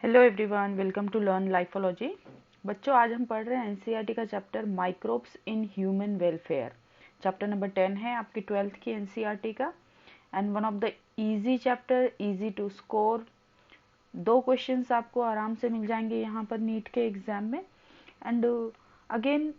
Hello everyone, welcome to learn Lifeology. बच्चों, आज हम पढ़ रहे हैं एनसीईआरटी का chapter microbes in human welfare. Chapter number 10 है आपकी 12th की एनसीईआरटी का and one of the easy chapter, easy to score. 2 questions आपको आराम से मिल जाएंगे यहाँ पर नीट के एग्जाम में। एंड अगेन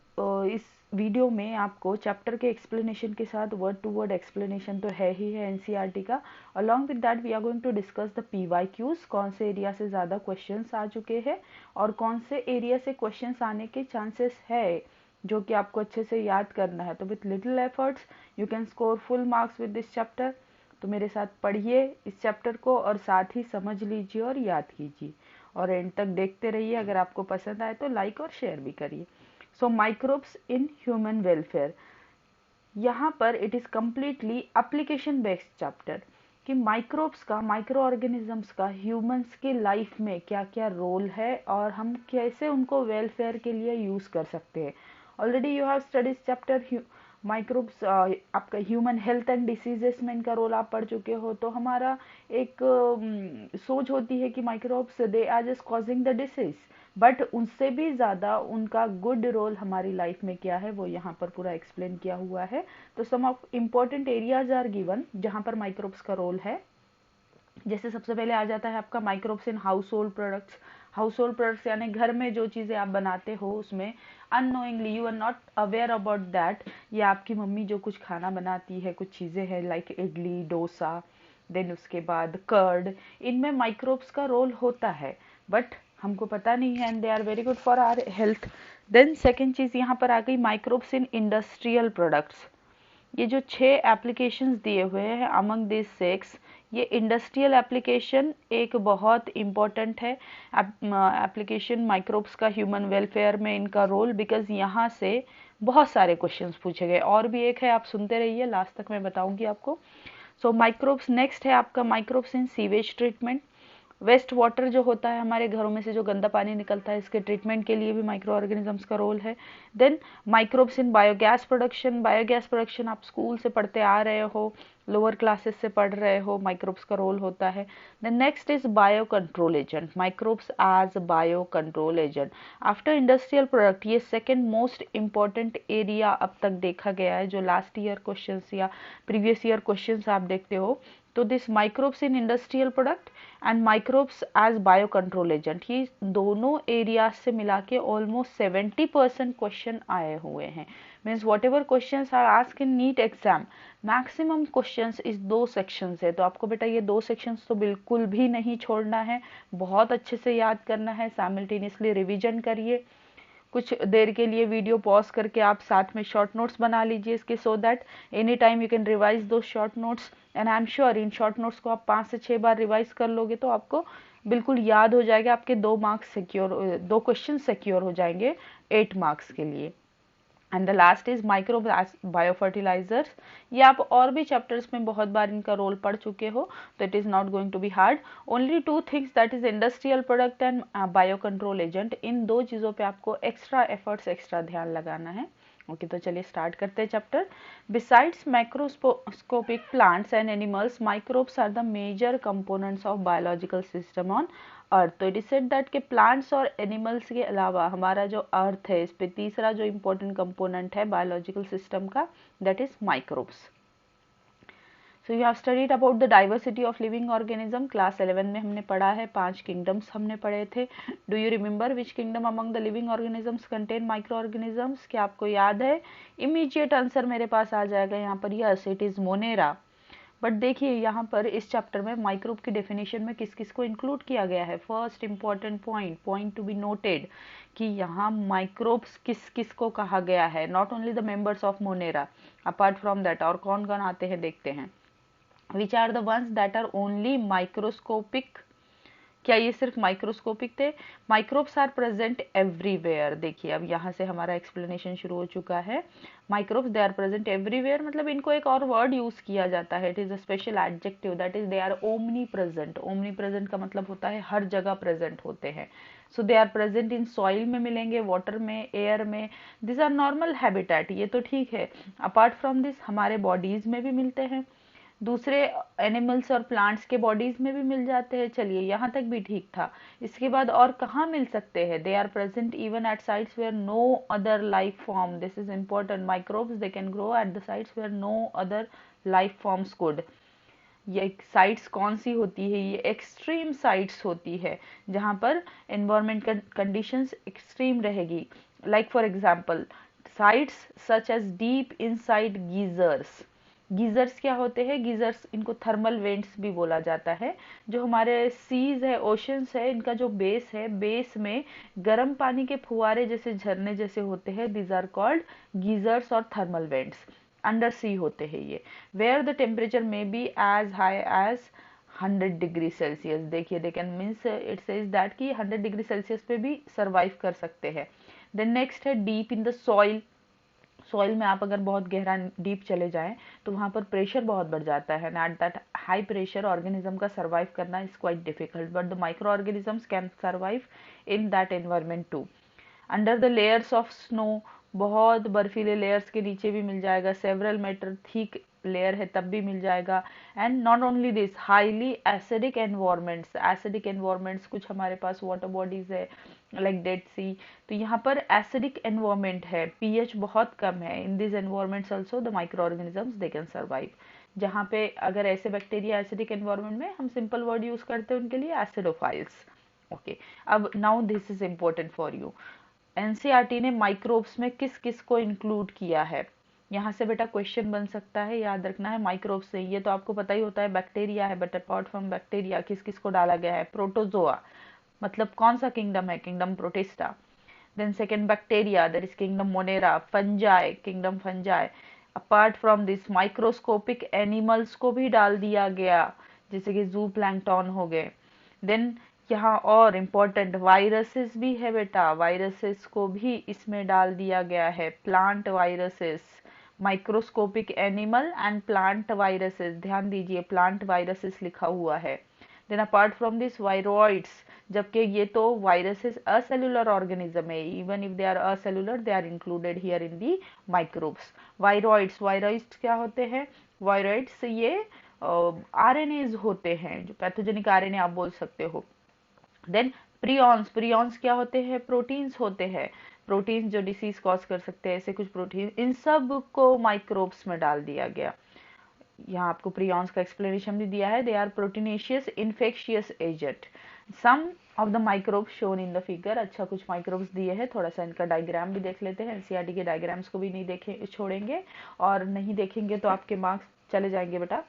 इस वीडियो में आपको चैप्टर के एक्सप्लेनेशन के साथ वर्ड टू वर्ड एक्सप्लेनेशन तो है ही है एनसीईआरटी का। Along with that we are going to discuss the PYQs, कौन से एरिया से ज़्यादा क्वेश्चंस आ चुके हैं और कौन से एरिया से क्वेश्चंस आने के चांसेस है जो कि आपको अच्छे से याद करना है। तो with little efforts you can score full marks with this chapter. तो मेरे साथ पढ़िए इस चैप्टर को और साथ ही समझ लीजिए और याद कीजिए और एंड तक देखते रहिए। अगर आपको पसंद आए तो लाइक और शेयर भी करिए। सो माइक्रोब्स इन ह्यूमन वेलफेयर, यहाँ पर it is completely application based chapter कि माइक्रोब्स का, माइक्रो ऑर्गेनिजम्स का ह्यूमंस की लाइफ में क्या क्या रोल है और हम कैसे उनको वेलफेयर के लिए यूज़ कर सकते हैं। Already you have studies chapter microbes, आपका ह्यूमन हेल्थ एंड डिसीजेस में इनका रोल आप पढ़ चुके हो। तो हमारा एक सोच होती है कि microbes they are just causing the disease, but उनसे भी ज़्यादा उनका गुड रोल हमारी लाइफ में क्या है वो यहाँ पर पूरा एक्सप्लेन किया हुआ है। तो some of important areas are given जहाँ पर माइक्रोब्स का रोल है। जैसे सबसे पहले आ जाता है आपका microbes in house hold products. House hold products यानी घर में जो चीज़ें आप बनाते हो उसमें unknowingly you are not aware about that, या आपकी मम्मी जो कुछ खाना बनाती है, कुछ चीज़ें हैं लाइक इडली, डोसा, देन उसके बाद कर्ड, इनमें माइक्रोब्स का रोल होता है बट हमको पता नहीं है and they are very good for our health. Then second चीज़ यहाँ पर आ गई माइक्रोब्स इन इंडस्ट्रियल प्रोडक्ट्स। ये जो 6 एप्लीकेशंस दिए हुए हैं अमंग दिस 6, ये इंडस्ट्रियल एप्लीकेशन एक बहुत इम्पॉर्टेंट है एप्लीकेशन माइक्रोब्स का ह्यूमन वेलफेयर में इनका रोल, बिकॉज यहाँ से बहुत सारे क्वेश्चंस पूछे गए। और भी एक है, आप सुनते रहिए, लास्ट तक मैं बताऊंगी आपको। सो माइक्रोब्स नेक्स्ट है आपका microbes in sewage treatment. Waste water जो होता है हमारे घरों में से जो गंदा पानी निकलता है, इसके ट्रीटमेंट के लिए भी माइक्रो ऑर्गेनिजम्स का रोल है। Then microbes in biogas production. Biogas production आप स्कूल से पढ़ते आ रहे हो, लोअर क्लासेस से पढ़ रहे हो, माइक्रोब्स का रोल होता है। Then next is bio control agent, microbes as bio control agent after industrial product. ये सेकेंड मोस्ट इंपॉर्टेंट एरिया अब तक देखा गया है, जो लास्ट ईयर क्वेश्चन या प्रीवियस ईयर क्वेश्चन आप देखते हो। तो this microbes in industrial product and microbes as bio control agent, ये दोनों एरियाज से मिला के ऑलमोस्ट 70% क्वेश्चन आए हुए हैं। Means whatever question are ask in NEET exam, maximum questions इस 2 सेक्शन से। तो आपको बेटा ये 2 सेक्शंस तो बिल्कुल भी नहीं छोड़ना है, बहुत अच्छे से याद करना है, साइमल्टेनियसली रिविजन करिए। कुछ देर के लिए वीडियो पॉज करके आप साथ में शॉर्ट नोट्स बना लीजिए इसके, so that any time you can revise दो short notes. And I am sure इन शॉर्ट नोट्स को आप 5 से 6 बार रिवाइज कर लोगे तो आपको बिल्कुल याद हो जाएगा, आपके 2 मार्क्स सिक्योर, 2 क्वेश्चन सिक्योर हो जाएंगे 8 मार्क्स के लिए। And the last is micro biofertilisers. ये आप और भी चैप्टर्स में बहुत बार इनका रोल पढ़ चुके हो, तो it is not going to be hard. Only 2 things, that is industrial product and bio control agent. इन 2 चीज़ों पे आपको एक्स्ट्रा एफर्ट्स, एक्स्ट्रा ध्यान लगाना है। ओके, तो चलिए स्टार्ट करते हैं chapter. Besides microscopic plants and animals, microbes are the major components of biological system on earth. तो इट इज सेड दैट के प्लांट्स और एनिमल्स के अलावा हमारा जो अर्थ है, इस पे तीसरा जो इम्पोर्टेंट कंपोनेंट है बायोलॉजिकल सिस्टम का, that is microbes. So you have studied about the diversity of living organism. Class 11 में हमने पढ़ा है, 5 किंगडम्स हमने पढ़े थे। Do you remember which kingdom among the living organisms contain micro organisms? क्या आपको याद है? इमीडिएट आंसर मेरे पास आ जाएगा यहाँ पर, yes it is Monera. But देखिए यहाँ पर इस चैप्टर में माइक्रोब की डेफिनेशन में किस किस को इंक्लूड किया गया है। First important point to be noted कि यहाँ माइक्रोब्स किस किस को कहा गया है, not only the members of Monera, apart from that और कौन कौन आते हैं देखते हैं। Which are the ones that are only microscopic? क्या ये सिर्फ माइक्रोस्कोपिक थे? Microbes are present everywhere. देखिए अब यहाँ से हमारा एक्सप्लेनेशन शुरू हो चुका है। Microbes they are present everywhere, मतलब इनको एक और वर्ड यूज किया जाता है, it is a special adjective, that is they are omnipresent. Omnipresent का मतलब होता है हर जगह प्रेजेंट होते हैं। So they are present in soil में मिलेंगे, वाटर में, एयर में, दिस आर नॉर्मल हैबिटेट, ये तो ठीक है। अपार्ट फ्रॉम दिस हमारे बॉडीज में भी मिलते हैं। दूसरे एनिमल्स और प्लांट्स के बॉडीज में भी मिल जाते हैं, चलिए यहाँ तक भी ठीक था। इसके बाद और कहाँ मिल सकते हैं? They are present even at sites where no other life form, this is important, microbes they can grow at the sites where no other life forms could. ये साइट्स कौन सी होती है? ये एक्सट्रीम साइट्स होती है जहाँ पर एनवायरमेंट कंडीशंस एक्सट्रीम रहेगी। Like for example sites such as deep inside geysers. Geysers क्या होते हैं? गीजर्स, इनको थर्मल वेंट्स भी बोला जाता है। जो हमारे सीज है, ओशंस है, इनका जो बेस है, बेस में गर्म पानी के फुहारे जैसे झरने जैसे होते हैं, दीज आर कॉल्ड गीजर्स और थर्मल वेंट्स। अंडर सी होते हैं ये, where the temperature may be as high as 100 degree Celsius. देखिए they can means it says that कि 100 डिग्री सेल्सियस पे भी सरवाइव कर सकते हैं। देन नेक्स्ट है deep in the soil. Soil में आप अगर बहुत गहरा डीप चले जाएं तो वहां पर प्रेशर बहुत बढ़ जाता है, at that high pressure organism का सर्वाइव करना is quite difficult, but the microorganisms can survive in that environment too. Under the layers of snow, बहुत बर्फीले लेयर्स के नीचे भी मिल जाएगा, सेवरल मीटर थिक लेयर है तब भी मिल जाएगा। And not only this, highly acidic environments, acidic environments कुछ हमारे पास वाटर बॉडीज है लाइक डेड सी, तो यहाँ पर एसिडिक एनवायरमेंट है, पीएच बहुत कम है। In this environments also the micro organisms they can survive. जहाँ पे अगर ऐसे बैक्टीरिया एसिडिक एनवायरमेंट में, हम सिंपल वर्ड यूज करते हैं उनके लिए, एसिडोफाइल्स। ओके, अब now this is important for you, NCERT ने माइक्रोब्स में किस किस को इंक्लूड किया है? यहाँ से बेटा क्वेश्चन बन सकता है, याद रखना है। माइक्रोब्स से ये तो आपको पता ही होता है बैक्टीरिया है, बट अपार्ट फ्रॉम बैक्टीरिया किस किस को डाला गया है? प्रोटोजोआ, मतलब कौन सा किंगडम है? Kingdom Protista. Then second bacteria, that is kingdom Monera. Fungi, kingdom fungi. Apart from this microscopic animals को भी डाल दिया गया, जैसे कि जू प्लैंकटन हो गए। देन यहाँ और इम्पोर्टेंट वायरसेस भी है बेटा, वायरसेस को भी इसमें डाल दिया गया है, plant viruses, microscopic animal and plant viruses, ध्यान दीजिए प्लांट वायरसेस लिखा हुआ है। Then apart from this viroids, जबकि ये तो वायरसेस असेलुलर ऑर्गेनिज्म है, even if they are acellular they are included here in the microbes. Viroids, viroids क्या होते हैं? वायरॉइड्स ये आरएनएज होते हैं, जो पैथोजेनिक आरएनए आप बोल सकते हो। देन प्रियॉन्स, प्रियॉन्स क्या होते हैं? प्रोटीन्स होते हैं, प्रोटीन्स जो डिसीज कॉज कर सकते हैं, ऐसे कुछ प्रोटीन, इन सब को माइक्रोब्स में डाल दिया गया। यहाँ आपको प्रियॉन्स का एक्सप्लेनेशन भी दिया है, they are proteinaceous infectious agent. Some of the microbes shown in the figure. अच्छा, कुछ माइक्रोब्स दिए हैं, थोड़ा सा इनका डायग्राम भी देख लेते हैं। एनसीईआरटी के डायग्राम्स को भी नहीं देखे छोड़ेंगे, और नहीं देखेंगे तो आपके मार्क्स चले जाएंगे बेटा।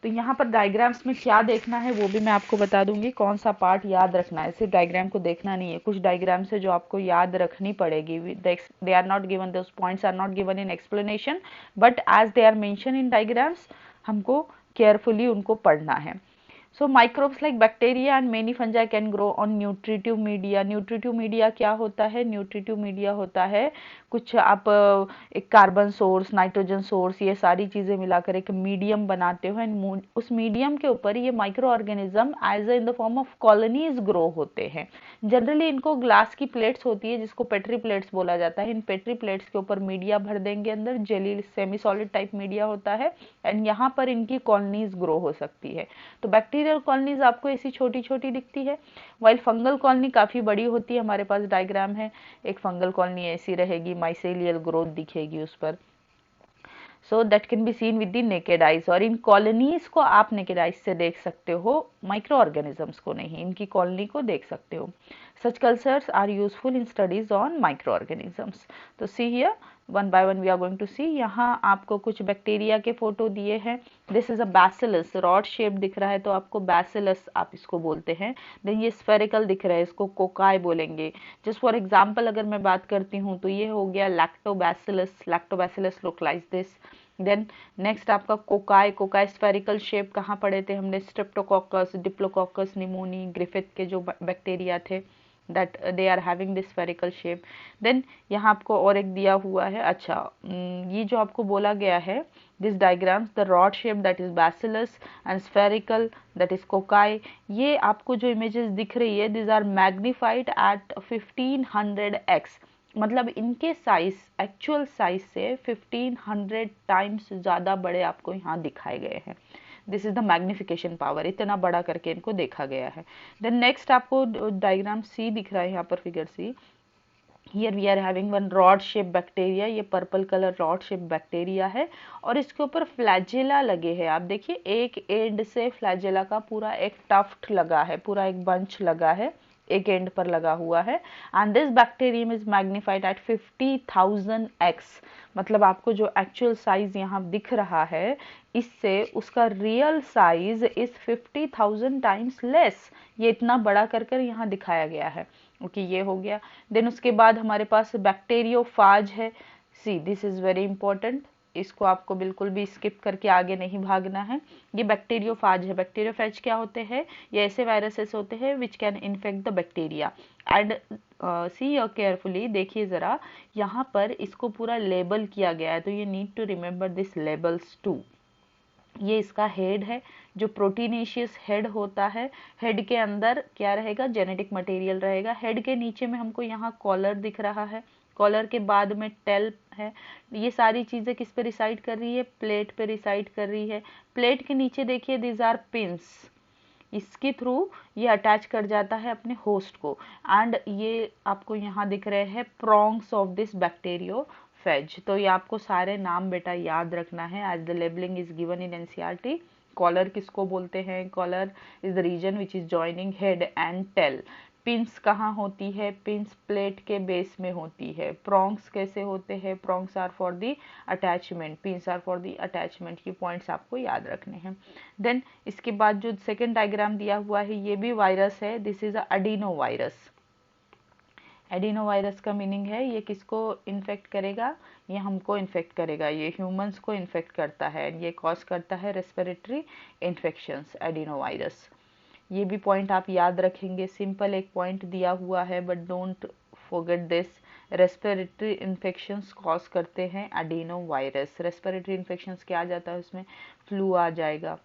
तो यहाँ पर डायग्राम्स में क्या देखना है वो भी मैं आपको बता दूंगी, कौन सा पार्ट याद रखना है। सिर्फ डायग्राम को देखना नहीं है, कुछ डायग्राम्स है जो आपको याद रखनी पड़ेगी। They are not given, those points are not given in explanation, but as they are mention in diagrams हमको केयरफुली उनको पढ़ना है। So microbes like bacteria and many fungi can grow on nutritive media. Nutritive media क्या होता है? nutritive media होता है कुछ आप एक कार्बन सोर्स, नाइट्रोजन सोर्स, ये सारी चीजें मिलाकर एक मीडियम बनाते हो, एंड उस मीडियम के ऊपर ये microorganism as in the form of colonies grow होते हैं। जनरली इनको ग्लास की प्लेट्स होती है जिसको पेट्री प्लेट्स बोला जाता है, इन पेट्री प्लेट्स के ऊपर मीडिया भर देंगे, अंदर jelly semi solid type media होता है, एंड यहाँ पर इनकी कॉलोनीज ग्रो हो सकती है। तो बैक्टीरियल कॉलोनीज आपको ऐसी छोटी छोटी दिखती है, वाइल फंगल कॉलोनी काफी बड़ी होती है। हमारे पास डायग्राम है, एक फंगल कॉलोनी ऐसी रहेगी, माइसेलियल ग्रोथ दिखेगी उस पर। So that can be seen with the naked eyes, और इन कॉलोनीज को आप नेकेड आइज से देख सकते हो, माइक्रो ऑर्गेनिजम्स को नहीं, इनकी कॉलोनी को देख सकते हो। Such cultures are useful in studies on micro organisms. तो see here one by one we are going to see. यहाँ आपको कुछ बैक्टीरिया के फोटो दिए हैं। This is a bacillus, rod shape दिख रहा है तो आपको बैसिलस आप इसको बोलते हैं। देन ये स्फेरिकल दिख रहा है, इसको कोकाई बोलेंगे। जस्ट फॉर एग्जांपल अगर मैं बात करती हूँ तो ये हो गया Lactobacillus, Lactobacillus look like this. Then next आपका कोकाई, कोकाई स्फेरिकल शेप कहाँ पढ़े थे हमने? स्ट्रेप्टोकोकस, डिप्लोकोकस निमोनी, ग्रिफिथ के जो बैक्टीरिया थे, that they are having this spherical shape. Then यहाँ आपको और एक दिया हुआ है। अच्छा, ये जो आपको बोला गया है, this diagrams the rod shape that is bacillus and spherical that is cocci, ये आपको जो images दिख रही है, these are magnified at 1500x, मतलब इनके साइज एक्चुअल साइज से 1500 टाइम्स ज्यादा बड़े आपको यहाँ दिखाए गए हैं। This is the magnification power, इतना बड़ा करके इनको देखा गया है। देन नेक्स्ट आपको डायग्राम सी दिख रहा है यहाँ पर, figure C. Here we are having one rod shape bacteria, ये purple colour rod shape bacteria है और इसके ऊपर फ्लैजेला लगे हैं। आप देखिए एक एंड से फ्लैजेला का पूरा एक टफ्ट लगा है, पूरा एक बंच लगा है, एक एंड पर लगा हुआ है। And this bacterium is magnified at 50,000x, मतलब आपको जो एक्चुअल साइज यहाँ दिख रहा है इससे उसका real size is 50,000 times less. ये इतना बड़ा कर कर यहाँ दिखाया गया है। ओके, ये हो गया। देन उसके बाद हमारे पास बैक्टीरियोफाज है। सी दिस इज वेरी इंपॉर्टेंट, इसको आपको बिल्कुल भी स्किप करके आगे नहीं भागना है। ये बैक्टीरियोफाज है। बैक्टीरियोफाज क्या होते हैं? ये ऐसे वायरसेस होते हैं which can infect the bacteria. And see carefully, देखिए जरा यहाँ पर इसको पूरा लेबल किया गया है, तो ये need to remember this labels too. ये इसका हेड है, जो प्रोटीनेशियस हेड होता है। हेड के अंदर क्या रहेगा? जेनेटिक मटेरियल रहेगा। हेड के नीचे में हमको यहाँ कॉलर दिख रहा है, कॉलर के बाद में टेल है। ये सारी चीजें किस पे रिसाइड कर रही है? प्लेट पे रिसाइड कर रही है। प्लेट के नीचे देखिए दिस आर पिंस, इसके थ्रू ये अटैच कर जाता है अपने होस्ट को। एंड ये आपको यहाँ दिख रहे हैं प्रोंग्स ऑफ दिस बैक्टीरियोफेज। तो ये आपको सारे नाम बेटा याद रखना है as the labelling is given in NCERT. Collar किसको बोलते हैं? Collar is the region which is joining head and tail. Pins कहाँ होती है? पिंस प्लेट के बेस में होती है। प्रोंग्स कैसे होते हैं? Prongs are for the attachment, pins are for the attachment. ये पॉइंट्स आपको याद रखने हैं। देन इसके बाद जो सेकेंड डायग्राम दिया हुआ है ये भी वायरस है। This is adeno virus. Adeno virus का मीनिंग है ये किसको इन्फेक्ट करेगा? ये हमको इन्फेक्ट करेगा, ये ह्यूमंस को इन्फेक्ट करता है, ये कॉज करता है रेस्पिरेटरी इन्फेक्शंस, एडिनो वायरस। ये भी पॉइंट आप याद रखेंगे। सिंपल एक पॉइंट दिया हुआ है but don't forget this. Respiratory infections cause करते हैं एडिनो वायरस। रेस्पिरेटरी इन्फेक्शंस क्या आ जाता है उसमें? फ्लू आ जाएगा,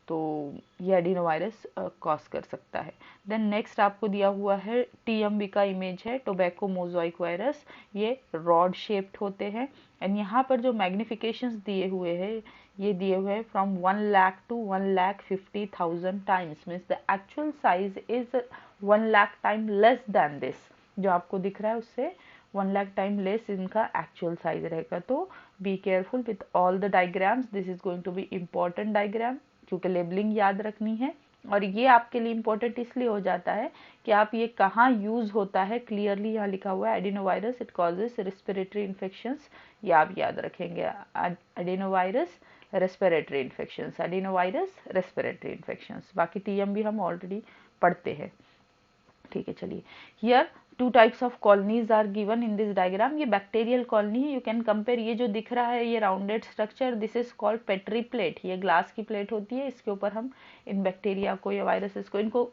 तो ये एडिनो वायरस कॉज कर सकता है। देन नेक्स्ट आपको दिया हुआ है टीएमवी का इमेज है, टोबैको मोज़ाइक वायरस। ये रॉड शेप्ड होते हैं। एंड यहाँ पर जो मैग्निफिकेशंस दिए हुए हैं ये दिए हुए हैं from 1 lakh to 1,50,000 times, means the actual size is 1 lakh time less than this. जो आपको दिख रहा है उससे 1 लाख टाइम लेस इनका एक्चुअल साइज रहेगा। तो be careful with all the diagrams, this is going to be important diagram, क्योंकि लेबलिंग याद रखनी है। और ये आपके लिए इम्पोर्टेंट इसलिए हो जाता है कि आप ये कहाँ यूज होता है, क्लियरली यहाँ लिखा हुआ है adenovirus it causes respiratory infections, ये आप याद रखेंगे। Adenovirus respiratory infections, adenovirus respiratory infections. बाकी टीएम भी हम ऑलरेडी पढ़ते हैं। ठीक है, चलिए। Here two types of colonies are given in this diagram. ये बैक्टीरियल कॉलोनी है। यू कैन कंपेयर, ये जो दिख रहा है ये rounded structure, this is called petri plate. ये ग्लास की प्लेट होती है, इसके ऊपर हम इन बैक्टीरिया को या वायरसेस को, इनको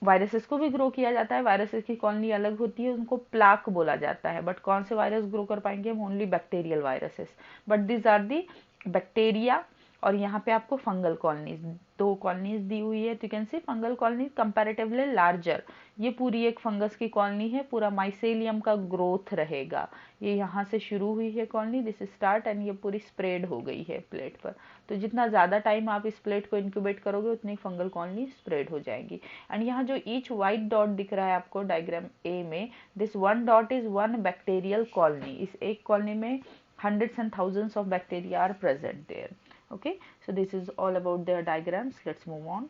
वायरसेस को भी ग्रो किया जाता है। वायरसेस की कॉलोनी अलग होती है, उनको प्लाक बोला जाता है। बट कौन से वायरस ग्रो कर पाएंगे हम? Only bacterial viruses. But this are the bacteria. और यहाँ पे आपको फंगल कॉलोनीज, 2 कॉलोनीज दी हुई है। तो you can C fungal colony comparatively larger. ये पूरी एक फंगस की कॉलोनी है, पूरा माइसेलियम का ग्रोथ रहेगा। ये यहाँ से शुरू हुई है कॉलोनी, दिस स्टार्ट, एंड ये पूरी स्प्रेड हो गई है प्लेट पर। तो जितना ज़्यादा टाइम आप इस प्लेट को इंक्यूबेट करोगे उतनी फंगल कॉलोनी स्प्रेड हो जाएगी। एंड यहाँ जो ईच वाइट डॉट दिख रहा है आपको डायग्राम ए में, this 1 dot is 1 bacterial colony. इस एक कॉलोनी में hundreds and thousands of bacteria are present there. Okay, so this is all about their diagrams. Let's move on.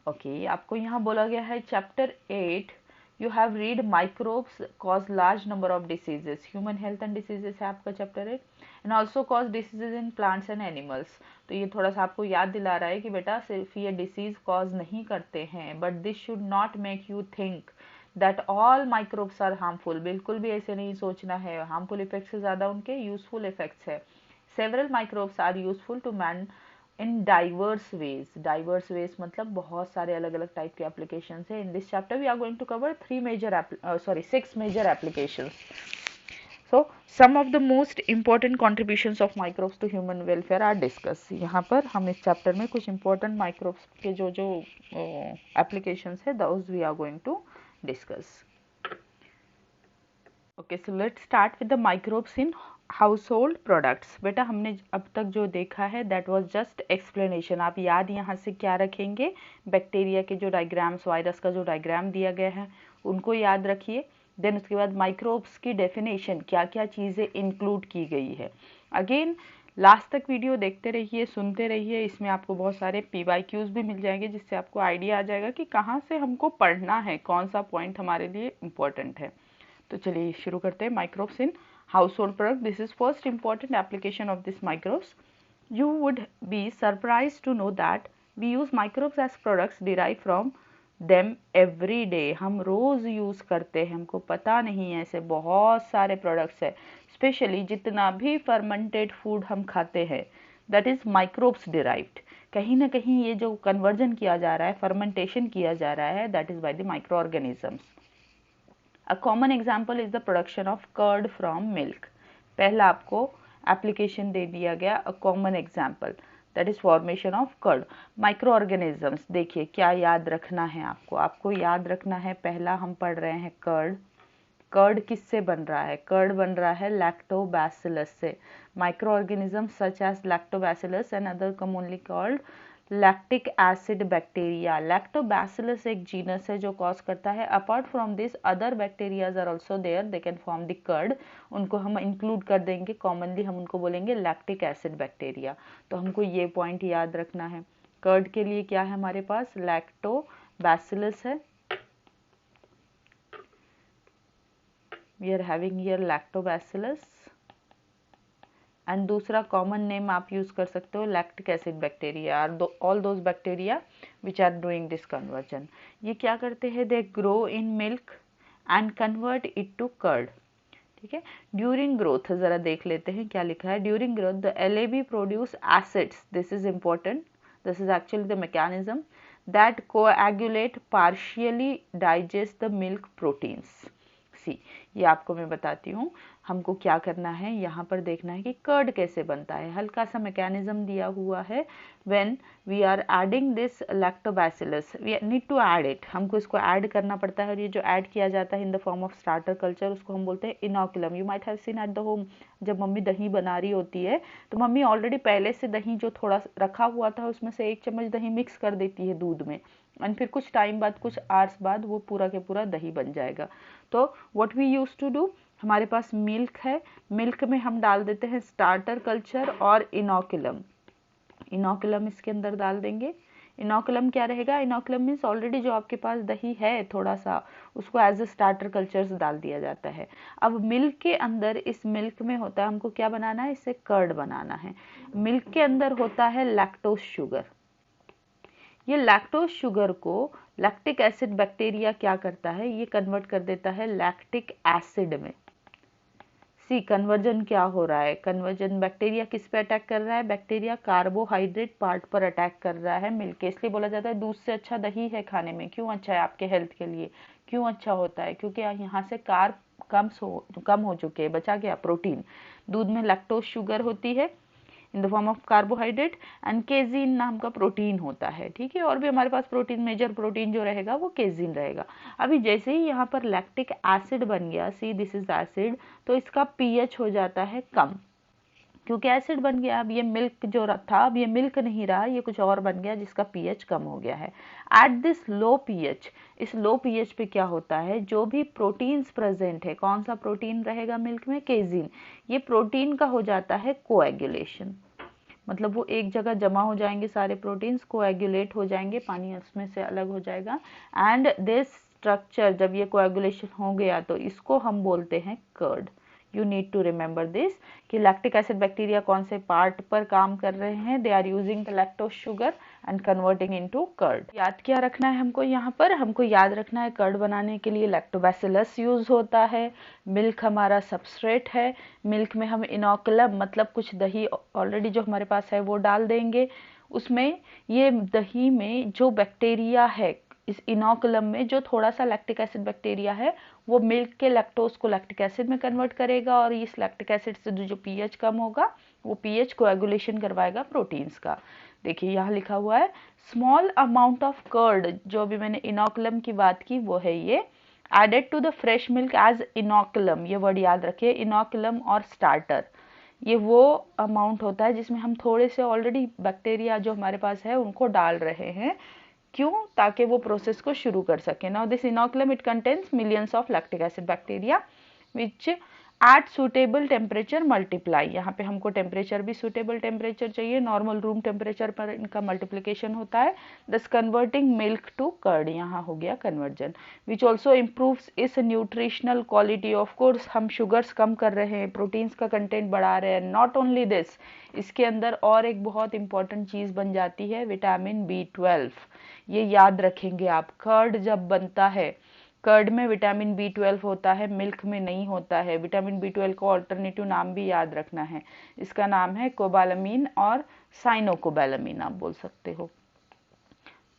Okay, आपको यहाँ बोला गया है chapter 8 you have read microbes cause large number of diseases. Human health and diseases है आपका chapter 8 and also cause diseases in plants and animals. तो ये थोड़ा सा आपको याद दिला रहा है कि बेटा सिर्फ ये disease cause नहीं करते हैं, but this should not make you think that all microbes are harmful. बिल्कुल भी ऐसे नहीं सोचना है। harmful effects से ज़्यादा उनके useful effects है। Several microbes are useful to man in diverse ways. Diverse ways मतलब बहुत सारे अलग अलग टाइप के applications है। In this chapter we are going to cover 6 major applications. So some of the most important contributions of microbes to human welfare are discussed. यहाँ पर हम इस chapter में कुछ important microbes के जो applications है those we are going to discuss. Okay, so let's start with the microbes in house hold products. बेटा हमने अब तक जो देखा है दैट वाज जस्ट एक्सप्लेनेशन। आप याद यहाँ से क्या रखेंगे, बैक्टीरिया के जो डायग्राम्स, वायरस का जो डायग्राम दिया गया है उनको याद रखिए। देन उसके बाद माइक्रोब्स की डेफिनेशन, क्या क्या चीज़ें इंक्लूड की गई है। अगेन लास्ट तक वीडियो देखते रहिए, सुनते रहिए, इसमें आपको बहुत सारे PYQs भी मिल जाएंगे जिससे आपको आइडिया आ जाएगा कि कहाँ से हमको पढ़ना है, कौन सा पॉइंट हमारे लिए इम्पोर्टेंट है। तो चलिए शुरू करते हैं। Microbes in household product. This is first important application of this microbes. You would be surprised to know that we use microbes as products derived from them every day. हम रोज use करते हैं, हमको पता नहीं है, ऐसे बहुत सारे प्रोडक्ट्स है। स्पेशली जितना भी फर्मेंटेड फूड हम खाते हैं दैट इज माइक्रोब्स डिराइव्ड। कहीं ना कहीं ये जो कन्वर्जन किया जा रहा है, फर्मेंटेशन किया जा रहा है, that is by the micro organisms. A common example is the production of curd from milk. पहला आपको एप्लीकेशन दे दिया गया, a common example that is formation of curd. Microorganisms, देखिए क्या याद रखना है आपको। आपको याद रखना है, पहला हम पढ़ रहे हैं कर्ड। कर्ड किससे बन रहा है? कर्ड बन रहा है लैक्टोबैसिलस से। Micro organism such as lactobacillus and other commonly called lactic acid bacteria. Lactobacillus एक जीनस है जो कॉज करता है। Apart from this other bacterias are also there, they can form the curd. उनको हम इंक्लूड कर देंगे, कॉमनली हम उनको बोलेंगे लैक्टिक एसिड बैक्टीरिया। तो हमको ये पॉइंट याद रखना है। कर्ड के लिए क्या है हमारे पास? लैक्टोबैसिलस है। We are having here lactobacillus. And दूसरा कॉमन नेम आप यूज कर सकते हो lactic acid bacteria, all those bacteria which are doing this conversion. ये क्या करते हैं? They grow in milk and convert it to curd. ठीक है, ड्यूरिंग ग्रोथ जरा देख लेते हैं क्या लिखा है। During growth the LAB produce acids, this is important, this is actually the mechanism that coagulate partially digest the milk proteins. ये आपको मैं बताती हूँ। हमको क्या करना है, यहाँ पर देखना है कि कर्ड कैसे बनता है। हल्का सा मैकेनिज्म दिया हुआ है। When we are adding this lactobacillus, we need to add it, हमको इसको ऐड करना पड़ता है। और ये जो ऐड किया जाता है in the form of starter culture, उसको हम बोलते हैं inoculum. You might have seen at the home, जब मम्मी दही बना रही होती है तो मम्मी ऑलरेडी पहले से दही जो थोड़ा रखा हुआ था उसमें से 1 चम्मच दही मिक्स कर देती है दूध में, एंड फिर कुछ टाइम बाद, कुछ आवर्स बाद वो पूरा के पूरा दही बन जाएगा। तो what we use to do, हमारे पास मिल्क है, मिल्क में हम डाल देते हैं स्टार्टर कल्चर और इनोकुलम। इनोकुलम इसके अंदर डाल देंगे। इनोकुलम क्या रहेगा? इनोकुलम मीन्स ऑलरेडी जो आपके पास दही है थोड़ा सा, उसको एज अ स्टार्टर कल्चर्स डाल दिया जाता है। अब मिल्क के अंदर, इस मिल्क में होता है, हमको क्या बनाना है? इससे कर्ड बनाना है। मिल्क के अंदर होता है लैक्टोज शुगर। ये लैक्टोज शुगर को लैक्टिक एसिड बैक्टीरिया क्या करता है? ये कन्वर्ट कर देता है लैक्टिक एसिड में। कन्वर्जन क्या हो रहा है? कन्वर्जन बैक्टीरिया किस पे अटैक कर रहा है? बैक्टीरिया कार्बोहाइड्रेट पार्ट पर अटैक कर रहा है मिल्क के। इसलिए बोला जाता है दूध से अच्छा दही है खाने में। क्यों अच्छा है आपके हेल्थ के लिए? क्यों अच्छा होता है? क्योंकि यहाँ से कार्ब कम हो चुके हैं, बचा गया प्रोटीन। दूध में लैक्टोज शुगर होती है in the form of carbohydrate, and casein नाम का प्रोटीन होता है। ठीक है, और भी हमारे पास प्रोटीन, मेजर प्रोटीन जो रहेगा वो केजीन रहेगा। अभी जैसे ही यहाँ पर लैक्टिक एसिड बन गया, सी दिस इज एसिड, तो इसका पीएच हो जाता है कम, क्योंकि एसिड बन गया। अब ये मिल्क जो था, अब ये मिल्क नहीं रहा, ये कुछ और बन गया जिसका पीएच कम हो गया है। एट दिस लो पीएच, इस लो पीएच पे क्या होता है? जो भी प्रोटीन्स प्रेजेंट है, कौन सा प्रोटीन रहेगा मिल्क में? केजीन। ये प्रोटीन का हो जाता है कोएगुलेशन, मतलब वो एक जगह जमा हो जाएंगे सारे प्रोटीन्स, कोएगुलेट हो जाएंगे, पानी उसमें से अलग हो जाएगा। एंड दिस स्ट्रक्चर, जब ये कोएगुलेशन हो गया तो इसको हम बोलते हैं curd. You need to remember this कि लैक्टिक एसिड बैक्टीरिया कौन से पार्ट पर काम कर रहे हैं? They are using the lactose sugar and converting into curd. याद क्या रखना है हमको? यहाँ पर हमको याद रखना है कर्ड बनाने के लिए लैक्टोबैसिलस यूज होता है। मिल्क हमारा सबस्ट्रेट है। मिल्क में हम इनोकुलम, मतलब कुछ दही ऑलरेडी जो हमारे पास है वो डाल देंगे उसमें। ये दही में जो बैक्टीरिया है, इस इनोकुलम में जो थोड़ा सा लैक्टिक एसिड बैक्टीरिया है, वो मिल्क के लैक्टोज को लैक्टिक एसिड में कन्वर्ट करेगा, और इस लैक्टिक एसिड से जो पीएच कम होगा वो पीएच कोएगुलेशन करवाएगा प्रोटीन्स का। देखिए यहाँ लिखा हुआ है स्मॉल अमाउंट ऑफ कर्ड, जो भी मैंने इनोकुलम की बात की वो है ये, added to the fresh milk as inoculum. ये वर्ड याद रखिए, इनोकुलम और स्टार्टर। ये वो अमाउंट होता है जिसमें हम थोड़े से ऑलरेडी बैक्टीरिया जो हमारे पास है उनको डाल रहे हैं। क्यों? ताकि वो प्रोसेस को शुरू कर सके। Now this inoculum it contains millions of lactic acid bacteria which at suitable temperature multiply. यहाँ पे हमको टेम्परेचर भी सुटेबल टेम्परेचर चाहिए, नॉर्मल रूम टेम्परेचर पर इनका मल्टीप्लिकेशन होता है। दस कन्वर्टिंग मिल्क टू कर्ड, यहाँ हो गया कन्वर्जन, विच ऑल्सो इम्प्रूव्स इस न्यूट्रिशनल क्वालिटी। ऑफ कोर्स हम शुगर्स कम कर रहे हैं, प्रोटीन्स का कंटेंट बढ़ा रहे हैं। नॉट ओनली दिस, इसके अंदर और एक बहुत इंपॉर्टेंट चीज बन जाती है विटामिन B12। ये याद रखेंगे आप, कर्ड जब बनता है, कर्ड में विटामिन B12 होता है, मिल्क में नहीं होता है। विटामिन B12 को ऑल्टरनेटिव नाम भी याद रखना है, इसका नाम है कोबालामीन और साइनोकोबालामीन आप बोल सकते हो।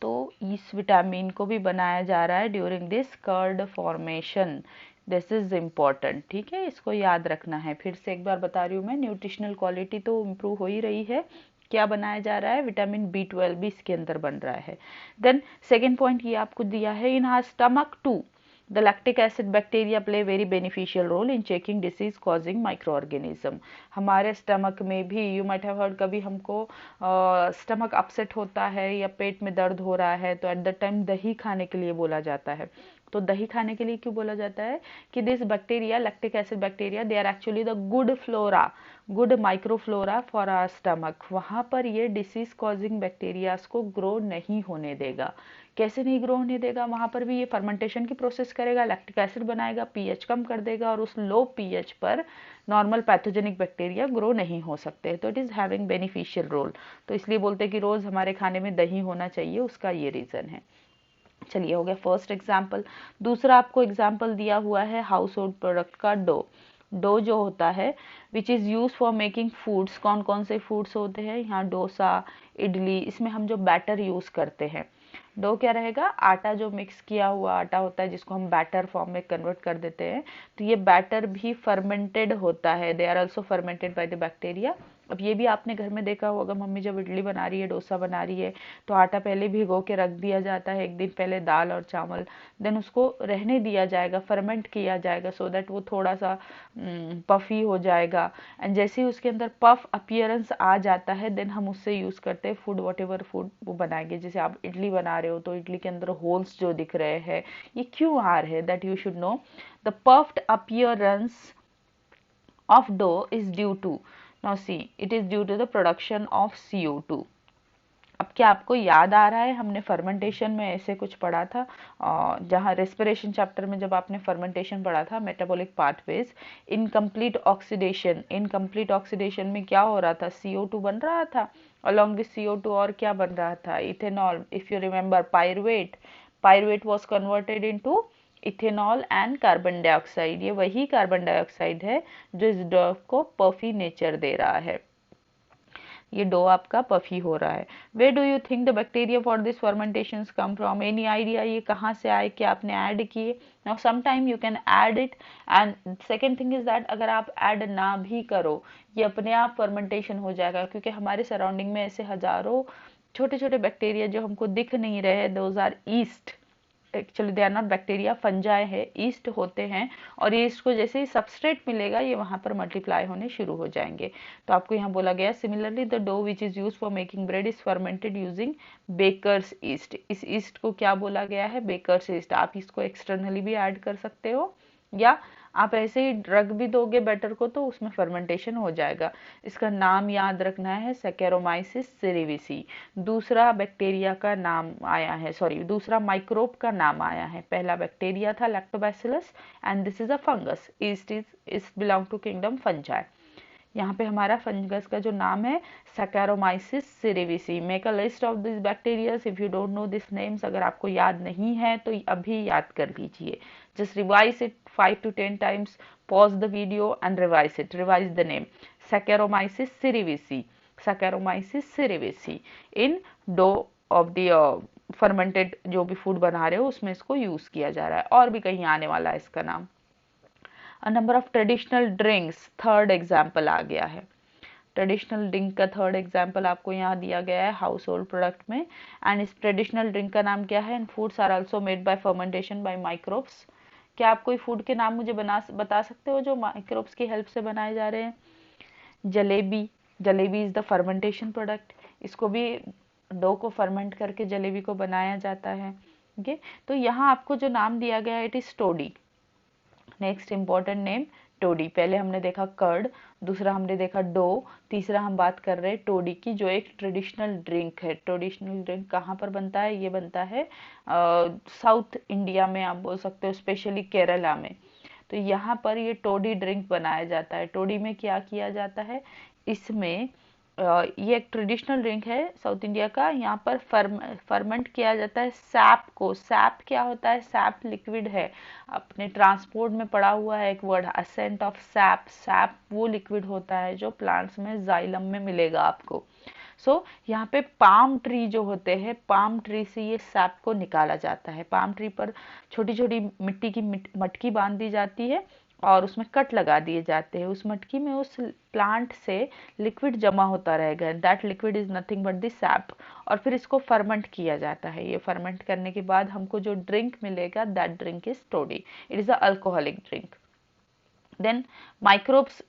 तो इस विटामिन को भी बनाया जा रहा है during this curd formation. This is important, ठीक है, इसको याद रखना है। फिर से एक बार बता रही हूँ मैं, न्यूट्रिशनल क्वालिटी तो इम्प्रूव हो ही रही है, क्या बनाया जा रहा है? विटामिन B12 भी इसके अंदर बन रहा है। देन सेकेंड पॉइंट ये आपको दिया है, in our stomach to the lactic acid bacteria play very beneficial role in checking disease causing microorganism। हमारे स्टमक में भी, यू माइट हैव हर्ड, कभी हमको स्टमक अपसेट होता है या पेट में दर्द हो रहा है तो एट द टाइम दही खाने के लिए बोला जाता है। तो दही खाने के लिए क्यों बोला जाता है? कि this bacteria, lactic acid bacteria, they are actually the good flora, good microflora for our stomach. वहां पर ये डिसीज कॉजिंग बैक्टीरियाज को ग्रो नहीं होने देगा। कैसे नहीं ग्रो होने देगा? वहां पर भी ये फर्मेंटेशन की प्रोसेस करेगा, लैक्टिक एसिड बनाएगा, पीएच कम कर देगा और उस लो पीएच पर नॉर्मल पैथोजेनिक बैक्टीरिया ग्रो नहीं हो सकते। तो it is having beneficial role. तो इसलिए बोलते हैं कि रोज हमारे खाने में दही होना चाहिए, उसका ये रीजन है। चलिए, हो गया फर्स्ट एग्जाम्पल। दूसरा आपको एग्जाम्पल दिया हुआ है हाउस होल्ड प्रोडक्ट का डो। डो जो होता है which is use for making foods, कौन कौन से फूड्स होते हैं यहाँ? डोसा, इडली, इसमें हम जो बैटर यूज करते हैं। डो क्या रहेगा? आटा, जो मिक्स किया हुआ आटा होता है जिसको हम बैटर फॉर्म में कन्वर्ट कर देते हैं। तो ये बैटर भी फर्मेंटेड होता है, they are also fermented by the bacteria. अब ये भी आपने घर में देखा होगा, मम्मी जब इडली बना रही है, डोसा बना रही है, तो आटा पहले भिगो के रख दिया जाता है एक दिन पहले, दाल और चावल, देन उसको रहने दिया जाएगा, फर्मेंट किया जाएगा सो दैट वो थोड़ा सा पफी हो जाएगा। एंड जैसे ही उसके अंदर पफ अपीयरेंस आ जाता है, देन हम उससे यूज करते हैं फूड, वॉट एवर फूड वो बनाएंगे। जैसे आप इडली बना रहे हो तो इडली के अंदर होल्स जो दिख रहे हैं, ये क्यों आ रहे हैं? That you should know. The puffed appearance of dough is due to, now see, it is due to the production of CO2। अब क्या आपको याद आ रहा है? हमने फर्मेंटेशन में ऐसे कुछ पढ़ा था, जहाँ रेस्पिरेशन चैप्टर में जब आपने फर्मेंटेशन पढ़ा था, metabolic pathways, incomplete oxidation. Incomplete oxidation में क्या हो रहा था? CO2 बन रहा था, अलॉन्ग विथ CO2 और क्या बन रहा था? Ethanol. If you remember, pyruvate, pyruvate was converted into ethanol and carbon dioxide. ये वही कार्बन डाइऑक्साइड है जो इस डो को पफी नेचर दे रहा है। ये डो आपका पफी हो रहा है। Where do you think the bacteria for this fermentation come from? Any idea ये कहाँ से आए? कि आपने ऐड किए? Now some time you can add it, and second thing is that अगर आप ऐड ना भी करो, ये अपने आप फर्मेंटेशन हो जाएगा, क्योंकि हमारे सराउंडिंग में ऐसे हजारों छोटे छोटे बैक्टीरिया जो हमको दिख नहीं रहे, those are yeast. Actually they are not bacteria, fungi है, ईस्ट होते हैं। और ये ईस्ट को जैसे ही सबस्ट्रेट मिलेगा, ये वहां पर मल्टीप्लाई होने शुरू हो जाएंगे। तो आपको यहाँ बोला गया, similarly the dough which is use for making bread is fermented using baker's yeast. इस ईस्ट को क्या बोला गया है? Baker's yeast. आप इसको एक्सटर्नली भी ऐड कर सकते हो, या आप ऐसे ही रख भी दोगे बैटर को तो उसमें फर्मेंटेशन हो जाएगा। इसका नाम याद रखना है, सैकेरोमाइसिस सेरेविसी। दूसरा बैक्टीरिया का नाम आया है, सॉरी दूसरा माइक्रोब का नाम आया है। पहला बैक्टीरिया था lactobacillus and this is a fungus, is belong to kingdom fungi. यहाँ पे हमारा फंगस का जो नाम है saccharomyces cerevisiae. Make a list of this bacterias if you don't know this names. अगर आपको याद नहीं है तो अभी याद कर लीजिए, just revise it 5 to 10 times, pause the video and revise it, revise the name, Saccharomyces cerevisiae, Saccharomyces cerevisiae। in dough of the fermented जो भी फूड बना रहे हो उसमें इसको यूज किया जा रहा है, और भी कहीं आने वाला है इसका नाम। A number of traditional drinks, third example आ गया है। ट्रेडिशनल ड्रिंक का थर्ड एग्जाम्पल आपको यहाँ दिया गया है हाउस होल्ड प्रोडक्ट में, एंड इस ट्रेडिशनल ड्रिंक का नाम क्या है? And foods are also made by fermentation by microbes. क्या आप कोई फूड के नाम मुझे बता सकते हो जो माइक्रोब्स की हेल्प से बनाए जा रहे हैं? Jalebi, jalebi is the fermentation product, इसको भी डो को फर्मेंट करके जलेबी को बनाया जाता है। ओके, तो यहाँ आपको जो नाम दिया गया है it is toddy. Next important name toddy. पहले हमने देखा कर्ड, दूसरा हमने देखा डो, तीसरा हम बात कर रहे हैं टोडी की, जो एक ट्रेडिशनल ड्रिंक है। ट्रेडिशनल ड्रिंक कहाँ पर बनता है? ये बनता है साउथ इंडिया में, आप बोल सकते हो स्पेशली केरला में। तो यहाँ पर ये टोडी ड्रिंक बनाया जाता है। टोडी में क्या किया जाता है? इसमें ये एक ट्रेडिशनल ड्रिंक है साउथ इंडिया का। यहाँ पर फर्मेंट किया जाता है सैप को। सैप क्या होता है? सैप लिक्विड है, अपने ट्रांसपोर्ट में पड़ा हुआ है एक word, ascent of sap. Sap वो लिक्विड होता है जो प्लांट्स में जाइलम में मिलेगा आपको। यहाँ पे पाम ट्री जो होते हैं, पाम ट्री से ये सैप को निकाला जाता है। पाम ट्री पर छोटी छोटी मिट्टी की मटकी बांध दी जाती है और उसमें कट लगा दिए जाते हैं। उस मटकी में उस प्लांट से लिक्विड जमा होता रहेगा, that liquid is nothing but the SAP. और फिर इसको फर्मेंट किया जाता है। ये फर्मेंट करने के बाद हमको जो ड्रिंक मिलेगा that drink is toddy. It is a alcoholic drink. Then microbes,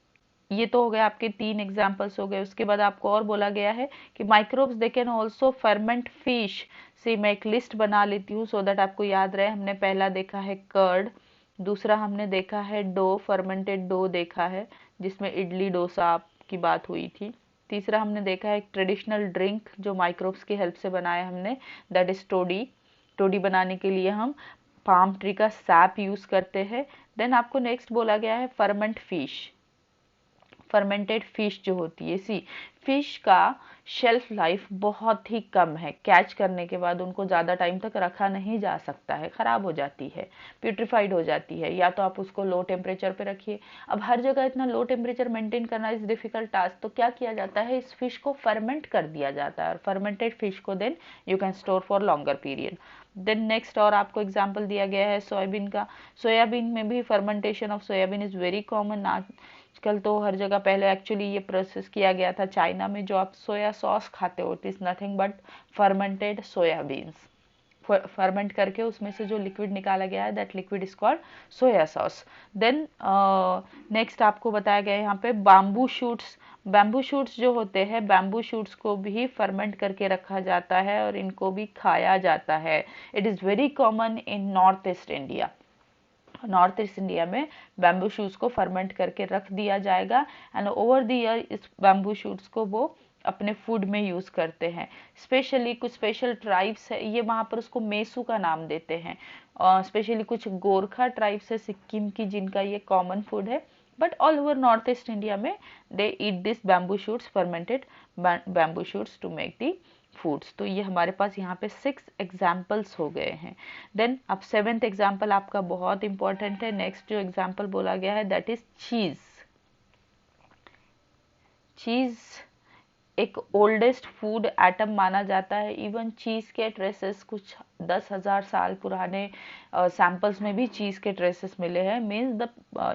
ये तो हो गया आपके 3 एग्जाम्पल्स हो गए। उसके बाद आपको और बोला गया है कि microbes they can also ferment fish. से मैं एक लिस्ट बना लेती हूँ सो दैट आपको याद रहे। हमने पहला देखा है कर्ड, दूसरा हमने देखा है डो, फर्मेंटेड डो देखा है जिसमें इडली डोसा की बात हुई थी। तीसरा हमने देखा है एक ट्रेडिशनल ड्रिंक जो माइक्रोब्स की हेल्प से बनाया हमने, दैट इज टोडी। टोडी बनाने के लिए हम पाम ट्री का सैप यूज करते हैं। देन आपको नेक्स्ट बोला गया है फर्मेंट फिश। फर्मेंटेड फिश जो होती है, सी फिश का शेल्फ लाइफ बहुत ही कम है। कैच करने के बाद उनको ज़्यादा टाइम तक रखा नहीं जा सकता है, ख़राब हो जाती है, प्यूट्रीफाइड हो जाती है। या तो आप उसको लो टेम्परेचर पे रखिए। अब हर जगह इतना लो टेम्परेचर मेंटेन करना इज डिफिकल्ट टास्क। तो क्या किया जाता है? इस फिश को फर्मेंट कर दिया जाता है और फर्मेंटेड फिश को then you can store for longer period. Then next और आपको एग्जाम्पल दिया गया है सोयाबीन का। सोयाबीन में भी fermentation of soybean is very common. आजकल तो हर जगह, पहले एक्चुअली ये प्रोसेस किया गया था चाइना में। जो आप सोया सॉस खाते हो it is nothing but fermented soybeans. Ferment करके उसमें से जो लिक्विड निकाला गया है that liquid is called soya sauce. Then next आपको बताया गया है यहाँ पे बाम्बू शूट्स। बैम्बू शूट्स जो होते हैं, बैम्बू शूट्स को भी फर्मेंट करके रखा जाता है और इनको भी खाया जाता है। It is very common in north East India. North East India में बैम्बू शूट्स को फर्मेंट करके रख दिया जाएगा एंड ओवर द ईयर इस बैम्बू शूट्स को वो अपने फूड में यूज करते हैं। स्पेशली कुछ स्पेशल ट्राइब्स है, ये वहाँ पर उसको मेसू का नाम देते हैं। स्पेशली कुछ गोरखा ट्राइब्स है सिक्किम की जिनका ये कॉमन फूड है। But all over North East India में they eat this bamboo shoots, fermented bamboo shoots to make the foods. तो ये हमारे पास यहाँ पे 6 एग्जाम्पल्स हो गए हैं। देन अब 7th एग्जाम्पल आपका बहुत इंपॉर्टेंट है। नेक्स्ट जो एग्जाम्पल बोला गया है दैट इज चीज। चीज एक ओल्डेस्ट फूड आइटम माना जाता है। इवन चीज के ट्रेसेस कुछ 10,000 साल पुराने सैंपल्स में भी चीज के ट्रेसेस मिले हैं। Means the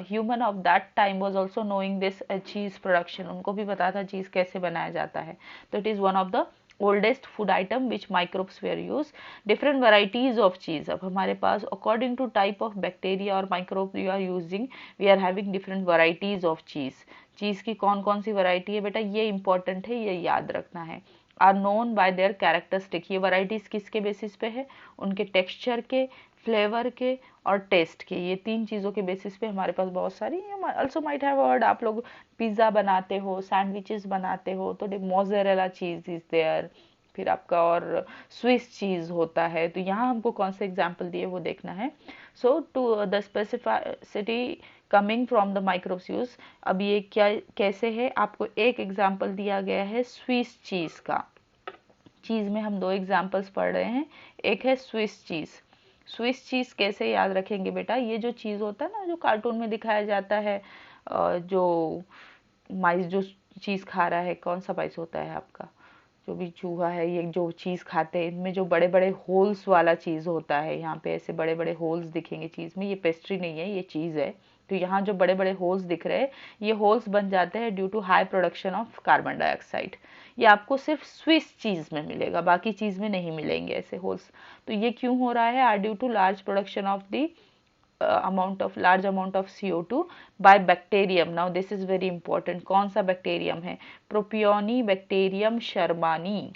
human of that time was also knowing this चीज प्रोडक्शन। उनको भी पता था चीज कैसे बनाया जाता है। तो it is one of the oldest food item which microbes were used. Different varieties of cheese. अब हमारे पास according to type of bacteria और microbe you are using, we are having different varieties of cheese. चीज की कौन कौन सी variety है बेटा, ये इंपॉर्टेंट है, ये याद रखना है। Are known by their characteristic. ये वैरायटीज किसके बेसिस पे है? उनके टेक्सचर के, फ्लेवर के और टेस्ट के। ये 3 चीज़ों के बेसिस पे हमारे पास बहुत सारी। ऑल्सो माइट हैव हर्ड, आप लोग पिज़्ज़ा बनाते हो, सैंडविचेस बनाते हो तो मोज़रेला चीज़ इज देयर। फिर आपका और स्विस चीज़ होता है। तो यहाँ हमको कौन से एग्जाम्पल दिए वो देखना है। So to the specificity coming from the microbes use. अब ये क्या कैसे है, आपको एक एग्जाम्पल दिया गया है स्विस चीज़ का। चीज़ में हम 2 एग्जाम्पल्स पढ़ रहे हैं। एक है स्विस चीज़। स्विस चीज़ कैसे याद रखेंगे बेटा? ये जो चीज़ होता है ना जो कार्टून में दिखाया जाता है, जो माइस जो चीज़ खा रहा है, कौन सा माइस होता है आपका, जो भी चूहा है, ये जो चीज़ खाते हैं इनमें जो बड़े बड़े होल्स वाला चीज़ होता है, यहाँ पे ऐसे बड़े बड़े होल्स दिखेंगे चीज़ में। ये पेस्ट्री नहीं है, ये चीज़ है। तो यहाँ जो बड़े बड़े होल्स दिख रहे हैं, ये होल्स बन जाते हैं due to high production of carbon dioxide. ये आपको सिर्फ स्विस चीज़ में मिलेगा, बाकी चीज़ में नहीं मिलेंगे ऐसे होल्स। तो ये क्यों हो रहा है? Are due to large production of the large amount of CO2 by bacterium. Now this is very important. कौन सा बैक्टीरियम है? प्रोपियोनिबैक्टीरियम शर्मानी,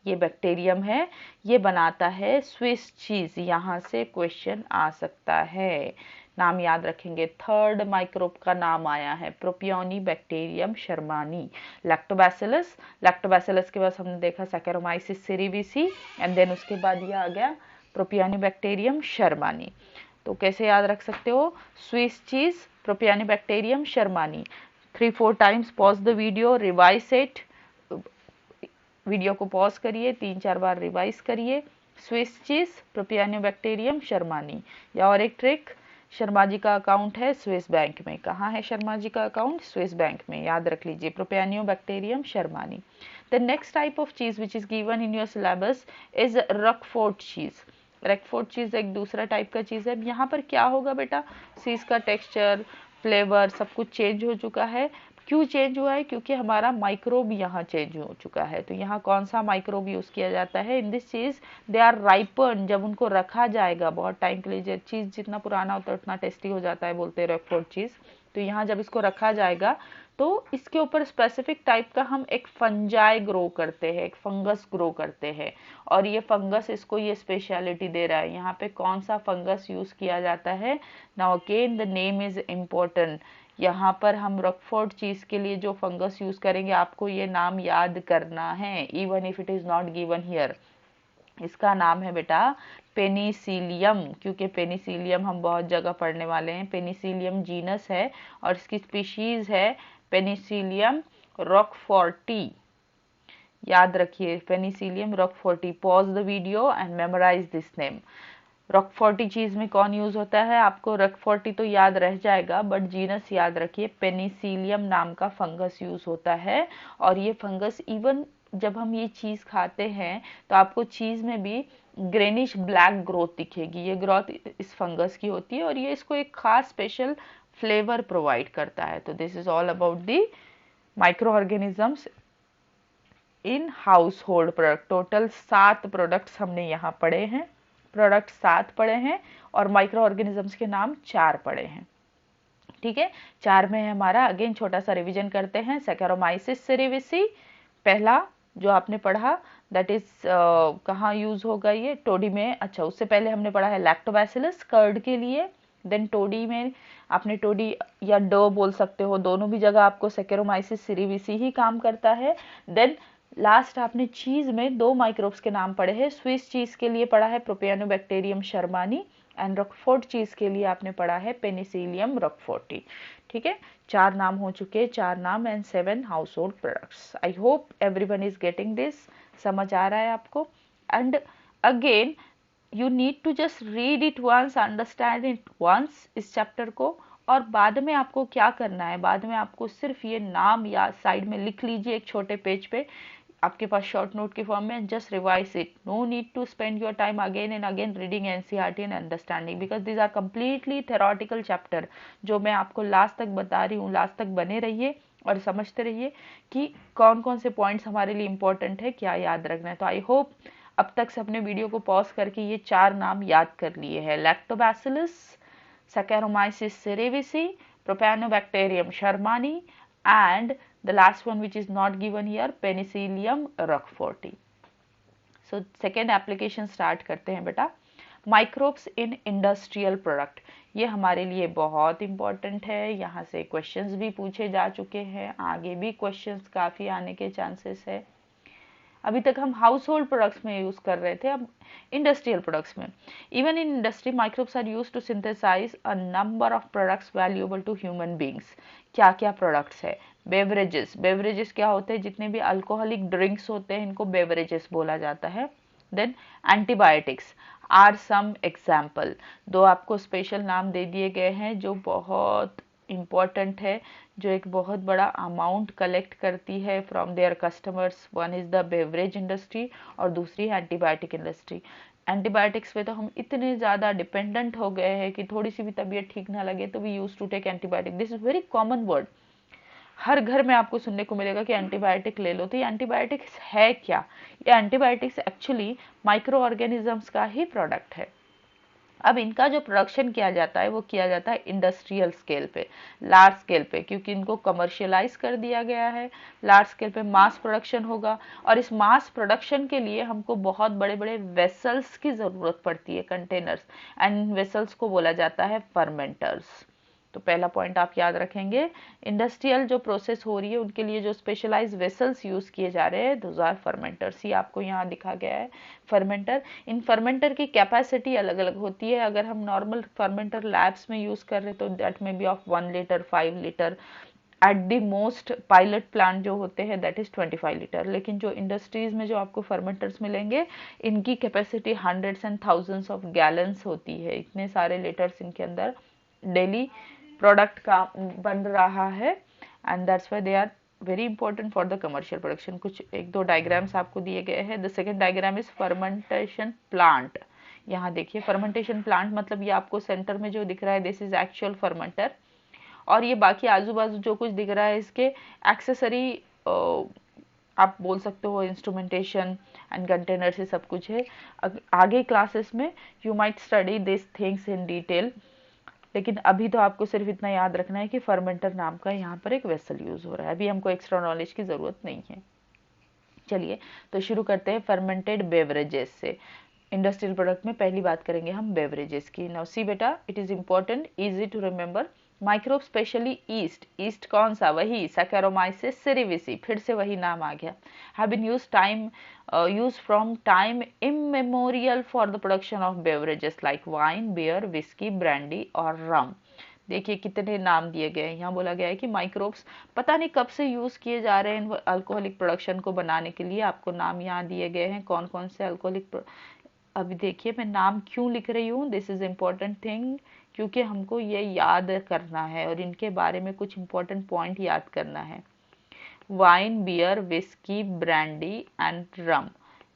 ये बैक्टीरियम है, ये बनाता है स्विस चीज। यहाँ से क्वेश्चन आ सकता है, नाम याद रखेंगे। थर्ड माइक्रोब का नाम आया है प्रोपियोनिबैक्टीरियम शर्मानी। लैक्टोबैसिलस, लैक्टोबैसिलस के बाद हमने देखा सैकेरोमाइसिस सेरेविसी, एंड देन उसके बाद ये आ गया प्रोपियोनिबैक्टीरियम शर्मानी। तो कैसे याद रख सकते हो? Swiss cheese, Propionibacterium shermanii. 3-4 times pause the video, revise it. Video को पॉज करिए, 3-4 बार रिवाइज करिए। Swiss cheese, Propionibacterium shermanii. या और एक ट्रिक, शर्मा जी का अकाउंट है स्विस बैंक में। कहाँ है शर्मा जी का अकाउंट? स्विस बैंक में, याद रख लीजिए। Propionibacterium shermanii. The next type of cheese which is given in your syllabus is Roquefort cheese. Roquefort चीज एक दूसरा टाइप का चीज है। यहाँ पर क्या होगा बेटा? चीज का टेक्सचर, फ्लेवर सब कुछ चेंज हो चुका है। क्यों चेंज हुआ है? क्योंकि हमारा माइक्रोब यहाँ चेंज हो चुका है। तो यहाँ कौन सा माइक्रोब यूज किया जाता है? इन दिस चीज दे आर राइपन। जब उनको रखा जाएगा बहुत टाइम के लिए, चीज जितना पुराना होता है उतना टेस्टी हो जाता है, बोलते हैं रॉकफोर्ट चीज। तो यहाँ जब इसको रखा जाएगा तो इसके ऊपर स्पेसिफिक टाइप का हम एक फंजाई ग्रो करते हैं, एक फंगस ग्रो करते हैं, और ये फंगस इसको ये स्पेशलिटी दे रहा है। यहाँ पे कौन सा फंगस यूज किया जाता है? Now again the name is important. यहाँ पर हम रॉकफोर्ट चीज के लिए जो फंगस यूज करेंगे, आपको ये नाम याद करना है, even if it is not given here. इसका नाम है बेटा पेनिसिलियम, क्योंकि पेनिसिलियम हम बहुत जगह पढ़ने वाले हैं। पेनिसिलियम जीनस है और इसकी स्पीशीज है पेनिसिलियम रॉकफोर्टी। याद रखिए, Penicillium roqueforti. Pause the video and memorise this name. Roqueforti cheese में कौन यूज होता है? आपको रॉकफोर्टी तो याद रह जाएगा, बट जीनस याद रखिए, पेनिसिलियम नाम का फंगस यूज होता है। और ये फंगस इवन जब हम ये चीज खाते हैं तो आपको चीज में भी ग्रेनिश ब्लैक ग्रोथ दिखेगी। ये ग्रोथ इस फंगस की होती है और ये इसको एक खास स्पेशल फ्लेवर प्रोवाइड करता है। तो this is all about the micro organisms in household product. Total 7 products हमने यहाँ पढ़े हैं, प्रोडक्ट 7 पढ़े हैं और माइक्रो ऑर्गेनिजम्स के नाम 4 पढ़े हैं। ठीक है, 4 में है हमारा, अगेन छोटा सा रिवीजन करते हैं। सैकेरोमाइसिस सेरेविसी पहला जो आपने पढ़ा, दैट इज कहाँ यूज होगा ये? टोडी में। अच्छा, उससे पहले हमने पढ़ा है लैक्टोबैसिलस कर्ड के लिए। देन टोडी में आपने टोडी या डो बोल सकते हो, दोनों भी जगह आपको सैकेरोमाइसिस सेरेविसी ही काम करता है। देन लास्ट आपने चीज में 2 माइक्रोब्स के नाम पढ़े हैं। स्विस चीज के लिए पढ़ा है प्रोपियोनिबैक्टीरियम शर्मानी, एंड रॉकफोर्ट चीज के लिए आपने पढ़ा है पेनिसिलियम रॉकफोर्टी। ठीक है, 4 नाम हो चुके हैं, 4 नाम and 7 house hold products. I hope everyone is getting this. समझ आ रहा है आपको? And again you need to just read it once, understand it once इस चैप्टर को, और बाद में आपको क्या करना है? बाद में आपको सिर्फ ये नाम या साइड में लिख लीजिए एक छोटे पेज पे, आपके पास शॉर्ट नोट के फॉर्म में, just revise it. No need to spend your time again and again reading NCERT and understanding, because these are completely theoretical chapter. जो मैं आपको लास्ट तक बता रही हूँ, लास्ट तक बने रहिए और समझते रहिए कि कौन कौन से पॉइंट्स हमारे लिए इंपॉर्टेंट है, क्या याद रखना है। तो आई होप अब तक से अपने वीडियो को पॉज करके ये 4 नाम याद कर लिए हैं। Lactobacillus, Saccharomyces cerevisiae, Propionibacterium shermanii, and the last one which is not given here, Penicillium roqueforti. So second application start करते हैं बेटा। Microbes in industrial product, ये हमारे लिए बहुत इंपॉर्टेंट है। यहाँ से क्वेश्चंस भी पूछे जा चुके हैं, आगे भी क्वेश्चंस काफ़ी आने के चांसेस है। अभी तक हम हाउस होल्ड प्रोडक्ट्स में यूज कर रहे थे, अब इंडस्ट्रियल प्रोडक्ट्स में। Even in industry microbes are used to synthesize a number of products valuable to human beings. क्या क्या प्रोडक्ट्स है? बेवरेजेस, बेवरेजेस क्या होते हैं? जितने भी अल्कोहलिक ड्रिंक्स होते हैं इनको बेवरेजेस बोला जाता है। Then antibiotics are some example. 2 आपको स्पेशल नाम दे दिए गए हैं जो बहुत इम्पॉर्टेंट है, जो एक बहुत बड़ा अमाउंट कलेक्ट करती है from their customers. One is the beverage industry और दूसरी एंटीबायोटिक इंडस्ट्री। एंटीबायोटिक्स पे तो हम इतने ज़्यादा डिपेंडेंट हो गए हैं कि थोड़ी सी भी तबीयत ठीक ना लगे तो we use to take antibiotic. This is very common word, हर घर में आपको सुनने को मिलेगा कि एंटीबायोटिक ले लो। तो ये एंटीबायोटिक्स है क्या? ये एंटीबायोटिक्स एक्चुअली माइक्रो ऑर्गेनिजम्स का ही प्रोडक्ट है। अब इनका जो प्रोडक्शन किया जाता है वो किया जाता है इंडस्ट्रियल स्केल पे, लार्ज स्केल पे, क्योंकि इनको कमर्शियलाइज कर दिया गया है। लार्ज स्केल पे मास प्रोडक्शन होगा, और इस मास प्रोडक्शन के लिए हमको बहुत बड़े बड़े वेसल्स की जरूरत पड़ती है, कंटेनर्स, एंड वेसल्स को बोला जाता है फर्मेंटर्स। तो पहला पॉइंट आप याद रखेंगे, इंडस्ट्रियल जो प्रोसेस हो रही है उनके लिए जो स्पेशलाइज वेसल्स यूज किए जा रहे हैं, दोज आर फर्मेंटर्स। ये आपको यहाँ दिखा गया है फर्मेंटर। इन फर्मेंटर की कैपेसिटी अलग अलग होती है। अगर हम नॉर्मल फर्मेंटर लैब्स में यूज कर रहे हैं तो दैट में be of 1 litre 5 litre, at the most pilot plant जो होते हैं दैट इज 25 लीटर। लेकिन जो इंडस्ट्रीज में जो आपको फर्मेंटर्स मिलेंगे, इनकी capacity hundreds and thousands of gallons होती है। इतने सारे लीटर्स इनके अंदर डेली प्रोडक्ट का बन रहा है, and that's why they are very important for the commercial production. कुछ एक दो डायग्राम्स आपको दिए गए हैं। The second diagram is fermentation plant. यहाँ देखिए फर्मेंटेशन प्लांट मतलब ये आपको सेंटर में जो दिख रहा है दिस इज एक्चुअल फर्मेंटर, और ये बाकी आजू बाजू जो कुछ दिख रहा है इसके एक्सेसरी आप बोल सकते हो, इंस्ट्रूमेंटेशन एंड कंटेनर से सब कुछ है। आगे क्लासेस में you might study this things in detail, लेकिन अभी तो आपको सिर्फ इतना याद रखना है कि फर्मेंटर नाम का यहाँ पर एक वेसल यूज हो रहा है। अभी हमको एक्स्ट्रा नॉलेज की जरूरत नहीं है। चलिए तो शुरू करते हैं फर्मेंटेड बेवरेजेस से। इंडस्ट्रियल प्रोडक्ट में पहली बात करेंगे हम बेवरेजेस की। नाउ सी बेटा, it is important, easy to remember. Microbe specially yeast, yeast कौन सा, वही सैकेरोमाइसिस सेरेविसी, फिर से वही नाम आ गया, have been used from time immemorial for the production of beverages like wine, beer, whiskey, brandy और rum। देखिए कितने नाम दिए गए हैं। यहाँ बोला गया है कि माइक्रोब्स पता नहीं कब से यूज किए जा रहे हैं अल्कोहलिक प्रोडक्शन को बनाने के लिए। आपको नाम यहाँ दिए गए हैं कौन कौन से अल्कोहलिक। अभी देखिए मैं नाम क्यों लिख रही हूँ, दिस इज इम्पोर्टेंट थिंग, क्योंकि हमको ये याद करना है और इनके बारे में कुछ इंपॉर्टेंट पॉइंट याद करना है। Wine, beer, whisky, brandy and rum,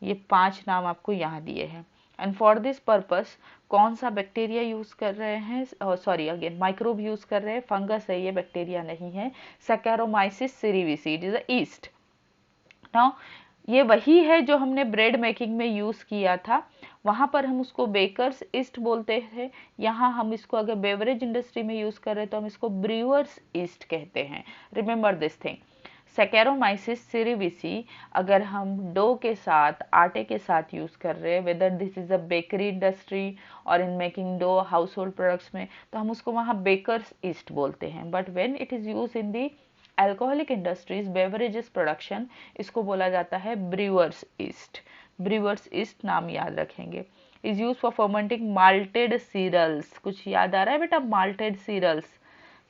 ये 5 नाम आपको यहाँ दिए हैं। एंड फॉर दिस पर्पस कौन सा बैक्टीरिया यूज कर रहे हैं, सॉरी अगेन माइक्रोब यूज कर रहे हैं, फंगस है ये, बैक्टीरिया नहीं है। Saccharomyces cerevisiae, it is a east. Now ये वही है जो हमने ब्रेड मेकिंग में यूज किया था, वहां पर हम उसको बेकर्स ईस्ट बोलते हैं। यहाँ हम इसको अगर बेवरेज इंडस्ट्री में यूज कर रहे हैं तो हम इसको ब्रूअर्स ईस्ट कहते हैं। Remember this thing. Saccharomyces cerevisiae अगर हम डो के साथ, आटे के साथ यूज कर रहे हैं, whether this is a bakery industry और in making dough, house hold products में, तो हम उसको वहाँ बेकर्स ईस्ट बोलते हैं। But when it is use in the alcoholic industries, beverages production, इसको बोला जाता है ब्रूअर्स ईस्ट। ब्रूअर्स ईस्ट नाम याद रखेंगे। Is use for fermenting malted cereals. कुछ याद आ रहा है बेटा, माल्टेड सीरियल्स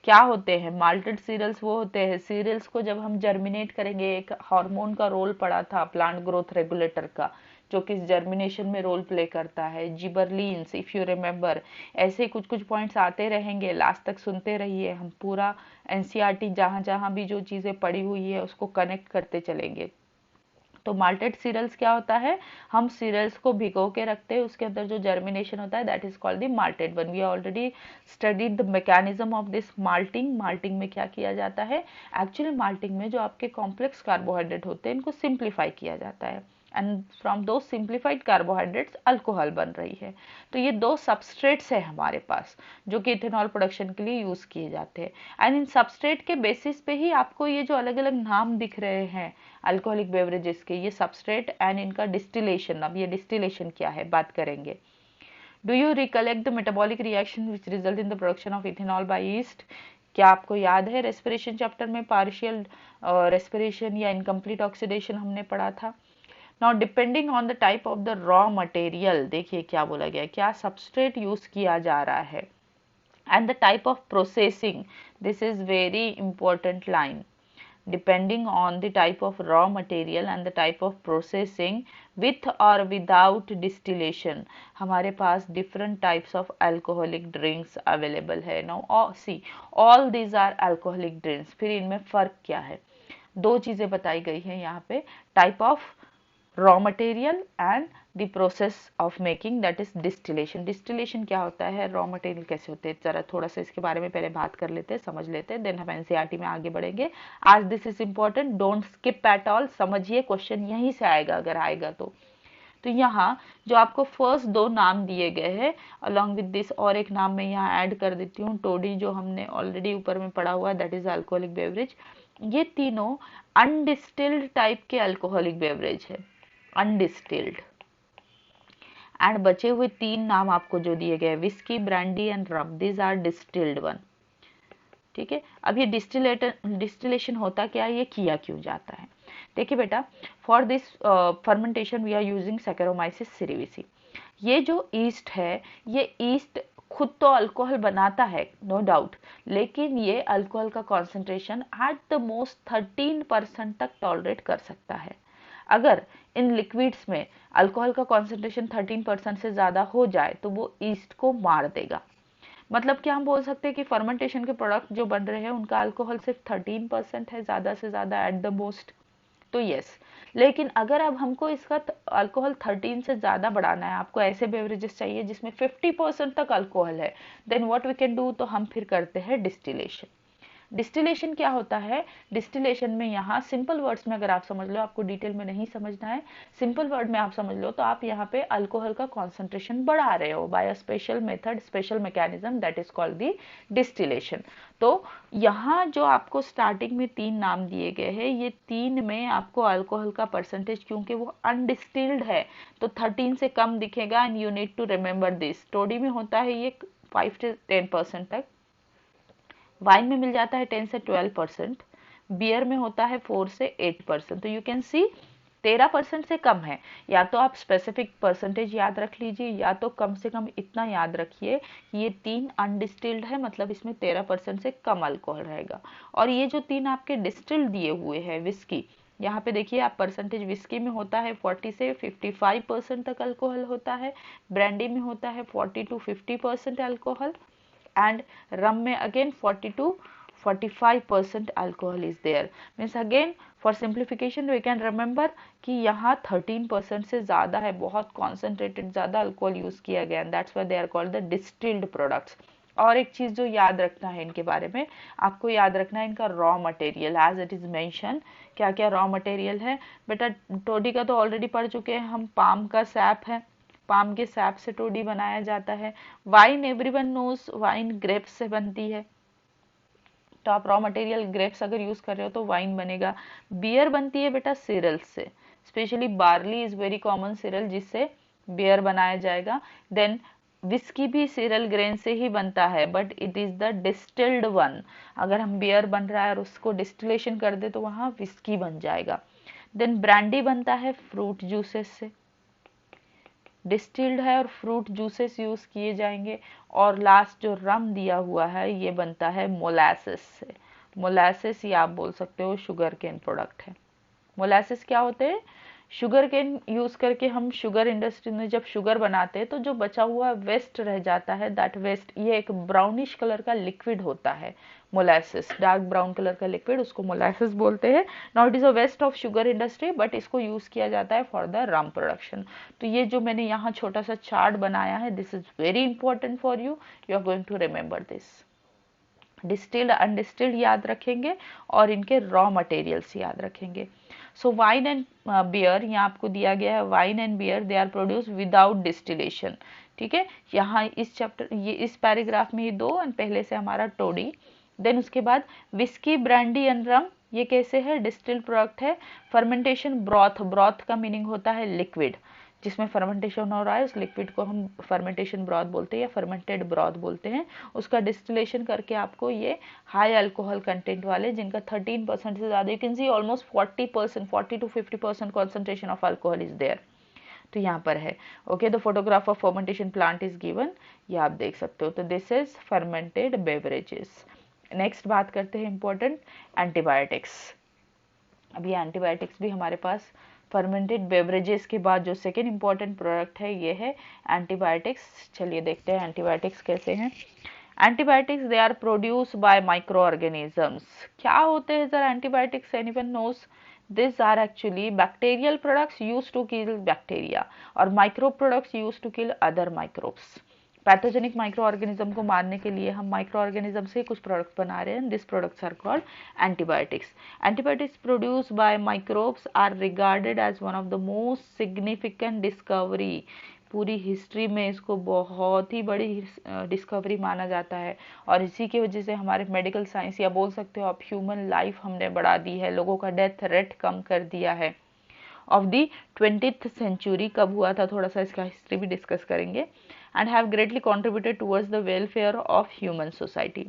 क्या होते हैं? माल्टेड सीरियल्स वो होते हैं, सीरियल्स को जब हम जर्मिनेट करेंगे, एक हार्मोन का रोल पड़ा था प्लांट ग्रोथ रेगुलेटर का, जो कि जर्मिनेशन में रोल प्ले करता है, जिबरलिन्स, इफ यू रिमेंबर। ऐसे कुछ कुछ पॉइंट्स आते रहेंगे, लास्ट तक सुनते रहिए। हम पूरा एनसीईआरटी जहाँ जहाँ भी जो चीजें पड़ी हुई है उसको कनेक्ट करते चलेंगे। तो माल्टेड सीरियल्स क्या होता है, हम सीरियल्स को भिगो के रखते हैं, उसके अंदर जो जर्मिनेशन होता है that is called the malted one. We already studied the mechanism of this malting. Malting में क्या किया जाता है, एक्चुअली माल्टिंग में जो आपके कॉम्प्लेक्स कार्बोहाइड्रेट होते हैं इनको सिंप्लीफाई किया जाता है, एंड फ्रॉम दो सिंप्लीफाइड कार्बोहाइड्रेट्स अल्कोहल बन रही है। तो ये 2 सबस्ट्रेट्स है हमारे पास जो कि इथेनॉल प्रोडक्शन के लिए यूज किए जाते हैं, एंड इन सबस्ट्रेट के बेसिस पे ही आपको ये जो अलग अलग नाम दिख रहे हैं अल्कोहलिक बेवरेजेस के, ये सबस्ट्रेट एंड इनका डिस्टिलेशन। अब ये डिस्टिलेशन क्या है बात करेंगे। Do you recollect the metabolic reaction which result in the production of ethanol by yeast? क्या आपको याद है रेस्पिरेशन चैप्टर में पार्शियल रेस्पिरेशन या इनकम्प्लीट ऑक्सीडेशन हमने पढ़ा था। Now depending on the type of the raw material, देखिए क्या बोला गया, क्या सबस्ट्रेट यूज किया जा रहा है, and the type of processing, this is very important line. Depending on the type of raw material and the type of processing, with or without distillation, हमारे पास different types of alcoholic drinks available है। Now see, all these are alcoholic drinks। फिर इनमें फर्क क्या है, 2 चीजें बताई गई हैं यहाँ पे, type of raw material and the process of making, that is distillation. Distillation क्या होता है, रॉ मटेरियल कैसे होते हैं, जरा थोड़ा सा इसके बारे में पहले बात कर लेते हैं, समझ लेते हैं, देन हम एनसीईआरटी में आगे बढ़ेंगे। आज this is important, don't skip at all, समझिए, क्वेश्चन यहीं से आएगा अगर आएगा तो। तो यहाँ जो आपको फर्स्ट दो नाम दिए गए हैं अलॉन्ग विद दिस, और एक नाम मैं यहाँ ऐड कर देती हूँ, टोडी, जो हमने ऑलरेडी ऊपर में पढ़ा हुआ है, दैट इज अल्कोहलिक बेवरेज। ये तीनों अनडिस्टिल्ड टाइप के अल्कोहलिक बेवरेज है, अनडिस्टिल्ड। एंड बचे हुए तीन नाम आपको जो दिए गए, whisky, brandy and rum, these are distilled one. ठीक है, अब ये डिस्टिलेशन होता क्या है, ये किया क्यों जाता है? देखिए बेटा, for this fermentation we are using saccharomyces cerevisiae. ये जो ईस्ट है, ये ईस्ट खुद तो अल्कोहल बनाता है, नो डाउट, लेकिन ये अल्कोहल का कॉन्सेंट्रेशन एट द मोस्ट 13% तक टॉलरेट कर सकता है। अगर इन लिक्विड्स में अल्कोहल का कॉन्सेंट्रेशन 13% से ज़्यादा हो जाए तो वो ईस्ट को मार देगा। मतलब क्या हम बोल सकते हैं कि फर्मेंटेशन के प्रोडक्ट जो बन रहे हैं उनका अल्कोहल सिर्फ 13% है, ज़्यादा से ज़्यादा एट द मोस्ट। तो यस, लेकिन अगर अब हमको इसका अल्कोहल 13 से ज़्यादा बढ़ाना है, आपको ऐसे बेवरेजेस चाहिए जिसमें 50% तक अल्कोहल है, then what we can do, तो हम फिर करते हैं डिस्टिलेशन। डिस्टिलेशन क्या होता है? डिस्टिलेशन में यहाँ सिंपल वर्ड्स में अगर आप समझ लो, आपको डिटेल में नहीं समझना है, सिंपल वर्ड में आप समझ लो, तो आप यहाँ पे अल्कोहल का कॉन्सेंट्रेशन बढ़ा रहे हो by a special method, special mechanism, that is called the distillation. तो यहाँ जो आपको स्टार्टिंग में तीन नाम दिए गए हैं, ये तीन में आपको अल्कोहल का परसेंटेज, क्योंकि वो अनडिस्टिल्ड है तो 13 से कम दिखेगा, and you need to remember this. Toddy में होता है ये 5 से 10% तक, वाइन में मिल जाता है 10 से 12%, बियर में होता है 4 से 8%। तो यू कैन सी 13% से कम है। या तो आप स्पेसिफिक परसेंटेज याद रख लीजिए, या तो कम से कम इतना याद रखिए कि ये तीन अनडिस्टिल्ड है, मतलब इसमें 13% से कम अल्कोहल रहेगा। और ये जो तीन आपके डिस्टिल्ड दिए हुए हैं, विस्की, यहाँ पे देखिए आप परसेंटेज, विस्की में होता है 40 से 55% तक अल्कोहल होता है, ब्रांडी में होता है 40 to 50% अल्कोहल, and rum में again 40 to 45% alcohol is there. Means again for simplification we can remember कि यहाँ 13% से ज़्यादा है, बहुत concentrated ज़्यादा अल्कोहल यूज़ किया गया, and that's why they are called the distilled products. और एक चीज़ जो याद रखना है इनके बारे में, आपको याद रखना है इनका raw material, as it is mention. क्या क्या रॉ मटेरियल है बेटा? टोडी का तो ऑलरेडी पढ़ चुके हैं हम, पाम का सैप है, पाम के सैप से टोडी बनाया जाता है। Wine everyone knows, wine grapes से बनती है, तो आप रॉ मटेरियल ग्रेप्स अगर यूज कर रहे हो तो वाइन बनेगा। बियर बनती है बेटा सीरियल्स से, specially barley is very common serial जिससे बियर बनाया जाएगा। देन विस्की भी सीरियल ग्रेन से ही बनता है, but it is the distilled one. अगर हम बियर बन रहा है और उसको डिस्टिलेशन कर दे तो वहां विस्की बन जाएगा। देन ब्रांडी बनता है फ्रूट जूसेस से, डिस्टिल्ड है और फ्रूट जूसेस यूज किए जाएंगे। और लास्ट जो रम दिया हुआ है ये बनता है मोलासेस से। मोलासेस ये आप बोल सकते हो शुगर केन प्रोडक्ट है। मोलासेस क्या होते हैं? शुगर केन यूज करके हम शुगर इंडस्ट्री में जब शुगर बनाते हैं तो जो बचा हुआ वेस्ट रह जाता है, दैट वेस्ट, ये एक ब्राउनिश कलर का लिक्विड होता है, मोलासेस, डार्क ब्राउन कलर का लिक्विड, उसको मोलासेस बोलते हैं। Now it is a waste of sugar industry, but इसको यूज किया जाता है फॉर द रम प्रोडक्शन। तो ये जो मैंने यहाँ छोटा सा चार्ट बनाया है, this is very important for you, you are going to remember this. Distilled undistilled याद रखेंगे और इनके रॉ मटेरियल्स याद रखेंगे। सो वाइन एंड बियर, यहाँ आपको दिया गया है wine and beer they are produce without distillation. ठीक है, यहाँ इस चैप्टर, ये इस पैराग्राफ में ये दो, एंड पहले से हमारा टोडी। देन उसके बाद विस्की, ब्रांडी एंड रम, ये कैसे है? डिस्टिल्ड प्रोडक्ट है। फर्मेंटेशन ब्रॉथ, ब्रॉथ का मीनिंग होता है लिक्विड, जिसमें फर्मेंटेशन हो रहा है उस लिक्विड को हम फर्मेंटेशन ब्रॉथ बोलते हैं या फर्मेंटेड ब्रॉथ बोलते हैं। उसका डिस्टिलेशन करके आपको ये हाई अल्कोहल कंटेंट वाले, जिनका 13% से ज़्यादा, you can see almost 40%, 40 to 50% concentration of alcohol is there, तो यहाँ पर है। Okay, the photograph of fermentation plant is given, ये आप देख सकते हो। तो this is fermented beverages. Next बात करते हैं इंपॉर्टेंट एंटीबायोटिक्स। अब ये एंटीबायोटिक्स भी हमारे पास फर्मेंटेड बेवरेजेस के बाद जो सेकेंड इंपॉर्टेंट प्रोडक्ट है ये है एंटीबायोटिक्स। चलिए देखते हैं एंटीबायोटिक्स कैसे हैं। Antibiotics they are produce by micro organisms. क्या होते हैं जरा antibiotics? Anyone knows? These are actually bacterial products used to kill bacteria or microbe products used to kill other microbes. Pathogenic micro organism को मारने के लिए हम माइक्रो ऑर्गेनिज्म से कुछ प्रोडक्ट्स बना रहे हैं. This products are called antibiotics. Antibiotics produce by microbes are regarded as one of the most significant discovery. पूरी हिस्ट्री में इसको बहुत ही बड़ी डिस्कवरी माना जाता है और इसी की वजह से हमारे मेडिकल साइंस या बोल सकते हो आप ह्यूमन लाइफ हमने बढ़ा दी है, लोगों का डेथ रेट कम कर दिया है. ऑफ दी 20th सेंचुरी कब हुआ था, थोड़ा सा इसका हिस्ट्री भी डिस्कस करेंगे. And have greatly contributed towards the welfare of human society.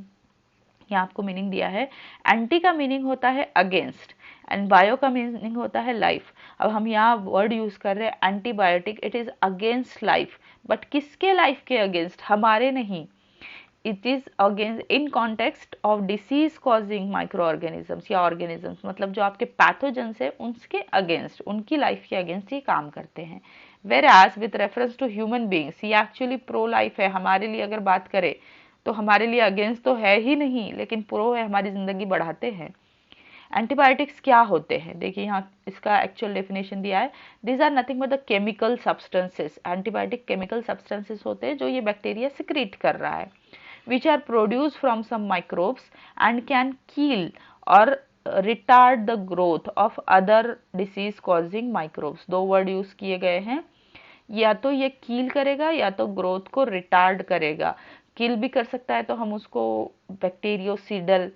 यहाँ आपको मीनिंग दिया है. एंटी का मीनिंग होता है अगेंस्ट एंड बायो का मीनिंग होता है लाइफ. अब हम यहाँ वर्ड यूज कर रहे हैं antibiotic, it is against life. But किसके लाइफ के अगेंस्ट? हमारे नहीं. It is against in context of disease causing micro organisms या ऑर्गेनिजम्स, मतलब जो आपके पैथोजेंस है उनके अगेंस्ट, उनकी लाइफ के अगेंस्ट ये काम करते हैं. Where as with reference to human beings ये एक्चुअली प्रो लाइफ है. हमारे लिए अगर बात करें तो हमारे लिए अगेंस्ट तो है ही नहीं, लेकिन प्रो है, हमारी जिंदगी बढ़ाते हैं. एंटीबायोटिक्स क्या होते हैं? देखिए यहाँ इसका एक्चुअल डेफिनेशन दिया है. These are nothing but the chemical substances. Antibiotic chemical substances होते हैं जो ये बैक्टीरिया सिक्रीट कर रहा है, which are produced from some microbes and can kill or retard the growth of other disease causing microbes. दो वर्ड यूज किए गए हैं. या तो ये किल करेगा या तो ग्रोथ को रिटार्ड करेगा. किल भी कर सकता है तो हम उसको बैक्टीरियोसिडल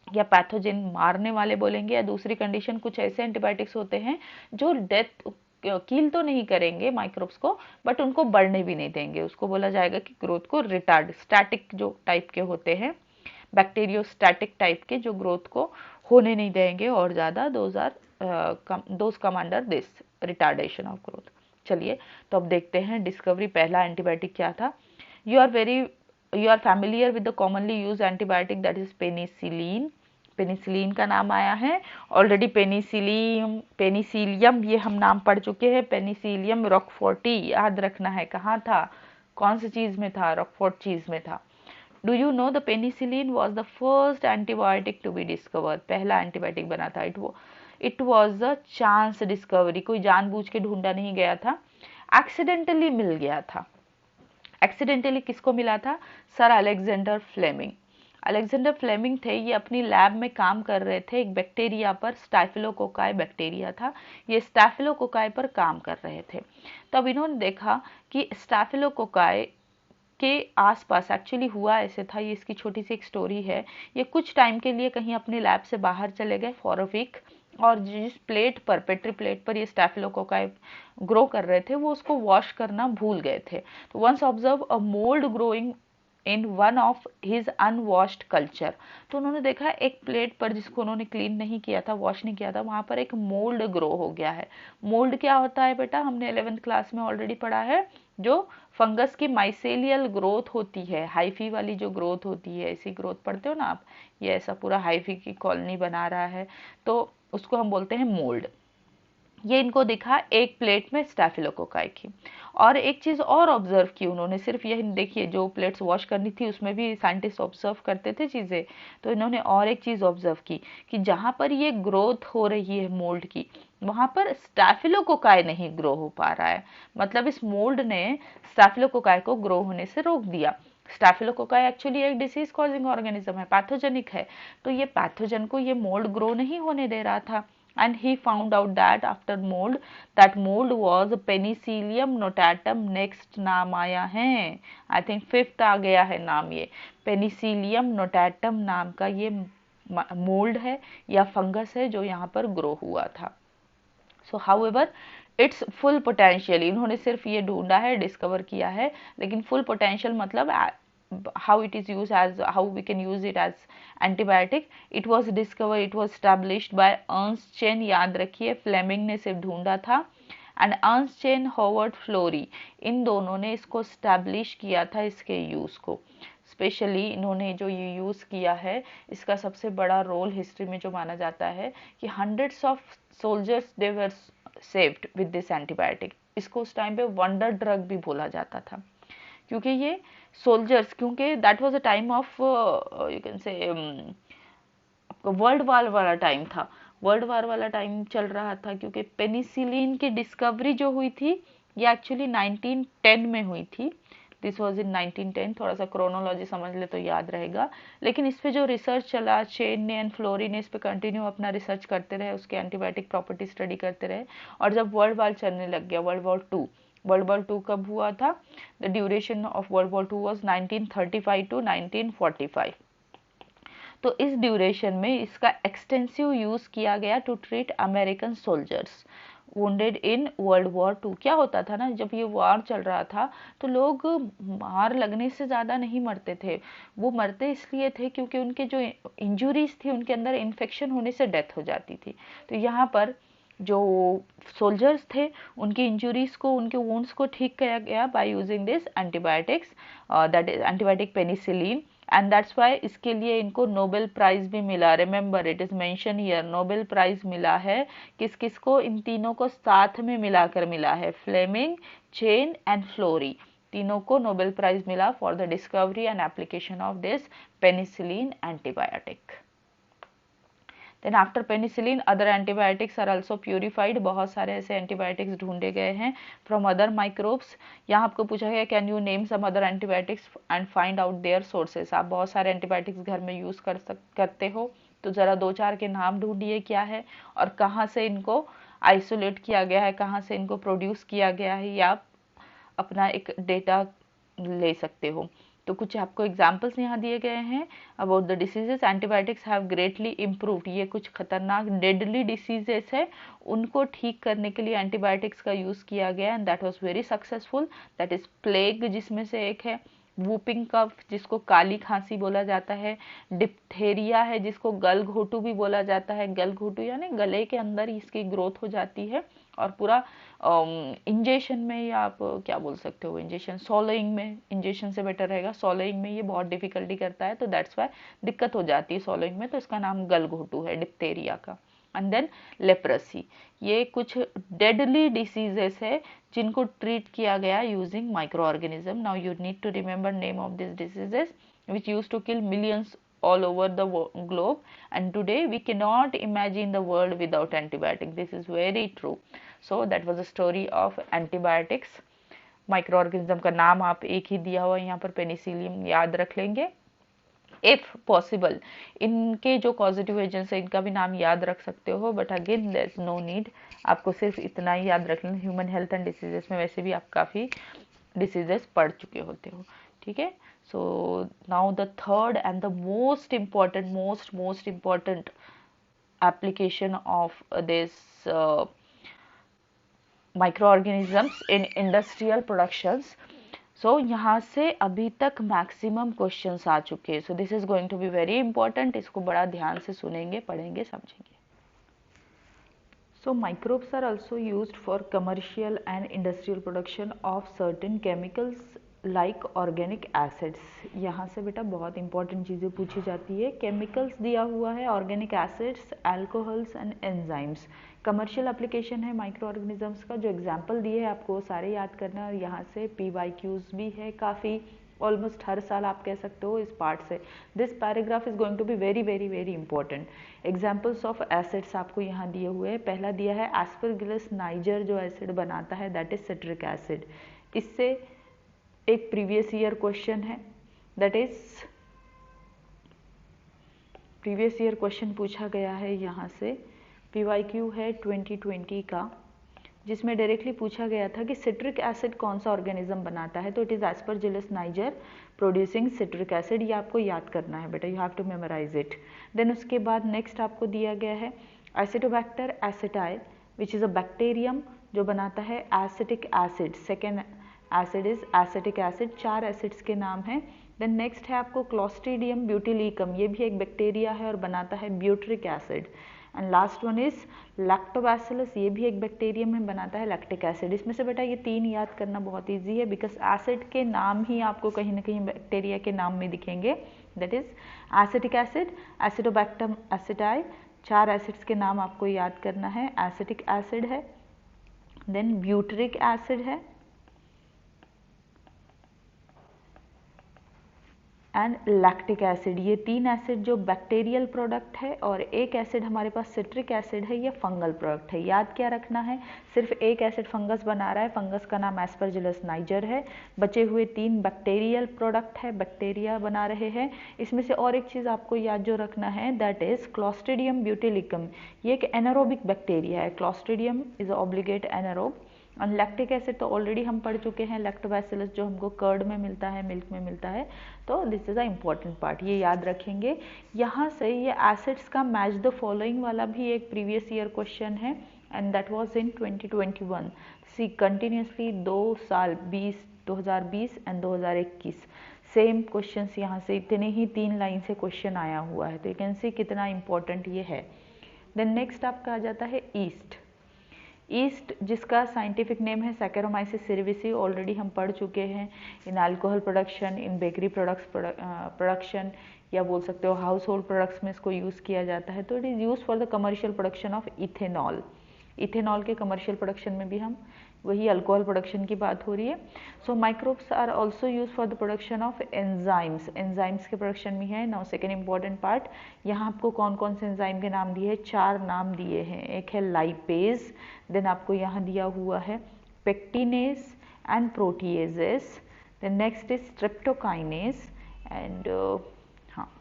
या पैथोजेन मारने वाले बोलेंगे, या दूसरी कंडीशन कुछ ऐसे एंटीबायोटिक्स होते हैं जो डेथ किल तो नहीं करेंगे माइक्रोब्स को बट उनको बढ़ने भी नहीं देंगे, उसको बोला जाएगा कि ग्रोथ को रिटार्ड. स्टैटिक जो टाइप के होते हैं, बैक्टीरियोस्टैटिक टाइप के जो ग्रोथ को होने नहीं देंगे और ज़्यादा, those come under this retardation of growth. चलिए तो अब देखते हैं डिस्कवरी. पहला एंटीबायोटिक क्या था? You are familiar with the commonly use antibiotic that is penicillin. Penicillin का नाम आया है ऑलरेडी. पेनिसिलियम ये हम नाम पढ़ चुके हैं. पेनिसिलियम रॉकफोर्टी याद रखना है कहाँ था, कौन सी चीज में था? रॉकफोर्ट चीज में था. Do you know the penicillin was the first antibiotic to be discover. पहला एंटीबायोटिक बना था. It was a chance discovery. कोई जानबूझ के ढूंढा नहीं गया था, एक्सीडेंटली मिल गया था. एक्सीडेंटली किसको मिला था? Sir Alexander Fleming. Alexander Fleming थे, ये अपनी लैब में काम कर रहे थे एक बैक्टीरिया पर. स्टाफिलोकोकाई बैक्टीरिया था, ये स्टाफिलोकोकाई पर काम कर रहे थे. तब इन्होंने देखा कि स्टाफिलोकोकाई के आसपास एक्चुअली हुआ ऐसे था, ये इसकी छोटी सी एक स्टोरी है. ये कुछ टाइम के लिए कहीं अपनी लैब से बाहर चले गए फॉर अ वीक, और जिस प्लेट पर, पेट्री प्लेट पर ये स्टाफिलोकोकाई ग्रो कर रहे थे वो उसको वॉश करना भूल गए थे. तो once observe a mould growing in one of his unwashed culture. तो उन्होंने देखा एक प्लेट पर जिसको उन्होंने क्लीन नहीं किया था, वॉश नहीं किया था, वहां पर एक मोल्ड ग्रो हो गया है. मोल्ड क्या होता है बेटा? हमने 11th क्लास में ऑलरेडी पढ़ा है. जो फंगस की माइसेलियल ग्रोथ होती है, हाइफी वाली जो ग्रोथ होती है, ऐसी ग्रोथ पढ़ते हो ना आप, ये ऐसा पूरा हाइफी की कॉलोनी बना रहा है, तो उसको हम बोलते हैं मोल्ड. ये इनको दिखा एक प्लेट में स्टाफिलोकोकाई की. और एक चीज और ऑब्जर्व की उन्होंने, सिर्फ यही देखिए जो प्लेट्स वॉश करनी थी उसमें भी साइंटिस्ट ऑब्जर्व करते थे चीजें, तो इन्होंने और एक चीज ऑब्जर्व की कि जहां पर ये ग्रोथ हो रही है मोल्ड की, वहां पर स्टाफिलोकोकाई नहीं ग्रो हो पा रहा है. मतलब इस मोल्ड ने स्टाफिलोकोकाई को ग्रो होने से रोक दिया. स्टाफिलोकोकाई एक्चुअली एक डिसीज कॉजिंग ऑर्गेनिज्म है, पैथोजेनिक है, तो ये पैथोजन को ये मोल्ड ग्रो नहीं होने दे रहा था. And he found out that after mold, that mold was Penicillium notatum. Next नाम आया है, I think 5th आ गया है नाम. ये Penicillium notatum नाम का ये मोल्ड है या फंगस है जो यहाँ पर ग्रो हुआ था. So however it's full potential, इन्होंने सिर्फ ये ढूंढा है, डिस्कवर किया है, लेकिन फुल पोटेंशियल मतलब how it is used, as how we can use it as antibiotic. It was discovered, it was established by Ernst Chain. याद रखिए फ्लेमिंग ने सिर्फ ढूंढा था, and Ernst Chain, Howard Florey, इन दोनों ने इसको स्टैब्लिश किया था, इसके यूज को. स्पेशली इन्होंने जो ये यूज किया है, इसका सबसे बड़ा रोल हिस्ट्री में जो माना जाता है कि hundreds of soldiers they were saved with this antibiotic. इसको उस टाइम पे वंडर ड्रग भी बोला जाता था, क्योंकि ये सोल्जर्स, क्योंकि that was a time of you can से वर्ल्ड वार वाला टाइम था. वर्ल्ड वार वाला टाइम चल रहा था, क्योंकि पेनिसिलिन की डिस्कवरी जो हुई थी ये एक्चुअली 1910 में हुई थी. This was in 1910। थोड़ा सा क्रोनोलॉजी समझ ले तो याद रहेगा। लेकिन इस पे जो रिसर्च चला, चेन ने एंड फ्लोरी ने इस पे कंटिन्यू अपना रिसर्च करते रहे, उसके एंटीबायोटिक प्रॉपर्टी स्टडी करते रहे। और जब वर्ल्ड वार चलने लग गया, वर्ल्ड वॉर टू कब हुआ था? The duration of world war two was 1935 to 1945। तो इस ड्यूरेशन में इसका एक्सटेंसिव यूज किया गया to treat American soldiers wounded in world war two. क्या होता था ना, जब ये वॉर चल रहा था तो लोग मार लगने से ज़्यादा नहीं मरते थे, वो मरते इसलिए थे क्योंकि उनके जो इंजुरीज थी, उनके अंदर इन्फेक्शन होने से डेथ हो जाती थी। तो यहाँ पर जो सोल्जर्स थे, उनकी इंजुरीज को, उनके वुंड्स को ठीक किया गया by using this antibiotics, that is antibiotic penicillin. And that's why इसके लिए इनको नोबेल प्राइज भी मिला। Remember it is mention here, Nobel prize मिला है किस किस को? इन तीनों को साथ में मिलाकर मिला है, फ्लेमिंग, चेन एंड फ्लोरी, तीनों को नोबेल प्राइज मिला for the discovery and application of this penicillin antibiotic. Then after penicillin other antibiotics are also purified. बहुत सारे ऐसे एंटीबायोटिक्स ढूंढे गए हैं फ्रॉम अदर माइक्रोब्स। यहाँ आपको पूछा गया can you name some other antibiotics and find out their sources. आप बहुत सारे एंटीबायोटिक्स घर में यूज करते हो, तो जरा दो चार के नाम ढूंढिए क्या है और कहाँ से इनको आइसोलेट किया गया है, कहाँ से इनको प्रोड्यूस किया गया है, या आप अपना एक डेटा ले सकते हो। तो कुछ आपको एग्जाम्पल्स यहाँ दिए गए हैं about the diseases. Antibiotics have greatly improved, ये कुछ खतरनाक डेडली डिसीजेस है, उनको ठीक करने के लिए एंटीबायोटिक्स का यूज किया गया and that was very successful. That is plague जिसमें से एक है, वूपिंग कफ जिसको काली खांसी बोला जाता है, डिप्थेरिया है जिसको गलघोटू भी बोला जाता है। गलघोटू यानी गले के अंदर इसकी ग्रोथ हो जाती है और पूरा इंजेक्शन में, या आप क्या बोल सकते हो, इंजेक्शन सॉलोइंग में, इंजेक्शन से बेटर रहेगा, सॉलोइंग में ये बहुत डिफिकल्टी करता है, तो दैट्स वाई दिक्कत हो जाती है सॉलोइंग में, तो इसका नाम गलघोटू है डिप्थेरिया का। एंड देन लेप्रेसी, ये कुछ डेडली डिसीजेस है जिनको ट्रीट किया गया using microorganism. Now you need to remember name of this diseases which use to kill millions all over the globe, and today we cannot imagine the world without antibiotics. This is very true. So that was the story of antibiotics. Microorganism का नाम आप एक ही दिया हुआ यहाँ पर Penicillium याद रख लेंगे। इफ पॉसिबल इनके जो पॉजिटिव एजेंट्स है इनका भी नाम याद रख सकते हो, but again there is no need, आपको सिर्फ इतना ही याद रख लेना। ह्यूमन हेल्थ एंड डिसीजेस में वैसे भी आप काफ़ी डिसीजेस पढ़ चुके होते हो, ठीक है। So now the third and the most important application of this microorganisms in industrial productions. So यहाँ से अभी तक maximum questions आ चुके हैं. So this is going to be very important. इसको बड़ा ध्यान से सुनेंगे, पढ़ेंगे, समझेंगे. So microbes are also used for commercial and industrial production of certain chemicals like organic acids. यहाँ से बेटा बहुत इंपॉर्टेंट चीज़ें पूछी जाती है। केमिकल्स दिया हुआ है, organic acids, alcohols and enzymes. Commercial application है माइक्रो ऑर्गेनिजम्स का, जो एग्जांपल दिए हैं आपको सारे याद करना है, और यहाँ से PYQs भी है काफ़ी, ऑलमोस्ट हर साल आप कह सकते हो इस पार्ट से। This paragraph is going to be very very very important. Examples of acids आपको यहाँ दिए हुए हैं। पहला दिया है एस्परगिलस नाइजर, जो एसिड बनाता है दैट इज सिट्रिक एसिड। इससे एक प्रीवियस ईयर क्वेश्चन है, that is previous year question पूछा गया है यहाँ से, PYQ है 2020 का, जिसमें डायरेक्टली पूछा गया था कि सिट्रिक एसिड कौन सा ऑर्गेनिज्म बनाता है, तो it is Aspergillus niger producing citric acid. ये आपको याद करना है बेटा, you have to memorise it. Then उसके बाद नेक्स्ट आपको दिया गया है Acetobacter acetyl which is a bacterium जो बनाता है acetic acid. Second acid is acetic acid. 4 acids के नाम हैं। देन नेक्स्ट है आपको क्लोस्ट्रीडियम ब्यूटिलिकम, ये भी एक बैक्टीरिया है और बनाता है butyric acid. And last one is lactobacillus, ये भी एक बैक्टीरियम है, बनाता है लैक्टिक एसिड। इसमें से बेटा ये 3 याद करना बहुत ईजी है, बिकॉज एसिड के नाम ही आपको कहीं ना कहीं बैक्टीरिया के नाम में दिखेंगे। That is acetic acid, acetobacter acetyl, 4 acids के नाम आपको याद करना है। एसिटिक एसिड है, देन ब्यूट्रिक एसिड है, एंड लैक्टिक एसिड। ये 3 एसिड जो बैक्टीरियल प्रोडक्ट है और एक एसिड हमारे पास सिट्रिक एसिड है, ये फंगल प्रोडक्ट है। याद क्या रखना है, सिर्फ एक एसिड फंगस बना रहा है, फंगस का नाम एस्परजिलस नाइजर है, बचे हुए 3 बैक्टीरियल प्रोडक्ट है, बैक्टीरिया बना रहे हैं। इसमें से और एक चीज़ आपको याद जो रखना है, दैट इज क्लॉस्ट्रिडियम ब्यूटिलिकम। ये एक एनारोबिक बैक्टीरिया है, क्लॉस्ट्रिडियम इज ऑब्लिगेट एनारोब। और लैक्टिक एसिड तो ऑलरेडी हम पढ़ चुके हैं, लैक्टोबैसिलस जो हमको कर्ड में मिलता है, मिल्क में मिलता है। तो this is a important part, ये याद रखेंगे। यहाँ से ये एसिड्स का मैच द फॉलोइंग वाला भी एक प्रीवियस ईयर क्वेश्चन है, and that was in 2021। See continuously 2 साल 2020 एंड 2021 सेम क्वेश्चंस यहाँ से इतने ही 3 लाइन से क्वेश्चन आया हुआ है। तो यू कैन सी कितना इंपॉर्टेंट ये है। देन नेक्स्ट आपका आ जाता है ईस्ट। ईस्ट जिसका साइंटिफिक नेम है सैकेरोमाइसिस सेरेविसी, ऑलरेडी हम पढ़ चुके हैं इन अल्कोहल प्रोडक्शन, इन बेकरी प्रोडक्ट्स प्रोडक्शन, या बोल सकते हो हाउस होल्ड प्रोडक्ट्स में इसको यूज़ किया जाता है। तो it is use for the commercial production of ethanol. Ethanol के कमर्शियल प्रोडक्शन में भी हम वही अल्कोहल प्रोडक्शन की बात हो रही है। So microbes are also use for the production of enzymes, enzymes के प्रोडक्शन में है। नाउ सेकेंड इंपॉर्टेंट पार्ट, यहाँ आपको कौन कौन से एंजाइम के नाम दिए हैं, 4 नाम दिए हैं। एक है लाइपेज, देन आपको यहाँ दिया हुआ है pectinase and proteases, then next is streptokinase and हाँ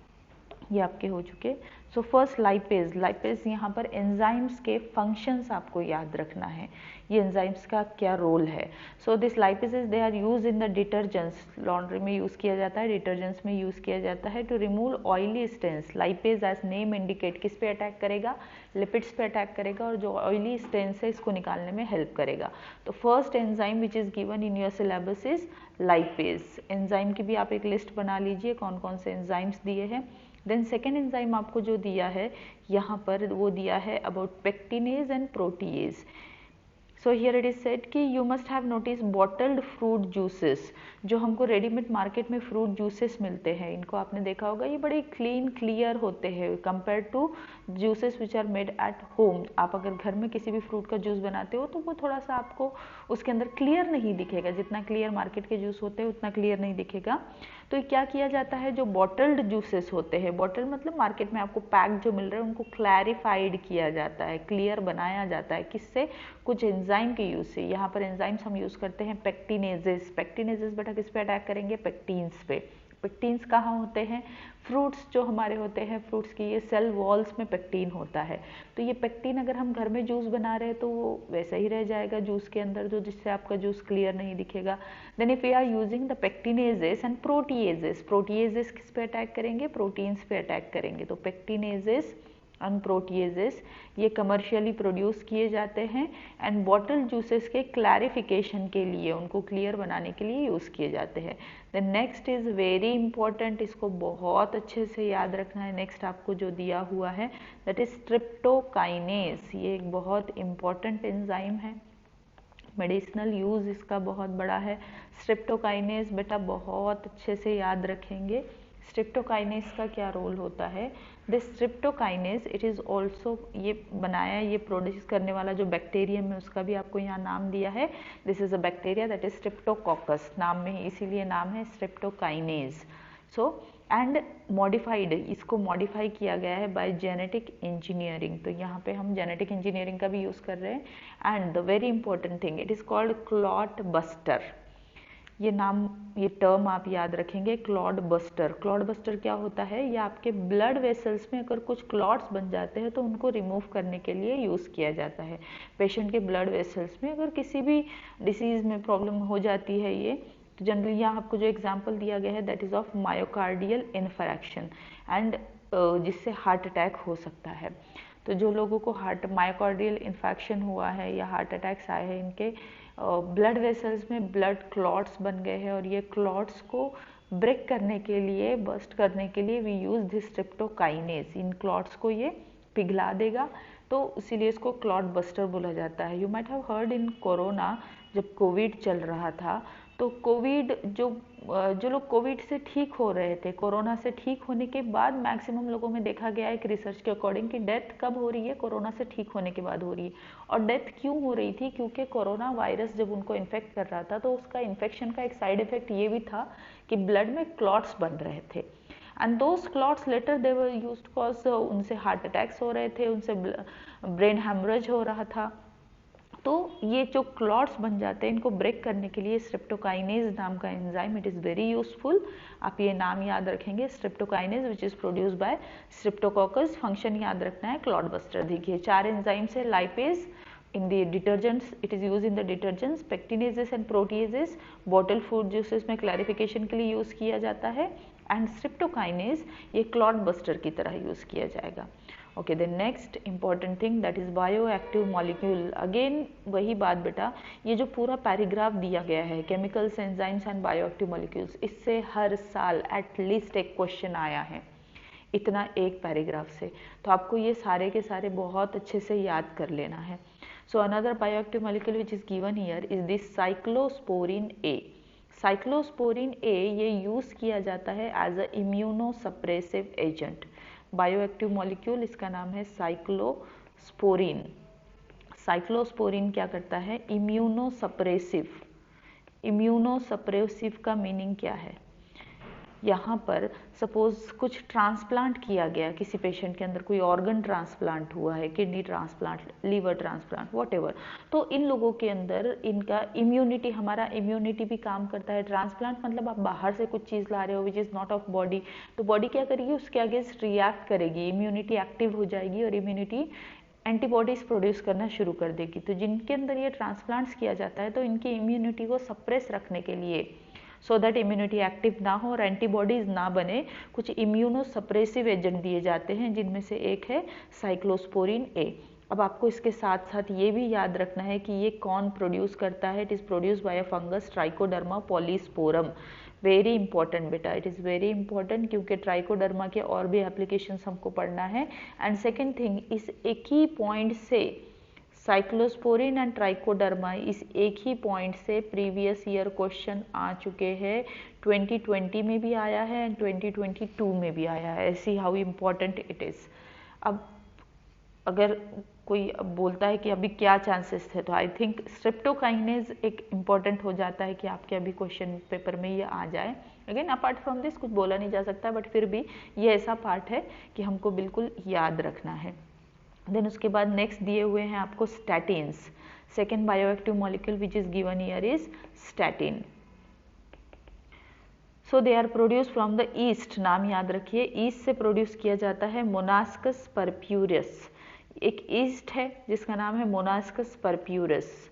ये आपके हो चुके। सो फर्स्ट लाइपेज, लाइपेज यहाँ पर एंजाइम्स के फंक्शंस आपको याद रखना है, ये एंजाइम्स का क्या रोल है। So this lipases they are use in the detergents, laundry में यूज़ किया जाता है, डिटर्जेंट्स में यूज़ किया जाता है to remove oily stains. Lipase as name indicate किस पे अटैक करेगा, लिपिड्स पे अटैक करेगा, और जो ऑयली स्टेन्स है इसको निकालने में हेल्प करेगा। तो first enzyme which is given in your syllabus is lipase. Enzyme की भी आप एक लिस्ट बना लीजिए कौन कौन से एंजाइम्स दिए हैं। देन सेकेंड एंजाइम आपको जो दिया है यहाँ पर, वो दिया है about pectinase and protease. So here it is said कि you must have notice bottled fruit juices, जो हमको रेडीमेड मार्केट में फ्रूट जूसेस मिलते हैं, इनको आपने देखा होगा, ये बड़े क्लीन क्लियर होते हैं compare to juices which are made at home. आप अगर घर में किसी भी फ्रूट का जूस बनाते हो तो वो थोड़ा सा आपको उसके अंदर क्लियर नहीं दिखेगा, जितना क्लियर मार्केट के जूस होते हैं उतना क्लियर नहीं दिखेगा। तो क्या किया जाता है, जो बॉटल्ड जूसेस होते हैं, बॉटल मतलब मार्केट में आपको पैक जो मिल रहे हैं, उनको क्लैरिफाइड किया जाता है, क्लियर बनाया जाता है, किससे, कुछ एंजाइम के यूज से। यहाँ पर एंजाइम्स हम यूज करते हैं पेक्टिनेजेस। पेक्टिनेजेस बेटा किस पे अटैक करेंगे, पेक्टीन्स पे। पेक्टीन्स कहाँ होते हैं, फ्रूट्स जो हमारे होते हैं, फ्रूट्स की ये सेल वॉल्स में पेक्टीन होता है। तो ये पेक्टीन अगर हम घर में जूस बना रहे हैं तो वो वैसा ही रह जाएगा जूस के अंदर, जो जिससे आपका जूस क्लियर नहीं दिखेगा। Then if we are using the pectinases and proteases, proteases किस पे अटैक करेंगे, प्रोटीन्स पे अटैक करेंगे। तो पेक्टिनेजेस एंड प्रोटीएजेस ये कमर्शियली प्रोड्यूस किए जाते हैं एंड बॉटल जूसेस के क्लैरिफिकेशन के लिए, उनको क्लियर बनाने के लिए यूज़ किए जाते हैं। Then next is very important, इसको बहुत अच्छे से याद रखना है। नेक्स्ट आपको जो दिया हुआ है दैट इज स्ट्रेप्टोकाइनेज। ये एक बहुत इंपॉर्टेंट एंजाइम है, मेडिसिनल यूज़ इसका बहुत बड़ा है। स्ट्रेप्टोकाइनेज बेटा बहुत अच्छे से याद रखेंगे। स्ट्रेप्टोकाइनेज का क्या रोल होता है, this streptokinase it is also, ये बनाया, ये प्रोड्यूस करने वाला जो बैक्टीरियम है उसका भी आपको यहाँ नाम दिया है। This is a bacteria that is Streptococcus, नाम में ही इसीलिए नाम है स्ट्रेप्टोकाइनेज। सो एंड मॉडिफाइड, इसको मॉडिफाई किया गया है बाय जेनेटिक इंजीनियरिंग। तो यहाँ पे हम जेनेटिक इंजीनियरिंग का भी यूज़ कर रहे हैं। And the very important thing, it is called clot buster. ये नाम, ये टर्म आप याद रखेंगे, क्लॉट बस्टर। क्लॉट बस्टर क्या होता है, ये आपके ब्लड वेसल्स में अगर कुछ क्लॉट्स बन जाते हैं तो उनको रिमूव करने के लिए यूज़ किया जाता है। पेशेंट के ब्लड वेसल्स में अगर किसी भी डिसीज़ में प्रॉब्लम हो जाती है ये, तो जनरली यहाँ आपको जो एग्जाम्पल दिया गया है that is of myocardial infection and जिससे हार्ट अटैक हो सकता है। तो जो लोगों को मायोकार्डियल इन्फेक्शन हुआ है या हार्ट अटैक्स आए हैं, इनके ब्लड वेसल्स में ब्लड क्लॉट्स बन गए हैं और ये क्लॉट्स को ब्रेक करने के लिए, बस्ट करने के लिए वी यूज़ दिस स्ट्रेप्टोकाइनेज। इन क्लॉट्स को ये पिघला देगा, तो इसीलिए इसको क्लॉट बस्टर बोला जाता है। You might have heard in corona, जब कोविड चल रहा था तो कोविड जो लोग कोविड से ठीक हो रहे थे, कोरोना से ठीक होने के बाद मैक्सिमम लोगों में देखा गया है एक रिसर्च के अकॉर्डिंग कि डेथ कब हो रही है, कोरोना से ठीक होने के बाद हो रही है। और डेथ क्यों हो रही थी, क्योंकि कोरोना वायरस जब उनको इन्फेक्ट कर रहा था तो उसका इन्फेक्शन का एक साइड इफेक्ट ये भी था कि ब्लड में क्लॉट्स बन रहे थे, and those clots later they were used cause उनसे हार्ट अटैक्स हो रहे थे, उनसे ब्रेन हेमरेज हो रहा था। तो ये जो क्लॉट्स बन जाते हैं, इनको ब्रेक करने के लिए स्ट्रेप्टोकाइनेज नाम का enzyme, it is very useful. आप ये नाम याद रखेंगे, streptokinase which is produce by streptococcus. Function याद रखना है क्लॉट बस्टर। देखिए 4 एंजाइम्स है, lipase in the detergents, it is used in the detergents, pectinases and proteases bottle food juices में clarification के लिए यूज़ किया जाता है, and streptokinase ये क्लॉट बस्टर की तरह यूज़ किया जाएगा। Okay, the next important thing that is bioactive molecule. Again वही बात बेटा, ये जो पूरा पैराग्राफ दिया गया है chemicals, enzymes and bioactive molecules, इससे हर साल एटलीस्ट एक क्वेश्चन आया है, इतना एक पैराग्राफ से। तो आपको ये सारे के सारे बहुत अच्छे से याद कर लेना है। So another bioactive molecule which is given here is this cyclosporin A. Cyclosporin A ये यूज़ किया जाता है as a immunosuppressive agent. Bioactive molecule, इसका नाम है साइक्लोस्पोरिन। साइक्लोस्पोरिन क्या करता है, इम्यूनोसप्रेसिव। इम्यूनोसप्रेसिव का मीनिंग क्या है, यहाँ पर सपोज कुछ ट्रांसप्लांट किया गया किसी पेशेंट के अंदर, कोई ऑर्गन ट्रांसप्लांट हुआ है, kidney transplant, liver transplant, whatever, तो इन लोगों के अंदर इनका इम्यूनिटी, हमारा इम्यूनिटी भी काम करता है। ट्रांसप्लांट मतलब आप बाहर से कुछ चीज़ ला रहे हो which is not of body, तो बॉडी क्या करेगी, उसके अगेंस्ट रिएक्ट करेगी, इम्यूनिटी एक्टिव हो जाएगी और इम्यूनिटी एंटीबॉडीज प्रोड्यूस करना शुरू कर देगी। तो जिनके अंदर ये ट्रांसप्लांट्स किया जाता है तो इनकी इम्यूनिटी को सप्रेस रखने के लिए, सो दैट इम्यूनिटी एक्टिव ना हो और एंटीबॉडीज ना बने, कुछ इम्यूनो सप्रेसिव एजेंट दिए जाते हैं, जिनमें से एक है साइक्लोस्पोरिन ए। अब आपको इसके साथ साथ ये भी याद रखना है कि ये कौन प्रोड्यूस करता है, it is produce by a fungus trichoderma polysporum. Very important बेटा, इट इज़ वेरी इंपॉर्टेंट, क्योंकि ट्राइकोडर्मा के और भी एप्लीकेशंस हमको पढ़ना है। एंड सेकेंड थिंग, इस एक ही पॉइंट से साइक्लोस्पोरिन एंड ट्राइकोडर्मा, इस एक ही पॉइंट से प्रीवियस ईयर क्वेश्चन आ चुके हैं, 2020 में भी आया है एंड 2022 में भी आया है। See how important it is. अब अगर कोई बोलता है कि अभी क्या चांसेस थे, तो आई थिंक स्ट्रेप्टोकाइनेज एक इम्पॉर्टेंट हो जाता है कि आपके अभी क्वेश्चन पेपर में ये आ जाए। अगेन अपार्ट फ्रॉम दिस कुछ बोला नहीं जा सकता, बट फिर भी ये ऐसा पार्ट है कि हमको बिल्कुल याद रखना है। देन उसके बाद नेक्स्ट दिए हुए हैं आपको statins. Second bioactive molecule which is given here is statin. So they are produce from the yeast, नाम याद रखिए, ईस्ट से प्रोड्यूस किया जाता है मोनास्कस परप्यूरस। एक ईस्ट है जिसका नाम है मोनास्कस परप्यूरस।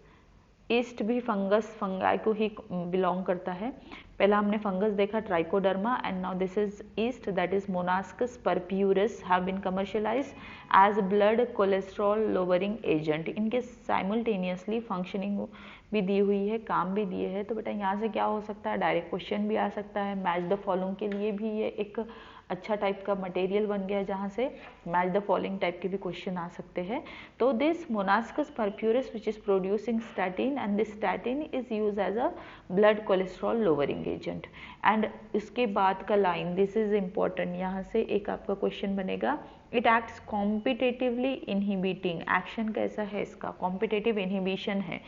ईस्ट भी फंगाई को ही बिलोंग करता है। पहला हमने फंगस देखा Trichoderma, and now this is yeast, that is Monascus purpureus have been commercialized as blood cholesterol lowering agent. इनके साइमल्टेनियसली फंक्शनिंग भी दी हुई है, काम भी दिए हैं। तो बेटा यहाँ से क्या हो सकता है, डायरेक्ट क्वेश्चन भी आ सकता है। मैच द फॉलोइंग के लिए भी ये एक अच्छा टाइप का मटेरियल बन गया है, जहाँ से मैच द फॉलोइंग टाइप के भी क्वेश्चन आ सकते हैं। तो this Monascus purpureus which is producing statin, and this statin is use as a blood cholesterol lowering agent. And इसके बाद का लाइन, दिस इज इम्पॉर्टेंट, यहाँ से एक आपका क्वेश्चन बनेगा, it acts competitively inhibiting. Action कैसा है इसका, कॉम्पिटेटिव इनहिबिशन है।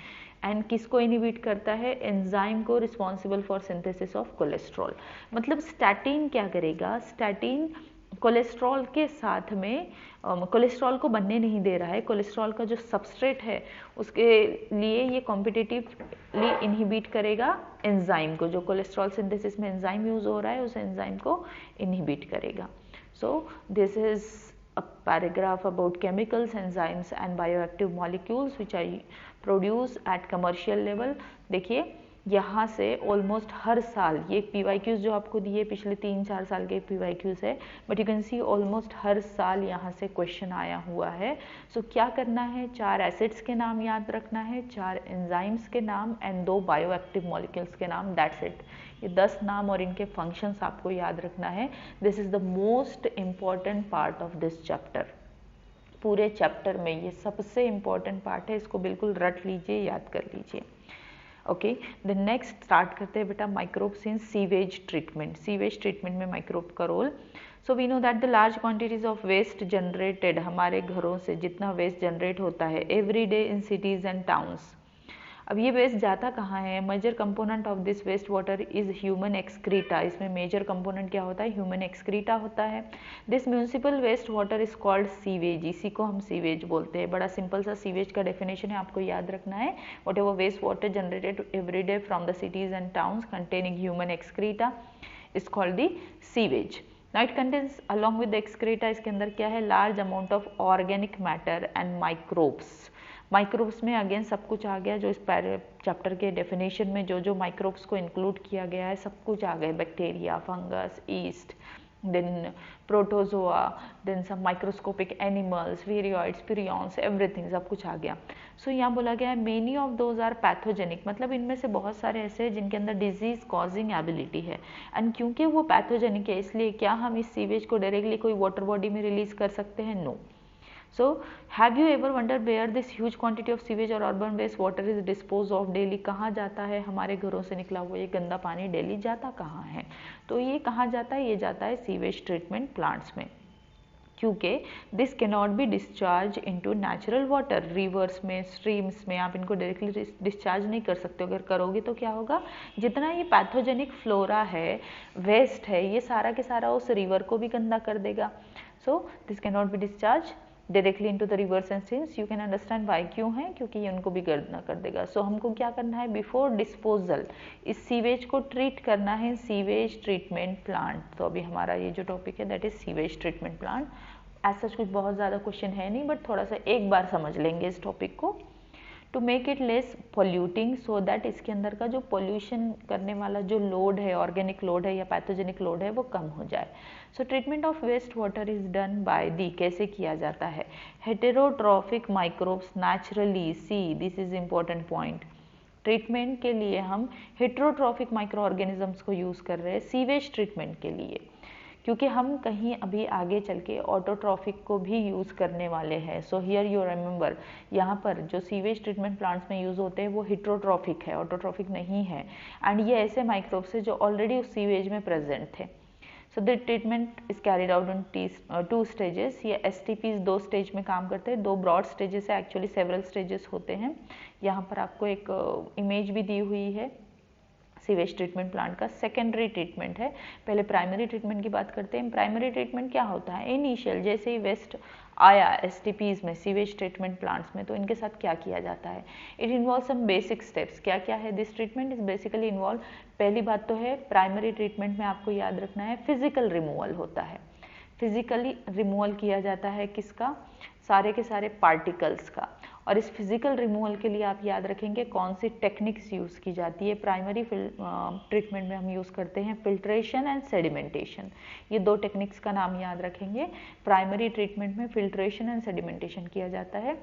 एंड किसको इनहिबिट करता है, एंजाइम को responsible for synthesis of cholesterol. मतलब स्टैटिन क्या करेगा, स्टैटिन कोलेस्ट्रॉल के साथ में कोलेस्ट्रॉल को बनने नहीं दे रहा है, कोलेस्ट्रॉल का जो सबस्ट्रेट है उसके लिए ये कॉम्पिटेटिवली इनहिबिट करेगा एंजाइम को, जो कोलेस्ट्रॉल सिंथेसिस में एंजाइम यूज हो रहा है उस एंजाइम को इनहिबिट करेगा। सो this is a paragraph about chemicals, enzymes and bioactive molecules which are produced at commercial level। देखिए यहाँ से ऑलमोस्ट हर साल ये PYQs जो आपको दिए पिछले 3-4 साल के PYQs है, but you can see almost हर साल यहाँ से क्वेश्चन आया हुआ है। सो क्या करना है, 4 एसिड्स के नाम याद रखना है, 4 एंजाइम्स के नाम एंड 2 बायोएक्टिव मॉलिक्यूल्स के नाम, दैट्स इट। ये 10 नाम और इनके फंक्शंस आपको याद रखना है। This is the most important part of this chapter. पूरे चैप्टर में ये सबसे इम्पॉर्टेंट पार्ट है, इसको बिल्कुल रट लीजिए, याद कर लीजिए। ओके, देन नेक्स्ट स्टार्ट करते हैं बेटा microbes in sewage treatment. Sewage treatment में माइक्रोब का role. So we know that the large quantities of waste generated, हमारे घरों से जितना वेस्ट जनरेट होता है every day in cities and towns, अब ये वेस्ट जाता कहाँ है? Major component of this waste water is human excreta. इसमें मेजर कंपोनेंट क्या होता है? ह्यूमन एक्सक्रीटा होता है। This municipal waste water is called sewage, इसी को हम सीवेज बोलते हैं। बड़ा सिंपल सा सीवेज का डेफिनेशन है, आपको याद रखना है। Whatever waste water generated every day from the cities and towns containing human excreta is called the sewage. Now it contains along with the excreta, इसके अंदर क्या है? Large amount of organic matter and microbes. Microbes में again सब कुछ आ गया, जो इस चैप्टर के डेफिनेशन में जो जो माइक्रोब्स को इंक्लूड किया गया है सब कुछ आ गया। Bacteria, fungus, yeast, then protozoa, then सब microscopic animals, viroids, prions, everything सब कुछ आ गया। सो यहाँ बोला गया है many of those are pathogenic, मतलब इनमें से बहुत सारे ऐसे हैं जिनके अंदर डिजीज कॉजिंग एबिलिटी है। एंड क्योंकि वो पैथोजेनिक है इसलिए क्या हम इस सीवेज को डायरेक्टली कोई वाटर बॉडी में रिलीज कर सकते हैं? No. So, have you ever wondered where this huge quantity of sewage or urban waste water is disposed of daily? कहाँ जाता है हमारे घरों से निकला हुआ ये गंदा पानी डेली जाता कहाँ है? तो ये कहाँ जाता है? ये जाता है सीवेज ट्रीटमेंट प्लांट्स में, क्योंकि this can not be discharge into natural water. Reverse में, स्ट्रीम्स में आप इनको डायरेक्टली डिस्चार्ज नहीं कर सकते। अगर करोगे तो क्या होगा? जितना ये पैथोजेनिक फ्लोरा है, वेस्ट है, ये सारा के सारा उस रिवर को भी गंदा कर देगा। So this can not be discharge directly into the reverse and streams. You can understand why, क्यों है? क्योंकि ये उनको भी गंदा कर देगा। सो हमको क्या करना है? बिफोर डिस्पोजल इस सीवेज को ट्रीट करना है सीवेज ट्रीटमेंट प्लांट। तो अभी हमारा ये जो टॉपिक है that is sewage treatment plant. ऐसा कुछ बहुत ज़्यादा क्वेश्चन है नहीं, बट थोड़ा सा एक बार समझ लेंगे इस टॉपिक को। To make it less polluting, so that इसके अंदर का जो पोल्यूशन करने वाला जो लोड है, ऑर्गेनिक लोड है या पैथोजेनिक लोड है, वो कम हो जाए। So treatment of waste water is done by the, कैसे किया जाता है? Heterotrophic microbes naturally, see this is important point. Treatment के लिए हम हेटेरोट्रॉफिक माइक्रो ऑर्गेनिजम्स को यूज़ कर रहे हैं सीवेज ट्रीटमेंट के लिए, क्योंकि हम कहीं अभी आगे चल के ऑटोट्रॉफिक को भी यूज़ करने वाले हैं। सो हियर यू रिमेंबर, यहाँ पर जो सीवेज ट्रीटमेंट प्लांट्स में यूज़ होते हैं वो हेटेरोट्रॉफिक है, ऑटोट्रॉफिक नहीं है। एंड ये ऐसे माइक्रोब्स है जो ऑलरेडी उस सीवेज में प्रेजेंट थे। So the treatment is carried out in 2 stages. ये STPs 2 स्टेज में काम करते हैं। 2 ब्रॉड स्टेजेस है, एक्चुअली सेवरल स्टेजेस होते हैं। यहाँ पर आपको एक इमेज भी दी हुई है सीवेज ट्रीटमेंट प्लांट का। सेकेंडरी ट्रीटमेंट है, पहले प्राइमरी ट्रीटमेंट की बात करते हैं। प्राइमरी ट्रीटमेंट क्या होता है? इनिशियल जैसे ही वेस्ट आया STPs में, सीवेज ट्रीटमेंट प्लांट्स में, तो इनके साथ क्या किया जाता है? It involve some basic steps. क्या क्या है? This treatment is basically involve, पहली बात तो है प्राइमरी ट्रीटमेंट में आपको याद रखना है फिजिकल रिमूवल होता है। फिजिकली रिमूवल किया जाता है किसका? सारे के सारे पार्टिकल्स का। और इस फिजिकल रिमूवल के लिए आप याद रखेंगे कौन सी टेक्निक्स यूज़ की जाती है। प्राइमरी ट्रीटमेंट में हम यूज़ करते हैं फिल्ट्रेशन एंड सेडिमेंटेशन। ये 2 टेक्निक्स का नाम याद रखेंगे। प्राइमरी ट्रीटमेंट में फिल्ट्रेशन एंड सेडिमेंटेशन किया जाता है।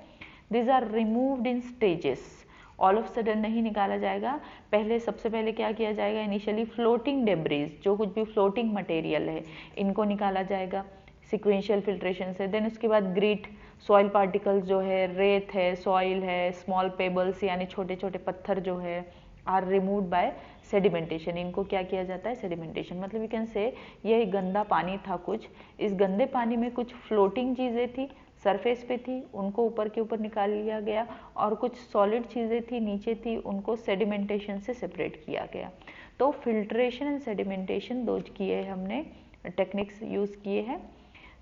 This are removed in stages, all of sudden नहीं निकाला जाएगा। पहले सबसे पहले क्या किया जाएगा? इनिशियली फ्लोटिंग डेब्रीज, जो कुछ भी फ्लोटिंग मटेरियल है इनको निकाला जाएगा सिक्वेंशियल फिल्ट्रेशन से। देन उसके बाद ग्रीट सॉइल पार्टिकल्स जो है, रेत है, सॉइल है, स्मॉल पेबल्स यानी छोटे छोटे पत्थर जो है, आर रिमूव्ड बाय सेडिमेंटेशन। इनको क्या किया जाता है? सेडिमेंटेशन। मतलब यू कैन से ये गंदा पानी था कुछ, इस गंदे पानी में कुछ फ्लोटिंग चीज़ें थी, सरफेस पे थी, उनको ऊपर के ऊपर निकाल लिया गया, और कुछ सॉलिड चीज़ें थी नीचे थी, उनको सेडिमेंटेशन से सेपरेट किया गया। तो फिल्ट्रेशन एंड सेडिमेंटेशन 2 किए हमने, टेक्निक्स यूज़ किए हैं।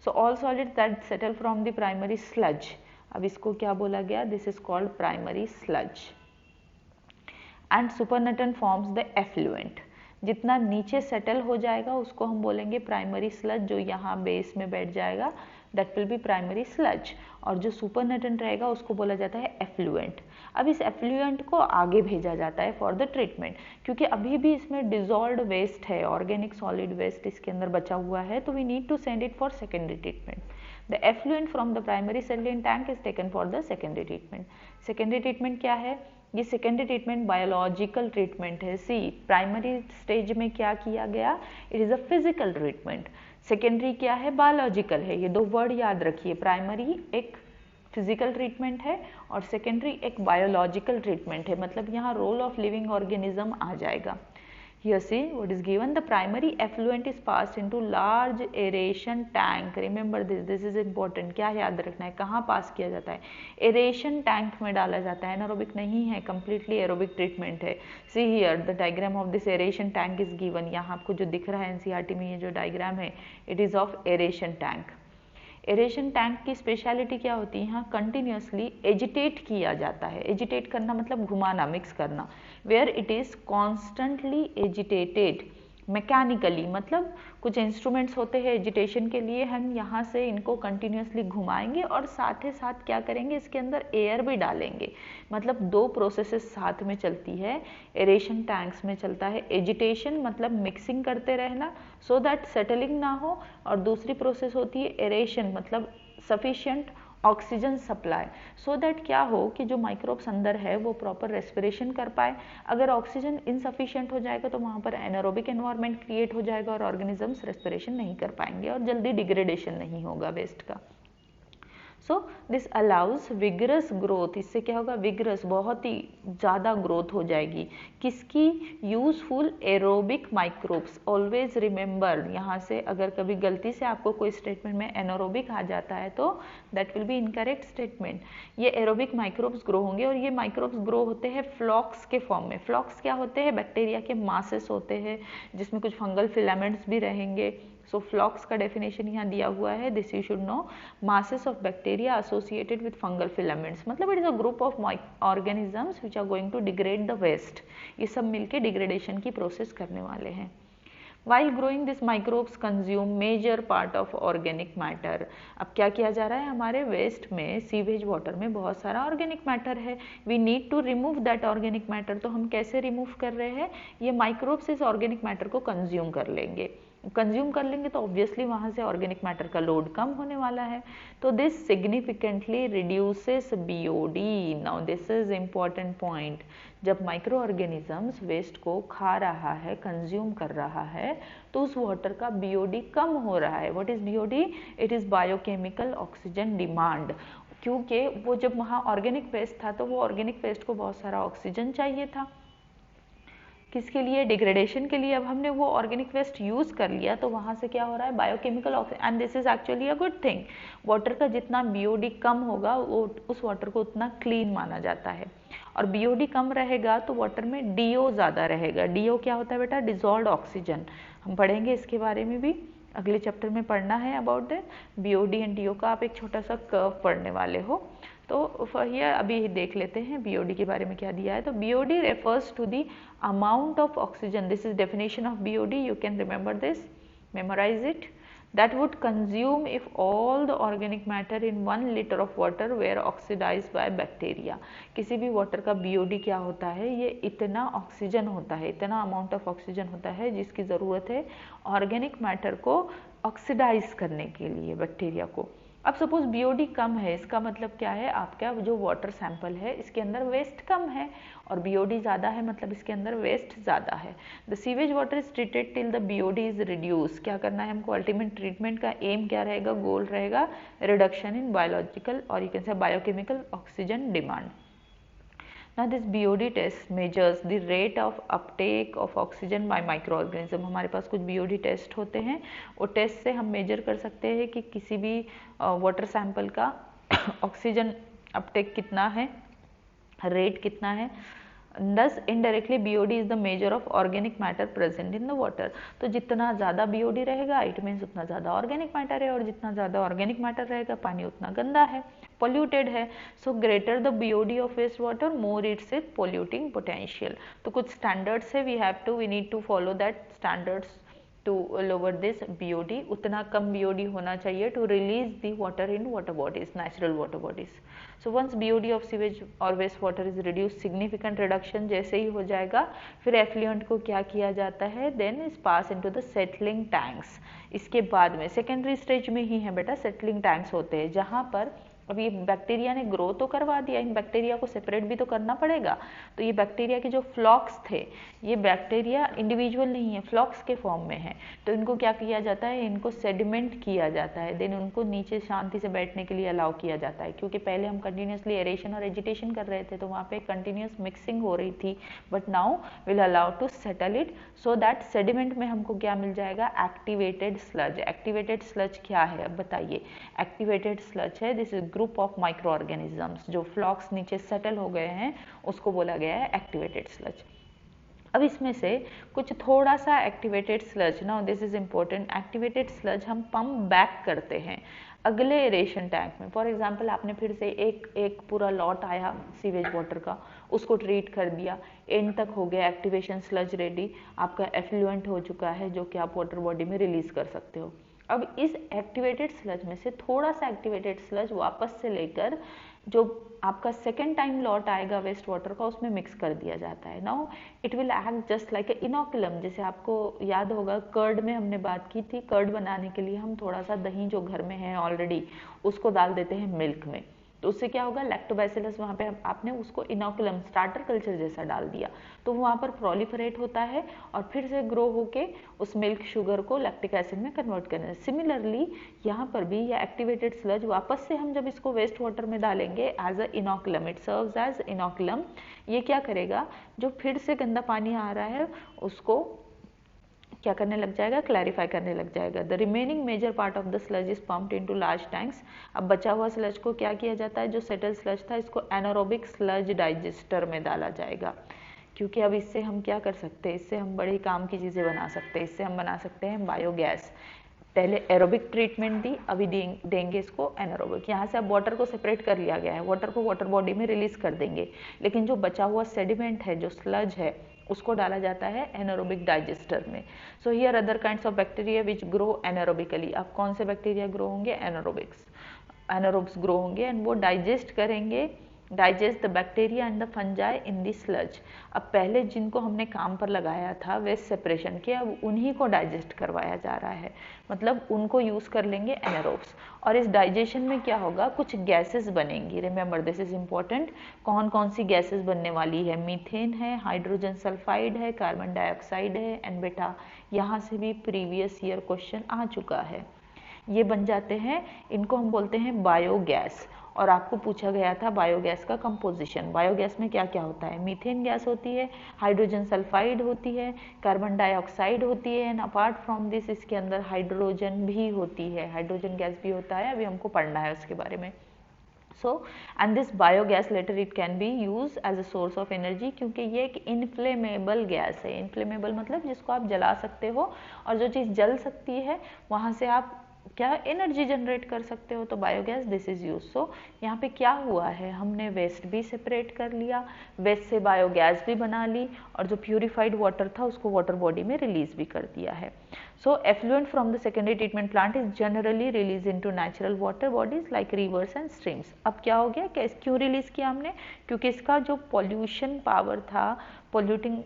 So all solid that settle from the primary sludge, अब इसको क्या बोला गया? This is called primary sludge. And supernatant forms the effluent, जितना नीचे सेटल हो जाएगा उसको हम बोलेंगे प्राइमरी स्लज, जो यहाँ बेस में बैठ जाएगा that will be primary sludge, और जो सुपरनेटेंट रहेगा उसको बोला जाता है एफ्लुएंट। अब इस एफ्लुएंट को आगे भेजा जाता है फॉर द ट्रीटमेंट, क्योंकि अभी भी इसमें डिजॉल्व्ड वेस्ट है, ऑर्गेनिक सॉलिड वेस्ट इसके अंदर बचा हुआ है, तो we need to send it for secondary treatment. The effluent from the primary settling tank is taken for the secondary treatment. Secondary treatment क्या है? ये सेकेंडरी ट्रीटमेंट बायोलॉजिकल ट्रीटमेंट है। सी प्राइमरी स्टेज में क्या किया गया? It is a physical treatment. Secondary क्या है? बायोलॉजिकल है। ये 2 वर्ड याद रखिए, प्राइमरी एक फिजिकल ट्रीटमेंट है और सेकेंडरी एक बायोलॉजिकल ट्रीटमेंट है, मतलब यहाँ रोल ऑफ लिविंग ऑर्गेनिज्म आ जाएगा। Here see what is given, the primary effluent is passed into large aeration tank. Remember this is important. क्या याद रखना है, कहाँ पास किया जाता है, एरेशन टैंक में डाला जाता है, एनारोबिक नहीं है, completely एरोबिक ट्रीटमेंट है। See here the diagram of this aeration tank is given. यहाँ आपको जो दिख रहा है NCERT में ये जो डायग्राम है, it is of aeration tank. Aeration tank की स्पेशलिटी क्या होती है, यहाँ कंटिन्यूसली एजिटेट किया जाता है। एजिटेट करना मतलब घुमाना, मिक्स करना। Where it is constantly agitated mechanically, मतलब कुछ इंस्ट्रूमेंट्स होते हैं एजिटेशन के लिए, हम यहाँ से इनको कंटिन्यूसली घुमाएंगे और साथ ही साथ क्या करेंगे, इसके अंदर एयर भी डालेंगे। मतलब दो प्रोसेसेस साथ में चलती है एरेशन टैंक्स में। चलता है एजिटेशन मतलब मिक्सिंग करते रहना सो दैट सेटलिंग ना हो, और दूसरी प्रोसेस होती है एरेशन मतलब sufficient oxygen supply, so that क्या हो कि जो माइक्रोब्स अंदर है वो प्रॉपर रेस्पिरेशन कर पाए। अगर ऑक्सीजन इनसफिशिएंट हो जाएगा तो वहाँ पर एनारोबिक एनवायरनमेंट क्रिएट हो जाएगा और ऑर्गेनिजम्स रेस्पिरेशन नहीं कर पाएंगे और जल्दी डिग्रेडेशन नहीं होगा वेस्ट का। So this allows vigorous growth, इससे क्या होगा, विगरस बहुत ही ज़्यादा ग्रोथ हो जाएगी किसकी, useful aerobic microbes. Always remember, यहाँ से अगर कभी गलती से आपको कोई स्टेटमेंट में एनारोबिक आ जाता है तो that will be incorrect statement. ये एरोबिक माइक्रोब्स ग्रो होंगे और ये माइक्रोब्स ग्रो होते हैं फ्लॉक्स के फॉर्म में। फ्लॉक्स क्या होते हैं, बैक्टीरिया के मासेस होते हैं जिसमें कुछ फंगल फिलामेंट्स भी रहेंगे। सो फ्लॉक्स का डेफिनेशन यहाँ दिया हुआ है, this you should know, masses of bacteria associated with fungal filaments, मतलब it is a group of organisms which are going to degrade the waste। ये सब मिलके डिग्रेडेशन की प्रोसेस करने वाले हैं। While growing this microbes consume major part of organic matter। अब क्या किया जा रहा है, हमारे वेस्ट में, सीवेज वाटर में बहुत सारा ऑर्गेनिक मैटर है, we need to remove that organic matter. तो हम कैसे रिमूव कर रहे हैं, ये माइक्रोब्स इस ऑर्गेनिक मैटर को कंज्यूम कर लेंगे। कंज्यूम कर लेंगे तो ऑब्वियसली वहाँ से ऑर्गेनिक मैटर का लोड कम होने वाला है। तो this significantly reduces BOD. Now this is important point, जब माइक्रो ऑर्गेनिजम्स वेस्ट को खा रहा है, कंज्यूम कर रहा है, तो उस वाटर का बीओडी कम हो रहा है। What is BOD, it is biochemical oxygen demand. क्योंकि वो जब वहाँ ऑर्गेनिक वेस्ट था तो वो ऑर्गेनिक वेस्ट को बहुत सारा ऑक्सीजन चाहिए था, किसके लिए, डिग्रेडेशन के लिए। अब हमने वो ऑर्गेनिक वेस्ट यूज़ कर लिया तो वहाँ से क्या हो रहा है, biochemical oxygen, and this is actually a good thing. Water का जितना बीओडी कम होगा वो उस वाटर को उतना क्लीन माना जाता है, और बीओडी कम रहेगा तो वाटर में डीओ ज़्यादा रहेगा। डीओ क्या होता है बेटा, डिजॉल्व्ड ऑक्सीजन। हम पढ़ेंगे इसके बारे में भी, अगले चैप्टर में पढ़ना है about that BOD and DO का। आप एक छोटा सा कर्व पढ़ने वाले हो, तो ये अभी देख लेते हैं बीओडी के बारे में क्या दिया है। तो BOD refers to the amount of oxygen, this is definition of BOD, you can remember this, memorise it, that would consume if all the organic matter in 1 liter of water were oxidized by bacteria। किसी भी water का BOD क्या होता है, ये इतना oxygen होता है, इतना अमाउंट ऑफ ऑक्सीजन होता है जिसकी ज़रूरत है ऑर्गेनिक मैटर को ऑक्सीडाइज करने के लिए, बैक्टीरिया को। अब सपोज बीओडी कम है, इसका मतलब क्या है, आपका जो वाटर सैंपल है इसके अंदर वेस्ट कम है, और बीओडी ज़्यादा है मतलब इसके अंदर वेस्ट ज़्यादा है। The sewage water is treated till the BOD is reduce. क्या करना है हमको, अल्टीमेट ट्रीटमेंट का एम क्या रहेगा, गोल रहेगा रिडक्शन इन बायोलॉजिकल और यू कैन से biochemical oxygen demand. Now this BOD test measures the rate of uptake of oxygen by microorganism। हमारे पास कुछ BOD टेस्ट होते हैं, वो टेस्ट से हम मेजर कर सकते हैं कि किसी भी वाटर सैंपल का ऑक्सीजन अपटेक कितना है, रेट कितना है। Thus indirectly BOD is the measure of organic matter present in the water। तो जितना ज़्यादा BOD रहेगा इट मीन्स उतना ज़्यादा ऑर्गेनिक मैटर है, और जितना ज़्यादा ऑर्गेनिक मैटर रहेगा पानी उतना गंदा है, पोल्यूटेड है। So greater the BOD of waste water more its is polluting potential. तो कुछ स्टैंडर्ड्स है, we need to follow that standards to lower this BOD। उतना कम BOD होना चाहिए to release the water in water bodies, natural water bodies. So once BOD of sewage और waste water is reduce, significant reduction जैसे ही हो जाएगा, फिर एफ्लुएंट को क्या किया जाता है, then is pass into the settling tanks. इसके बाद में सेकेंडरी स्टेज में ही है बेटा सेटलिंग टैंक्स होते हैं, जहाँ पर अब ये बैक्टीरिया ने ग्रो तो करवा दिया, इन बैक्टीरिया को सेपरेट भी तो करना पड़ेगा। तो ये बैक्टीरिया के जो फ्लॉक्स थे, ये बैक्टीरिया इंडिविजुअल नहीं है, फ्लॉक्स के फॉर्म में है। तो इनको क्या किया जाता है, इनको सेडिमेंट किया जाता है, देन उनको नीचे शांति से बैठने के लिए अलाउ किया जाता है। क्योंकि पहले हम कंटिन्यूसली एरेशन और एजिटेशन कर रहे थे, तो वहाँ पे कंटिन्यूस मिक्सिंग हो रही थी, but now will allow to settle it so that sediment में हमको क्या मिल जाएगा, एक्टिवेटेड स्लज। एक्टिवेटेड स्लज क्या है अब बताइए। एक्टिवेटेड स्लज है this is group of micro organisms, जो फ्लॉक्स नीचे सेटल हो गए हैं उसको बोला गया है एक्टिवेटेड स्लज। अब इसमें से कुछ थोड़ा सा activated sludge, now this is important, activated sludge हम पंप बैक करते हैं अगले एरेशन टैंक में। फॉर एग्जांपल आपने फिर से एक पूरा लॉट आया सीवेज वाटर का, उसको ट्रीट कर दिया, एंड तक हो गया एक्टिवेशन स्लज रेडी, आपका एफ्लुएंट हो चुका है जो कि आप वाटर बॉडी में रिलीज कर सकते हो। अब इस एक्टिवेटेड स्लज में से थोड़ा सा एक्टिवेटेड स्लज वापस से लेकर जो आपका सेकेंड टाइम लॉट आएगा वेस्ट वाटर का, उसमें मिक्स कर दिया जाता है। Now it will act just like a inoculum. जैसे आपको याद होगा कर्ड में हमने बात की थी, कर्ड बनाने के लिए हम थोड़ा सा दही जो घर में है ऑलरेडी उसको डाल देते हैं मिल्क में, तो उससे क्या होगा, लैक्टोबैसिलस वहाँ पे आपने उसको इनोकुलम स्टार्टर कल्चर जैसा डाल दिया, तो वहाँ पर प्रोलिफरेट होता है और फिर से ग्रो होके उस मिल्क शुगर को लैक्टिक एसिड में कन्वर्ट करना। सिमिलरली यहाँ पर भी ये एक्टिवेटेड स्लज वापस से हम जब इसको वेस्ट वाटर में डालेंगे as a inoculum, it serves as inoculum. ये क्या करेगा, जो फिर से गंदा पानी आ रहा है उसको क्या करने लग जाएगा, क्लैरिफाई करने लग जाएगा। The remaining major part of the sludge is pumped into large tanks. अब बचा हुआ स्लज को क्या किया जाता है, जो सेटल स्लज था इसको एनारोबिक स्लज डाइजेस्टर में डाला जाएगा। क्योंकि अब इससे हम क्या कर सकते हैं, इससे हम बड़े काम की चीज़ें बना सकते हैं। इससे हम बना सकते हैं बायोगैस। पहले एरोबिक ट्रीटमेंट दी, अभी देंगे इसको एनारोबिक। यहाँ से अब वाटर को सेपरेट कर लिया गया है, वाटर को वाटर बॉडी में रिलीज कर देंगे, लेकिन जो बचा हुआ सेडिमेंट है, जो स्लज है, उसको डाला जाता है एनारोबिक डाइजेस्टर में। So here other kinds of bacteria which grow anaerobically. अब कौन से बैक्टीरिया ग्रो होंगे, एनारोब्स ग्रो होंगे एंड वो डाइजेस्ट करेंगे, digest the bacteria and the fungi in the sludge. अब पहले जिनको हमने काम पर लगाया था वेस्ट सेपरेशन के, अब उन्हीं को डाइजेस्ट करवाया जा रहा है, मतलब उनको यूज कर लेंगे एनारोब्स। और इस डाइजेशन में क्या होगा, कुछ गैसेस बनेंगी। Remember this is important. कौन कौन सी गैसेस बनने वाली है, मीथेन है, हाइड्रोजन सल्फाइड है, कार्बन डाइऑक्साइड है, एंड बेटा यहाँ से भी प्रीवियस ईयर क्वेश्चन आ चुका है। ये बन जाते हैं, इनको हम बोलते हैं बायोगैस। और आपको पूछा गया था बायोगैस का कंपोजिशन। बायोगैस में क्या क्या होता है, मीथेन गैस होती है, हाइड्रोजन सल्फाइड होती है, कार्बन डाइऑक्साइड होती है, एंड अपार्ट फ्रॉम दिस इसके अंदर हाइड्रोजन भी होती है, हाइड्रोजन गैस भी होता है, अभी हमको पढ़ना है उसके बारे में। So and this biogas later it can be use as a source of energy, क्योंकि ये एक इनफ्लेमेबल गैस है। इनफ्लेमेबल मतलब जिसको आप जला सकते हो, और जो चीज़ जल सकती है वहाँ से आप क्या एनर्जी जनरेट कर सकते हो, तो बायोगैस दिस इज यूज। सो यहाँ पे क्या हुआ है, हमने वेस्ट भी सेपरेट कर लिया, वेस्ट से बायोगैस भी बना ली, और जो प्यूरिफाइड वाटर था उसको वाटर बॉडी में रिलीज भी कर दिया है। So effluent from the secondary treatment plant is generally release into natural water bodies like rivers and streams. अब क्या हो गया, क्यों रिलीज किया हमने, क्योंकि इसका जो पॉल्यूशन पावर था, पॉल्यूटिंग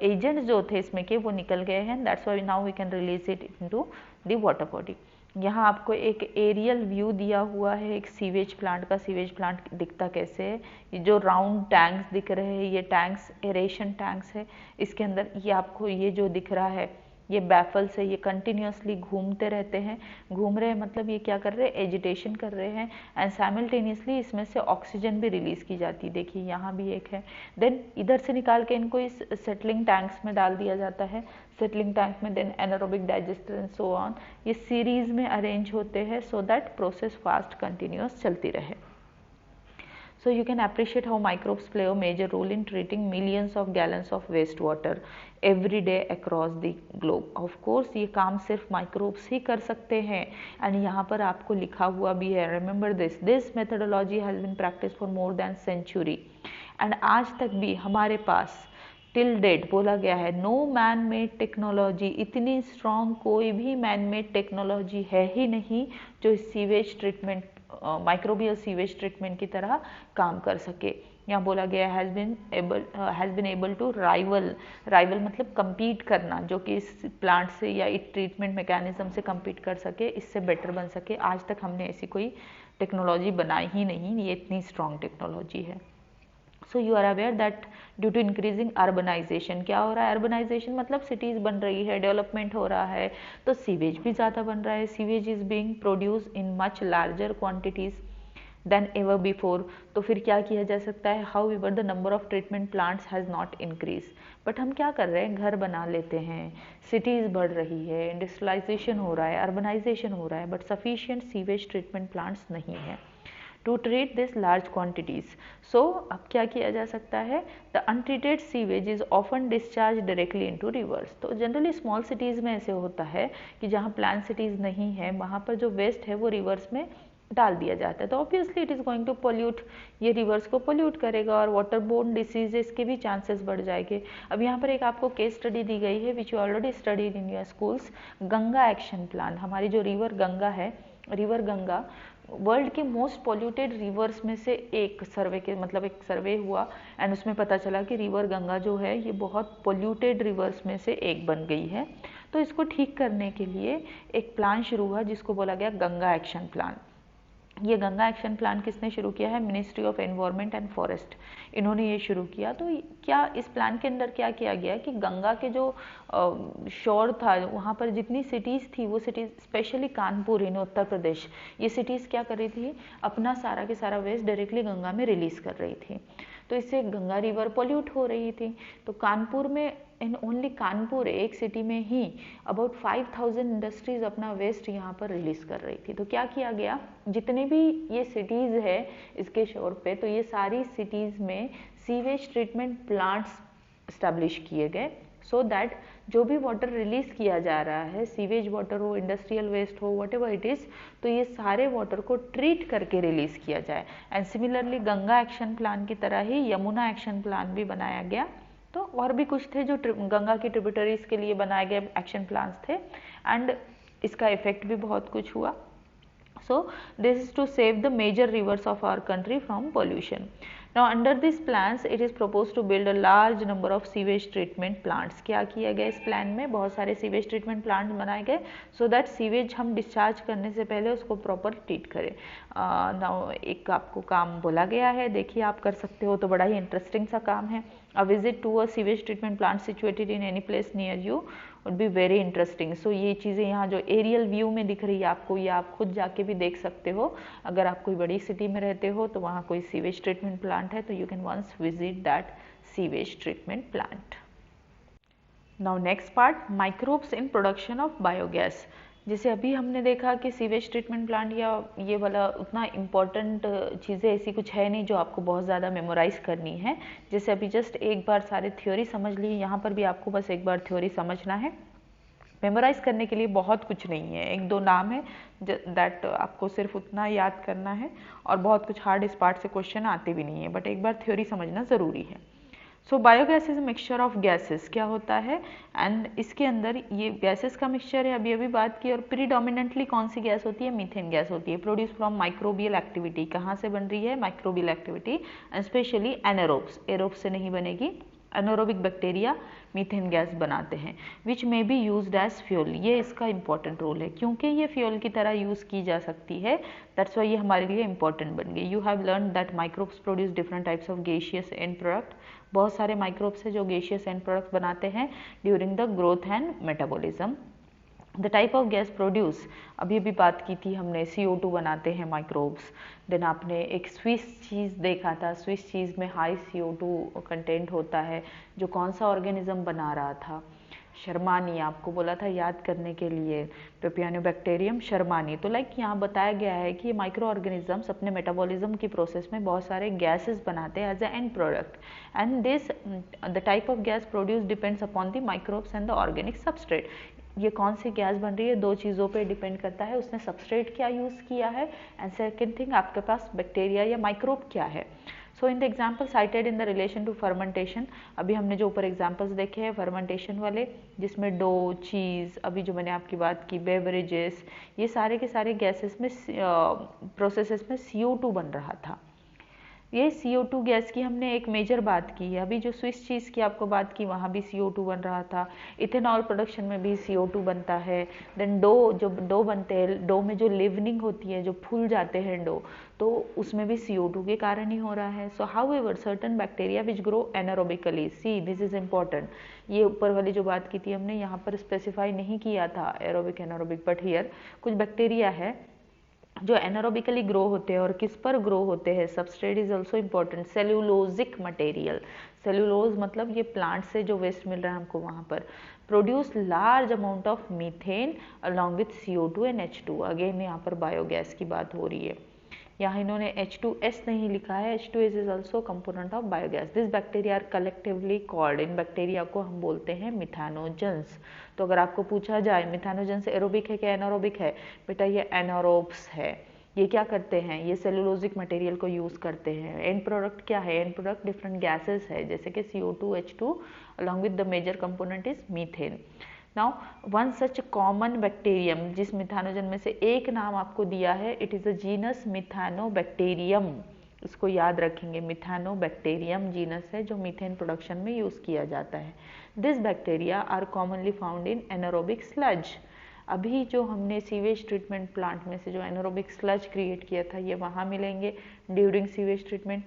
एजेंट्स जो थे इसमें के, वो निकल गए हैं। That's why now we can release it into the water body. यहाँ आपको एक एरियल व्यू दिया हुआ है एक सीवेज प्लांट का। सीवेज प्लांट दिखता कैसे है, ये जो राउंड टैंक्स दिख रहे हैं, ये टैंक्स एरेशन टैंक्स है। इसके अंदर ये आपको ये जो दिख रहा है, ये बैफल्स है, ये कंटिन्यूसली घूमते रहते हैं। घूम रहे हैं मतलब ये क्या कर रहे हैं, एजिटेशन कर रहे हैं, एंड साइमल्टेनियसली इसमें से ऑक्सीजन भी रिलीज की जाती है। देखिए यहाँ भी एक है। देन इधर से निकाल के इनको इस सेटलिंग टैंक्स में डाल दिया जाता है। सेटलिंग टैंक में then anaerobic digester and so on, ये सीरीज में अरेंज होते हैं so that process fast continuous चलती रहे। So you can appreciate how microbes play a major role in treating millions of gallons of wastewater every day across the globe. Of course ये काम सिर्फ microbes ही कर सकते हैं, and यहाँ पर आपको लिखा हुआ भी है, remember this methodology has been practiced for more than century, and आज तक भी हमारे पास टिल डेट बोला गया है नो मैन मेड टेक्नोलॉजी, इतनी स्ट्रॉन्ग कोई भी मैन मेड टेक्नोलॉजी है ही नहीं जो sewage treatment, microbial sewage treatment की तरह काम कर सके। यहाँ बोला गया has been able to rival मतलब compete करना, जो कि इस प्लांट से या इस ट्रीटमेंट मैकेनिज्म से compete कर सके, इससे बेटर बन सके। आज तक हमने ऐसी कोई टेक्नोलॉजी बनाई ही नहीं, ये इतनी स्ट्रॉन्ग टेक्नोलॉजी है। So you are aware that due to increasing urbanisation, क्या हो रहा है? अर्बनाइजेशन मतलब सिटीज़ बन रही है, डेवलपमेंट हो रहा है, तो सीवेज भी ज़्यादा बन रहा है। Sewage is being produce in much larger quantities then ever before. तो फिर क्या किया जा सकता है? How ever the number of treatment plants has not increase. But हम क्या कर रहे हैं? घर बना लेते हैं, सिटीज़ बढ़ रही है, इंडस्ट्रियलाइजेशन हो रहा है, अर्बनाइजेशन हो रहा है, but sufficient sewage treatment plants नहीं है to treat this large quantities. सो अब क्या किया जा सकता है? The untreated sewage is often discharge directly into rivers. तो जनरली स्मॉल सिटीज़ में ऐसे होता है कि जहाँ प्लान सिटीज़ नहीं है, वहाँ पर जो वेस्ट है वो रिवर्स में डाल दिया जाता है, तो obviously it is going to pollute, ये रिवर्स को पोल्यूट करेगा और वाटर बोर्न डिसीजेस के भी चांसेस बढ़ जाएंगे। अब यहाँ पर एक आपको केस स्टडी दी गई है which you already studied in your schools, Ganga action plan. हमारी जो रिवर गंगा है, रिवर गंगा वर्ल्ड के मोस्ट पोल्यूटेड रिवर्स में से एक सर्वे के मतलब एक सर्वे हुआ एंड उसमें पता चला कि रिवर गंगा जो है ये बहुत पोल्यूटेड रिवर्स में से एक बन गई है। तो इसको ठीक करने के लिए एक प्लान शुरू हुआ जिसको बोला गया गंगा एक्शन प्लान। ये गंगा एक्शन प्लान किसने शुरू किया है? Ministry of environment and forest, इन्होंने ये शुरू किया। तो क्या इस प्लान के अंदर क्या किया गया कि गंगा के जो शोर था वहाँ पर जितनी सिटीज़ थी, वो सिटीज़ स्पेशली कानपुर इन उत्तर प्रदेश, ये सिटीज़ क्या कर रही थी? अपना सारा के सारा वेस्ट डायरेक्टली गंगा में रिलीज़ कर रही थी, तो इससे गंगा रिवर पोल्यूट हो रही थी। तो कानपुर में, इन ओनली कानपुर एक सिटी में ही अबाउट 5000 इंडस्ट्रीज अपना वेस्ट यहाँ पर रिलीज कर रही थी। तो क्या किया गया? जितने भी ये सिटीज़ है इसके शोर पे, तो ये सारी सिटीज़ में सीवेज ट्रीटमेंट प्लांट्स इस्टेब्लिश किए गए सो दैट जो भी वाटर रिलीज किया जा रहा है, सीवेज वाटर हो, इंडस्ट्रियल वेस्ट हो, वट एवर इट इज़, तो ये सारे वाटर को ट्रीट करके रिलीज किया जाए। And similarly Ganga action plan की तरह ही यमुना एक्शन प्लान भी बनाया गया। तो और भी कुछ थे जो गंगा की ट्रिब्यूटरीज के लिए बनाए गए एक्शन प्लान्स थे एंड इसका इफेक्ट भी बहुत कुछ हुआ। So this is to save the major rivers of our country from pollution. Now under these plans it is proposed to build a large number of sewage treatment plants. क्या किया गया इस plan में? बहुत सारे सीवेज ट्रीटमेंट प्लांट बनाए गए so that sewage हम डिस्चार्ज करने से पहले उसको प्रॉपर ट्रीट करें। नाउ एक आपको काम बोला गया है, देखिए आप कर सकते हो, तो बड़ा ही इंटरेस्टिंग सा काम है। A visit to a sewage treatment plant situated in any place near you would be very interesting. So ये चीज़ें यहाँ जो एरियल व्यू में दिख रही है आपको, ये आप खुद जाके भी देख सकते हो। अगर आप कोई बड़ी सिटी में रहते हो तो वहाँ कोई सीवेज ट्रीटमेंट प्लांट है तो you can once visit that sewage treatment plant. Now next part, microbes in production of biogas. जैसे अभी हमने देखा कि सीवेज ट्रीटमेंट प्लांट या ये वाला उतना इम्पॉर्टेंट चीज़ें ऐसी कुछ है नहीं जो आपको बहुत ज़्यादा मेमोराइज़ करनी है। जैसे अभी जस्ट एक बार सारे थ्योरी समझ ली, यहाँ पर भी आपको बस एक बार थ्योरी समझना है। मेमोराइज़ करने के लिए बहुत कुछ नहीं है, एक दो नाम है दैट आपको सिर्फ उतना याद करना है और बहुत कुछ हार्ड इस पार्ट से क्वेश्चन आते भी नहीं है, बट एक बार थ्योरी समझना ज़रूरी है। So biogas is mixture of gases, क्या होता है? एंड इसके अंदर ये गैसेस का मिक्सचर है, अभी अभी बात की। और प्रीडोमिनेंटली कौन सी गैस होती है? मीथेन गैस होती है, प्रोड्यूस फ्रॉम माइक्रोबियल एक्टिविटी। कहाँ से बन रही है? Microbial activity and specially anaerobes, aerobes से नहीं बनेगी। एनारोबिक बैक्टीरिया मीथेन गैस बनाते हैं which may be used as fuel. ये इसका इंपॉर्टेंट रोल है क्योंकि ये फ्यूल की तरह यूज़ की जा सकती है, दैट्स वाई ये हमारे लिए इंपॉर्टेंट बन गई। You have learn that microbes produce different types of gaseous and product. बहुत सारे माइक्रोब्स है जो गेशियस एंड प्रोडक्ट्स बनाते हैं during the growth and metabolism. The type of gas produce, अभी भी बात की थी हमने, CO2 बनाते हैं माइक्रोब्स। देन आपने एक स्विस चीज़ देखा था, स्विस चीज़ में हाई CO2 कंटेंट होता है, जो कौन सा ऑर्गेनिज्म बना रहा था? शर्मानी, आपको बोला था याद करने के लिए, प्रोपियानोबैक्टीरियम शर्मानी। तो लाइक यहाँ बताया गया है कि ये माइक्रो ऑर्गेनिजम्स अपने मेटाबॉलिज्म की प्रोसेस में बहुत सारे गैसेस बनाते हैं as a end product and this the type of gas produce depends upon the microbes and the organic substrate. ये कौन सी गैस बन रही है, दो चीज़ों पे डिपेंड करता है, उसने सबस्ट्रेट क्या यूज़ किया है एंड सेकेंड थिंग आपके पास बैक्टीरिया या माइक्रोब क्या है। So in the example cited in the relation to fermentation, अभी हमने जो ऊपर एग्जाम्पल्स देखे हैं फर्मेंटेशन वाले, जिसमें डो, चीज़, अभी जो मैंने आपकी बात की बेवरेजेस, ये सारे के सारे गैसेस में प्रोसेसेस में CO2 बन रहा था। ये CO2 गैस की हमने एक मेजर बात की है। अभी जो स्विस चीज़ की आपको बात की वहाँ भी CO2 बन रहा था, इथेनॉल प्रोडक्शन में भी CO2 बनता है। देन डो बनते हैं, डो में जो लिवनिंग होती है, जो फूल जाते हैं डो, तो उसमें भी CO2 के कारण ही हो रहा है। So how ever certain bacteria which grow anaerobically, C this is important. ये ऊपर वाली जो बात की थी हमने यहाँ पर स्पेसिफाई नहीं किया था एरोबिक एनारोबिक, बट हियर कुछ बैक्टीरिया है जो एनारोबिकली ग्रो होते हैं। और किस पर ग्रो होते हैं? Substrate is also important, cellulosic material. Cellulose मतलब ये प्लांट से जो वेस्ट मिल रहा है हमको वहाँ पर। Produce large amount of methane along with CO2 and H2। Again यहाँ पर बायोगैस की बात हो रही है। यहाँ इन्होंने H2S नहीं लिखा है, H2S is also component of biogas. This bacteria are collectively called, इन बैक्टीरिया को हम बोलते हैं मिथानोजेंस। तो अगर आपको पूछा जाए मिथानोजेंस एरोबिक है क्या एनारोबिक है, बेटा ये एनारोब्स है। ये क्या करते हैं? ये सेलुलोजिक मटेरियल को यूज़ करते हैं। एंड प्रोडक्ट क्या है? एंड प्रोडक्ट डिफरेंट गैसेस है, जैसे कि CO2, H2 along with the major component is methane. Now one such common bacterium, जिस मिथानोजन में से एक नाम आपको दिया है, it is a genus Methanobacterium. इसको याद रखेंगे, मिथानोबैक्टीरियम जीनस है जो मीथेन प्रोडक्शन में यूज़ किया जाता है। This bacteria are commonly found in anaerobic sludge. अभी जो हमने सीवेज ट्रीटमेंट प्लांट में से जो एनारोबिक स्लज क्रिएट किया था, ये वहाँ मिलेंगे during sewage treatment.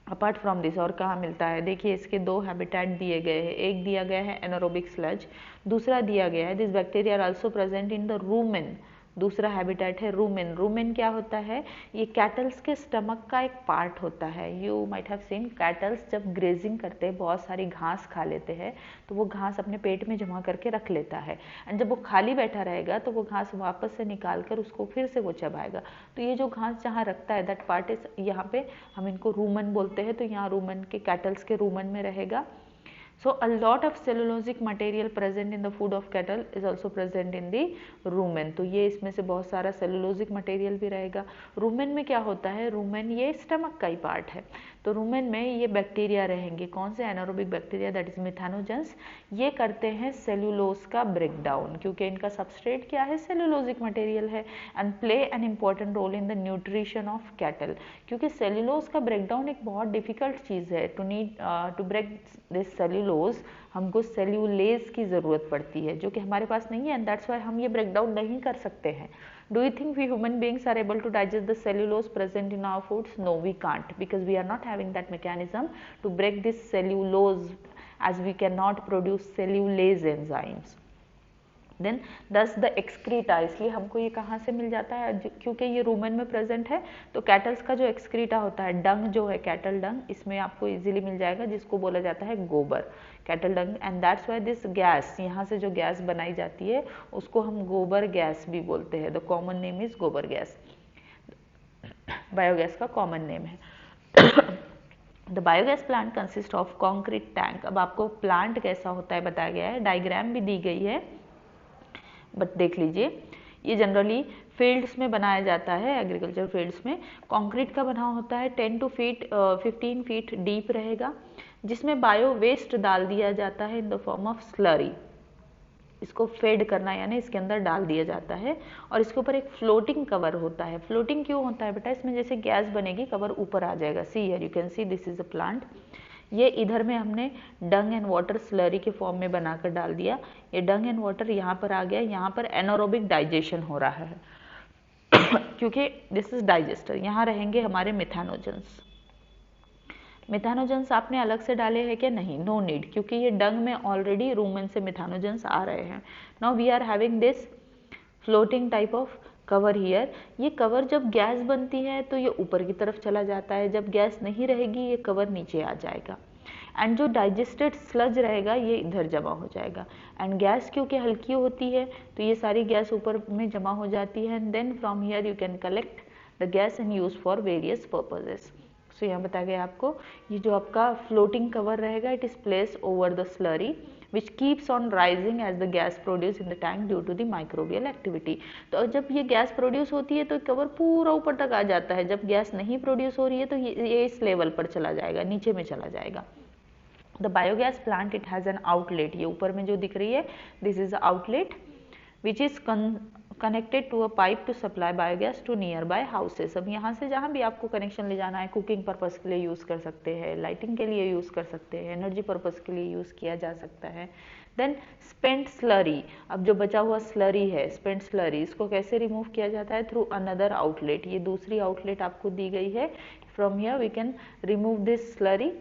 Apart from this और कहाँ मिलता है? देखिए इसके दो हैबिटेट दिए गए हैं, एक दिया गया है एनारोबिक स्लज, दूसरा दिया गया है this bacteria are also present in the rumen. दूसरा हैबिटेट है रूमेन। रूमेन क्या होता है? ये कैटल्स के स्टमक का एक पार्ट होता है। You might have seen kettles जब ग्रेजिंग करते हैं, बहुत सारी घास खा लेते हैं, तो वो घास अपने पेट में जमा करके रख लेता है, एंड जब वो खाली बैठा रहेगा तो वो घास वापस से निकाल कर उसको फिर से वो चबाएगा। तो ये जो घास जहाँ रखता है दैट पार्ट इज, यहाँ पे हम इनको रूमन बोलते हैं। तो यहाँ रूमन के कैटल्स के रूमन में रहेगा। So a lot of cellulosic material present in the food of cattle is also present in the rumen। तो ये इसमें से बहुत सारा cellulosic material भी रहेगा। rumen में क्या होता है? rumen ये स्टमक का ही पार्ट है। तो rumen में ये बैक्टीरिया रहेंगे, कौन से? Anaerobic bacteria, that is methanogens. ये करते हैं सेल्यूलोज का ब्रेकडाउन, क्योंकि इनका सबस्ट्रेट क्या है? सेल्यूलोजिक मटेरियल है। And play an important role in the nutrition of cattle, क्योंकि सेल्यूलोज का ब्रेकडाउन एक बहुत डिफिकल्ट चीज़ है। टू ब्रेक दिस सेल्यूलोज हमको सेल्यूलेज की ज़रूरत पड़ती है, जो कि हमारे पास नहीं है, एंड दैट्स वाई हम ये ब्रेकडाउन नहीं कर सकते हैं। Do you think we human beings are able to digest the cellulose present in our foods? No, we can't, because we are not having that mechanism to break this cellulose, as we cannot produce cellulase enzymes. Then thus the excreta, इसलिए हमको ये कहाँ से मिल जाता है? क्योंकि ये rumen में प्रेजेंट है। तो कैटल्स का जो एक्सक्रीटा होता है, डंग जो है, कैटल डंग, इसमें आपको इजीली मिल जाएगा, जिसको बोला जाता है गोबर, cattle Dang. And that's why this gas, यहाँ से जो गैस बनाई जाती है उसको हम गोबर गैस भी बोलते हैं। द कॉमन नेम इज गोबर गैस, बायोगैस का कॉमन नेम है। The biogas plant consist of concrete tank. अब आपको प्लांट कैसा होता है बताया गया है, डायग्राम भी दी गई है, बट देख लीजिए। ये जनरली फील्ड्स में बनाया जाता है, एग्रीकल्चर फील्ड्स में। कंक्रीट का बना होता है, 10 to 15 फीट डीप रहेगा, जिसमें बायो वेस्ट डाल दिया जाता है in the form of slurry. इसको फेड करना यानी इसके अंदर डाल दिया जाता है, और इसके ऊपर एक फ्लोटिंग कवर होता है। फ्लोटिंग क्यों होता है बेटा? इसमें जैसे गैस बनेगी, कवर ऊपर आ जाएगा। See here you can C this is a plant. ये इधर में हमने डंग एंड वाटर स्लरी के फॉर्म में बनाकर डाल दिया। ये डंग एंड वाटर यहाँ पर आ गया, यहाँ पर एनारोबिक डाइजेशन हो रहा है क्योंकि दिस इज डाइजेस्टर। यहाँ रहेंगे हमारे मिथानोजेंस। मिथानोजेंस आपने अलग से डाले हैं क्या? नहीं, नो नीड, क्योंकि ये डंग में ऑलरेडी रूमेन से मिथानोजेंस आ रहे हैं। Now we are having this floating type of cover here. ये कवर जब गैस बनती है तो ये ऊपर की तरफ चला जाता है, जब गैस नहीं रहेगी ये कवर नीचे आ जाएगा, एंड जो डाइजेस्टेड स्लज रहेगा ये इधर जमा हो जाएगा। एंड गैस क्योंकि हल्की होती है तो ये सारी गैस ऊपर में जमा हो जाती है, and then from here you can collect the gas and use for various purposes. So यहाँ बताया गया आपको, ये जो आपका फ्लोटिंग कवर रहेगा, it is place over the slurry which keeps on rising as the gas produced in the tank due to the microbial activity। तो जब ये गैस प्रोड्यूस होती है तो कवर पूरा ऊपर तक आ जाता है, जब गैस नहीं प्रोड्यूस हो रही है तो ये इस लेवल पर चला जाएगा, नीचे में चला जाएगा। The biogas plant it has an outlet, ये ऊपर में जो दिख रही है this is outlet which is connected to a pipe to supply biogas to nearby houses. अब यहाँ से जहाँ भी आपको कनेक्शन ले जाना है, कुकिंग पर्पज़ के लिए यूज़ कर सकते हैं, लाइटिंग के लिए यूज़ कर सकते हैं, एनर्जी पर्पज़ के लिए यूज़ किया जा सकता है। देन स्पेंट स्लरी, अब जो बचा हुआ स्लरी है, स्पेंट स्लरी, इसको कैसे रिमूव किया जाता है? Through another outlet. ये दूसरी आउटलेट आपको दी गई है। From here we can remove this slurry,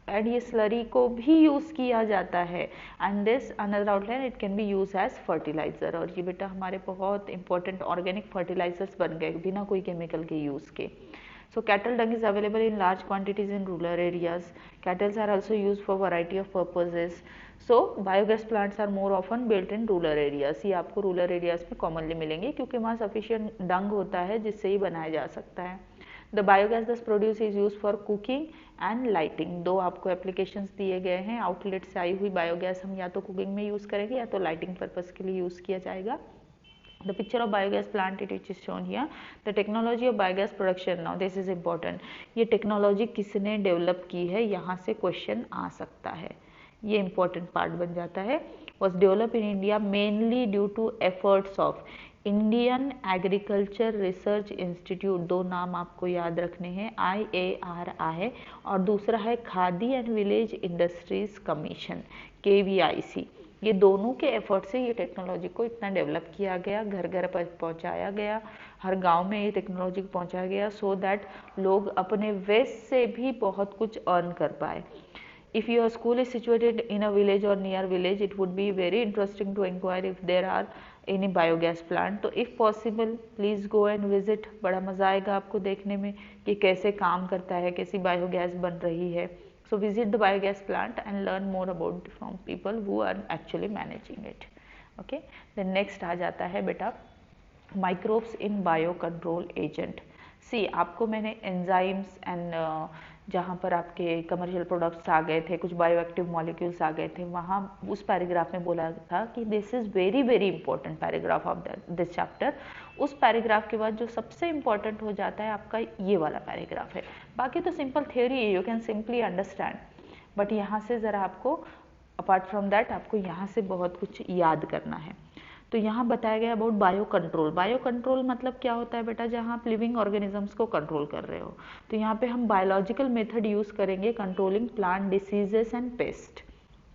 and ये स्लरी को भी यूज़ किया जाता है। And this another outlet it can be use as fertiliser. और ये बेटा हमारे बहुत इंपॉर्टेंट ऑर्गेनिक फर्टिलाइजर्स बन गए बिना कोई केमिकल के यूज़ के। So cattle dung is available in large quantities in rural areas. Cattle are also used for variety of purposes. So biogas plants are more often built in rural areas. ये आपको rural areas में commonly मिलेंगे क्योंकि वहाँ sufficient dung होता है जिससे ही बनाया जा सकता है। The biogas thus produced is used for cooking and lighting. दो आपको एप्लीकेशंस दिए गए हैं। आउटलेट से आई हुई बायोगैस हम या तो कुकिंग में यूज़ करेंगे या तो लाइटिंग पर्पज़ के लिए यूज़ किया जाएगा। The picture of biogas plant it is shown here. The technology of biogas production, now this is important. ये टेक्नोलॉजी किसने डेवलप की है, यहाँ से क्वेश्चन आ सकता है, ये इंपॉर्टेंट पार्ट बन जाता है। Was developed in India mainly due to efforts of Indian agriculture research institute, दो नाम आपको याद रखने हैं, IARI है, और दूसरा है khadi and village industries commission, KVIC। ये दोनों के एफर्ट से ये टेक्नोलॉजी को इतना डेवलप किया गया, घर घर पर पहुंचाया गया, हर गांव में ये टेक्नोलॉजी को पहुंचाया गया, सो दैट लोग अपने वेस्ट से भी बहुत कुछ अर्न कर पाए। If your school is situated in a village or near village, it would be very interesting to inquire if there are any biogas plant. तो if possible, please go and visit. बड़ा मज़ा आएगा आपको देखने में कि कैसे काम करता है, कैसी बायोगैस बन रही है। So visit the biogas plant and learn more about from people who are actually managing it. Okay. Then next आ जाता है बेटा microbes in biocontrol agent. सी आपको मैंने एंजाइम्स एंड जहाँ पर आपके कमर्शियल प्रोडक्ट्स आ गए थे, कुछ बायोएक्टिव मॉलिक्यूल्स आ गए थे, वहाँ उस पैराग्राफ में बोला था कि this is very very important paragraph of this chapter. उस पैराग्राफ के बाद जो सबसे इंपॉर्टेंट हो जाता है आपका ये वाला पैराग्राफ है। बाकी तो सिंपल थ्योरी है, you can simply understand, but यहाँ से ज़रा आपको अपार्ट फ्रॉम दैट आपको यहाँ से बहुत कुछ याद करना है। तो यहाँ बताया गया about bio control. Bio control मतलब क्या होता है बेटा, जहाँ आप लिविंग ऑर्गेनिजम्स को कंट्रोल कर रहे हो। तो यहाँ पे हम बायोलॉजिकल मेथड यूज़ करेंगे controlling plant diseases and paste.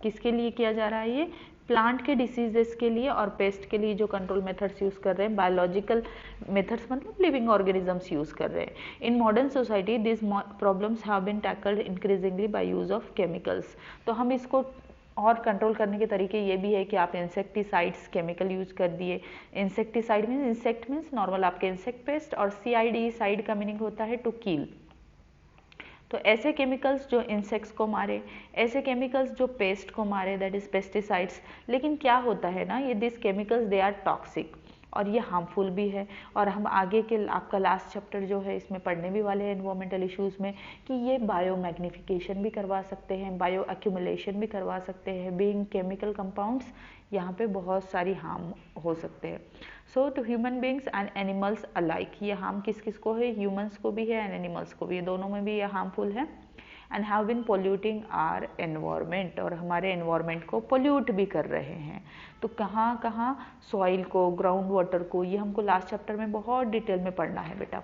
किसके लिए किया जा रहा है ये? प्लांट के डिसीजेस के लिए और पेस्ट के लिए जो कंट्रोल मेथड्स यूज़ कर रहे हैं, बायोलॉजिकल मेथड्स मतलब लिविंग ऑर्गेनिजम्स यूज़ कर रहे हैं। In modern society this problems have been tackled increasingly by use of chemicals. तो हम इसको और कंट्रोल करने के तरीके ये भी है कि आप इंसेक्टिसाइड्स केमिकल यूज कर दिए। Insecticide means insect means normal आपके इंसेक्ट पेस्ट, और CID साइड का मीनिंग होता है टू किल। तो ऐसे केमिकल्स जो इंसेक्ट्स को मारे, ऐसे केमिकल्स जो पेस्ट को मारे, दैट इज पेस्टिसाइड्स। लेकिन क्या होता है ना, ये this chemicals they are toxic और ये हार्मफुल भी है। और हम आगे के आपका लास्ट चैप्टर जो है इसमें पढ़ने भी वाले हैं एनवायरमेंटल इश्यूज़ में कि ये बायो मैग्निफिकेशन भी करवा सकते हैं, बायो एक्यूमुलेशन भी करवा सकते हैं। बीइंग केमिकल कंपाउंड्स यहाँ पे बहुत सारी हार्म हो सकते हैं। So to human beings and animals alike, ये हार्म किस किस को है? ह्यूमन्स को भी है एंड एनिमल्स को भी है, दोनों में भी ये हार्मफुल है। And have been polluting our environment, और हमारे एनवायरमेंट को पोल्यूट भी कर रहे हैं। तो कहाँ कहाँ? सॉइल को, ग्राउंड वाटर को, ये हमको लास्ट चैप्टर में बहुत डिटेल में पढ़ना है बेटा।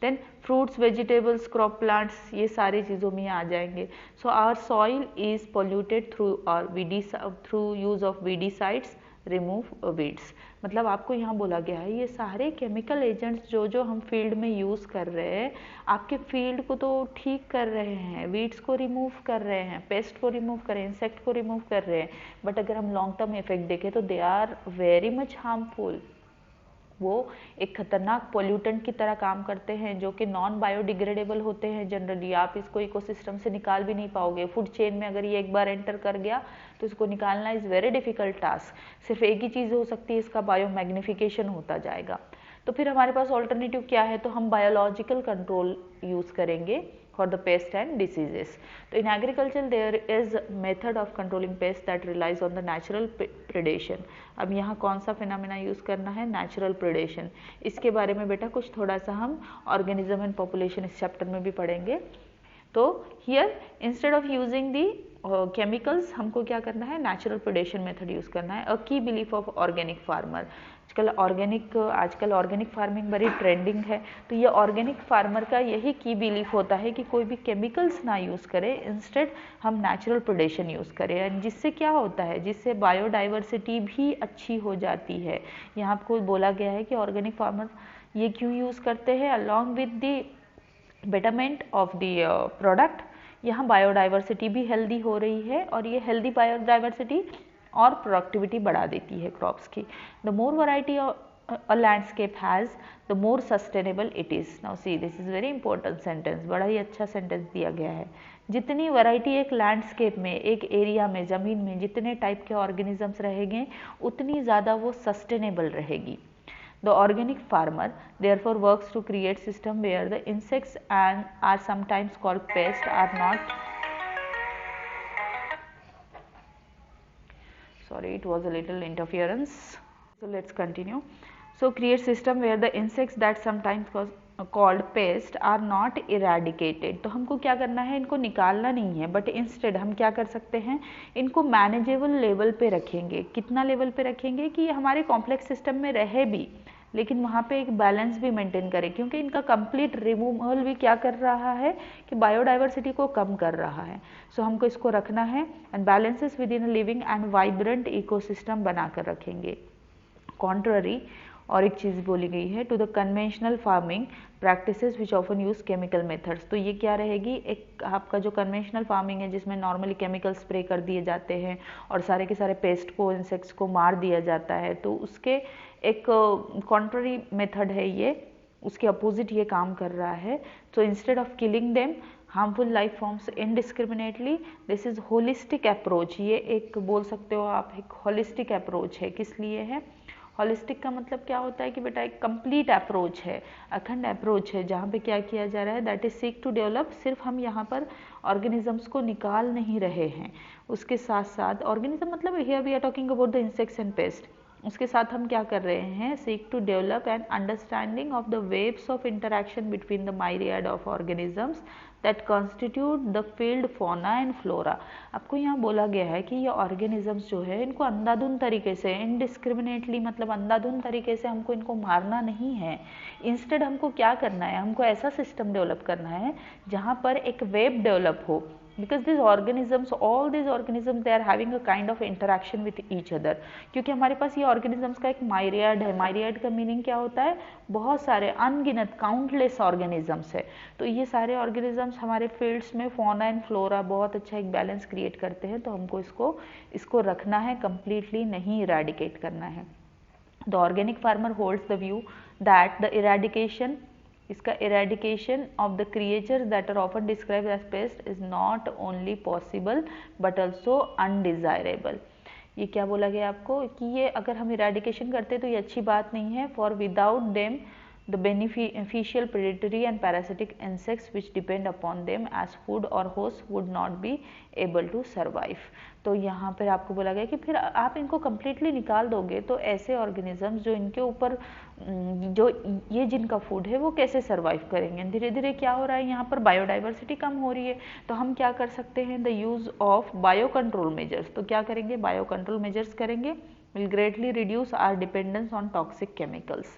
Then fruits, vegetables, crop plants, ये सारी चीज़ों में आ जाएंगे। So our soil is polluted through use of weedicides, remove weeds. मतलब आपको यहाँ बोला गया है ये सारे केमिकल एजेंट्स जो हम फील्ड में यूज़ कर रहे हैं, आपके फील्ड को तो ठीक कर रहे हैं, वीड्स को रिमूव कर रहे हैं, पेस्ट को रिमूव कर रहे हैं, इंसेक्ट को रिमूव कर रहे हैं, बट अगर हम लॉन्ग टर्म इफेक्ट देखें तो they are very much harmful. वो एक खतरनाक पोल्यूटेंट की तरह काम करते हैं जो कि नॉन बायोडिग्रेडेबल होते हैं। जनरली आप इसको इकोसिस्टम से निकाल भी नहीं पाओगे। फूड चेन में अगर ये एक बार एंटर कर गया तो इसको निकालना इज़ वेरी डिफिकल्ट टास्क। सिर्फ एक ही चीज़ हो सकती है, इसका बायो मैग्निफिकेशन होता जाएगा। तो फिर हमारे पास ऑल्टरनेटिव क्या है? तो हम बायोलॉजिकल कंट्रोल यूज़ करेंगे for the pest and diseases. So in agriculture there is method of controlling pests that relies on the natural predation. अब यहाँ कौन सा फिनोमेना यूज़ करना है? Natural predation. इसके बारे में बेटा कुछ थोड़ा सा हम ऑर्गेनिज्म एंड पॉपुलेशन इस चैप्टर में भी पढ़ेंगे। तो here instead of using the chemicals हमको क्या करना है? नेचुरल प्रेडेशन मेथड यूज़ करना है। अ की बिलीफ ऑफ ऑर्गेनिक फार्मर, आजकल ऑर्गेनिक फार्मिंग बड़ी ट्रेंडिंग है। तो ये ऑर्गेनिक फार्मर का यही की बिलीफ होता है कि कोई भी केमिकल्स ना यूज़ करें, इंस्टेड हम नेचुरल प्रोडेशन यूज़ करें। एंड जिससे क्या होता है, जिससे बायोडाइवर्सिटी भी अच्छी हो जाती है। यहाँ आपको बोला गया है कि ऑर्गेनिक फार्मर ये क्यों यूज़ करते हैं, along with the betterment of the product, यहाँ बायोडाइवर्सिटी भी हेल्दी हो रही है, और ये हेल्दी बायोडाइवर्सिटी और प्रोडक्टिविटी बढ़ा देती है क्रॉप्स की। The more variety a landscape has, the more sustainable it is. Now see, this is very important sentence, बड़ा ही अच्छा सेंटेंस दिया गया है। जितनी वैरायटी एक लैंडस्केप में, एक एरिया में, ज़मीन में जितने टाइप के ऑर्गेनिजम्स रहेंगे, उतनी ज़्यादा वो सस्टेनेबल रहेगी। The organic farmer therefore works to create system where the insects and are sometimes called pests are not, sorry, it was a little interference, so let's continue. So create system where the insects that sometimes called pest are not eradicated. तो हमको क्या करना है, इनको निकालना नहीं है, but instead हम क्या कर सकते हैं, इनको मैनेजेबल लेवल पे रखेंगे। कितना लेवल पे रखेंगे कि ये हमारे कॉम्प्लेक्स सिस्टम में रहे भी, लेकिन वहाँ पे एक बैलेंस भी मेंटेन करें, क्योंकि इनका कंप्लीट रिमूवल भी क्या कर रहा है कि बायोडाइवर्सिटी को कम कर रहा है। सो हमको इसको रखना है and balances within living and vibrant ecosystem बनाकर रखेंगे। कॉन्ट्ररी, और एक चीज़ बोली गई है, to the conventional farming practices which often use chemical methods. तो ये क्या रहेगी, एक आपका जो कन्वेंशनल फार्मिंग है जिसमें नॉर्मली केमिकल स्प्रे कर दिए जाते हैं और सारे के सारे पेस्ट को, इंसेक्ट्स को मार दिया जाता है, तो उसके एक कॉन्ट्ररी मेथड है ये, उसके अपोजिट ये काम कर रहा है। So instead of killing them harmful life forms indiscriminately, this is holistic approach. ये एक बोल सकते हो आप, एक होलिस्टिक अप्रोच है। किस लिए है होलिस्टिक का मतलब क्या होता है कि बेटा एक कंप्लीट अप्रोच है, अखंड अप्रोच है, जहाँ पे क्या किया जा रहा है, that is seek to develop. सिर्फ हम यहाँ पर ऑर्गेनिजम्स को निकाल नहीं रहे हैं, उसके साथ साथ ऑर्गेनिज्म मतलब here we are talking about the insects and pest, उसके साथ हम क्या कर रहे हैं, seek to develop an understanding of the waves of interaction between the myriad of organisms that constitute the field fauna and flora. आपको यहाँ बोला गया है कि ये ऑर्गेनिजम्स जो है, इनको अंधाधुंध तरीके से, इनडिस्क्रिमिनेटली मतलब अंधाधुंध तरीके से हमको इनको मारना नहीं है। इंस्टेड हमको क्या करना है, हमको ऐसा सिस्टम डेवलप करना है जहाँ पर एक वेब डेवलप हो, because these organisms, all these organisms, they are having a kind of interaction with each other। क्योंकि हमारे पास ये organisms का एक myriad है। myriad का मीनिंग क्या होता है, बहुत सारे, अनगिनत, काउंटलेस organisms है। तो ये सारे organisms हमारे फील्ड्स में fauna and flora बहुत अच्छा एक बैलेंस क्रिएट करते हैं। तो हमको इसको रखना है, completely नहीं eradicate करना है। The organic farmer holds the view that the eradication, इसका eradication of the creatures that are often described as pests is not only possible but also undesirable। ये क्या बोला गया आपको कि ये अगर हम eradication करते तो ये अच्छी बात नहीं है, for without them the beneficial predatory and parasitic insects which depend upon them as food or host would not be able to survive। तो यहाँ पर आपको बोला गया कि फिर आप इनको completely निकाल दोगे तो ऐसे organisms जो इनके ऊपर, जो ये जिनका फूड है, वो कैसे सर्वाइव करेंगे। धीरे धीरे क्या हो रहा है, यहाँ पर बायोडाइवर्सिटी कम हो रही है। तो हम क्या कर सकते हैं, the use of bio control measures. तो क्या करेंगे, बायो कंट्रोल मेजर्स करेंगे, will greatly reduce our dependence on toxic chemicals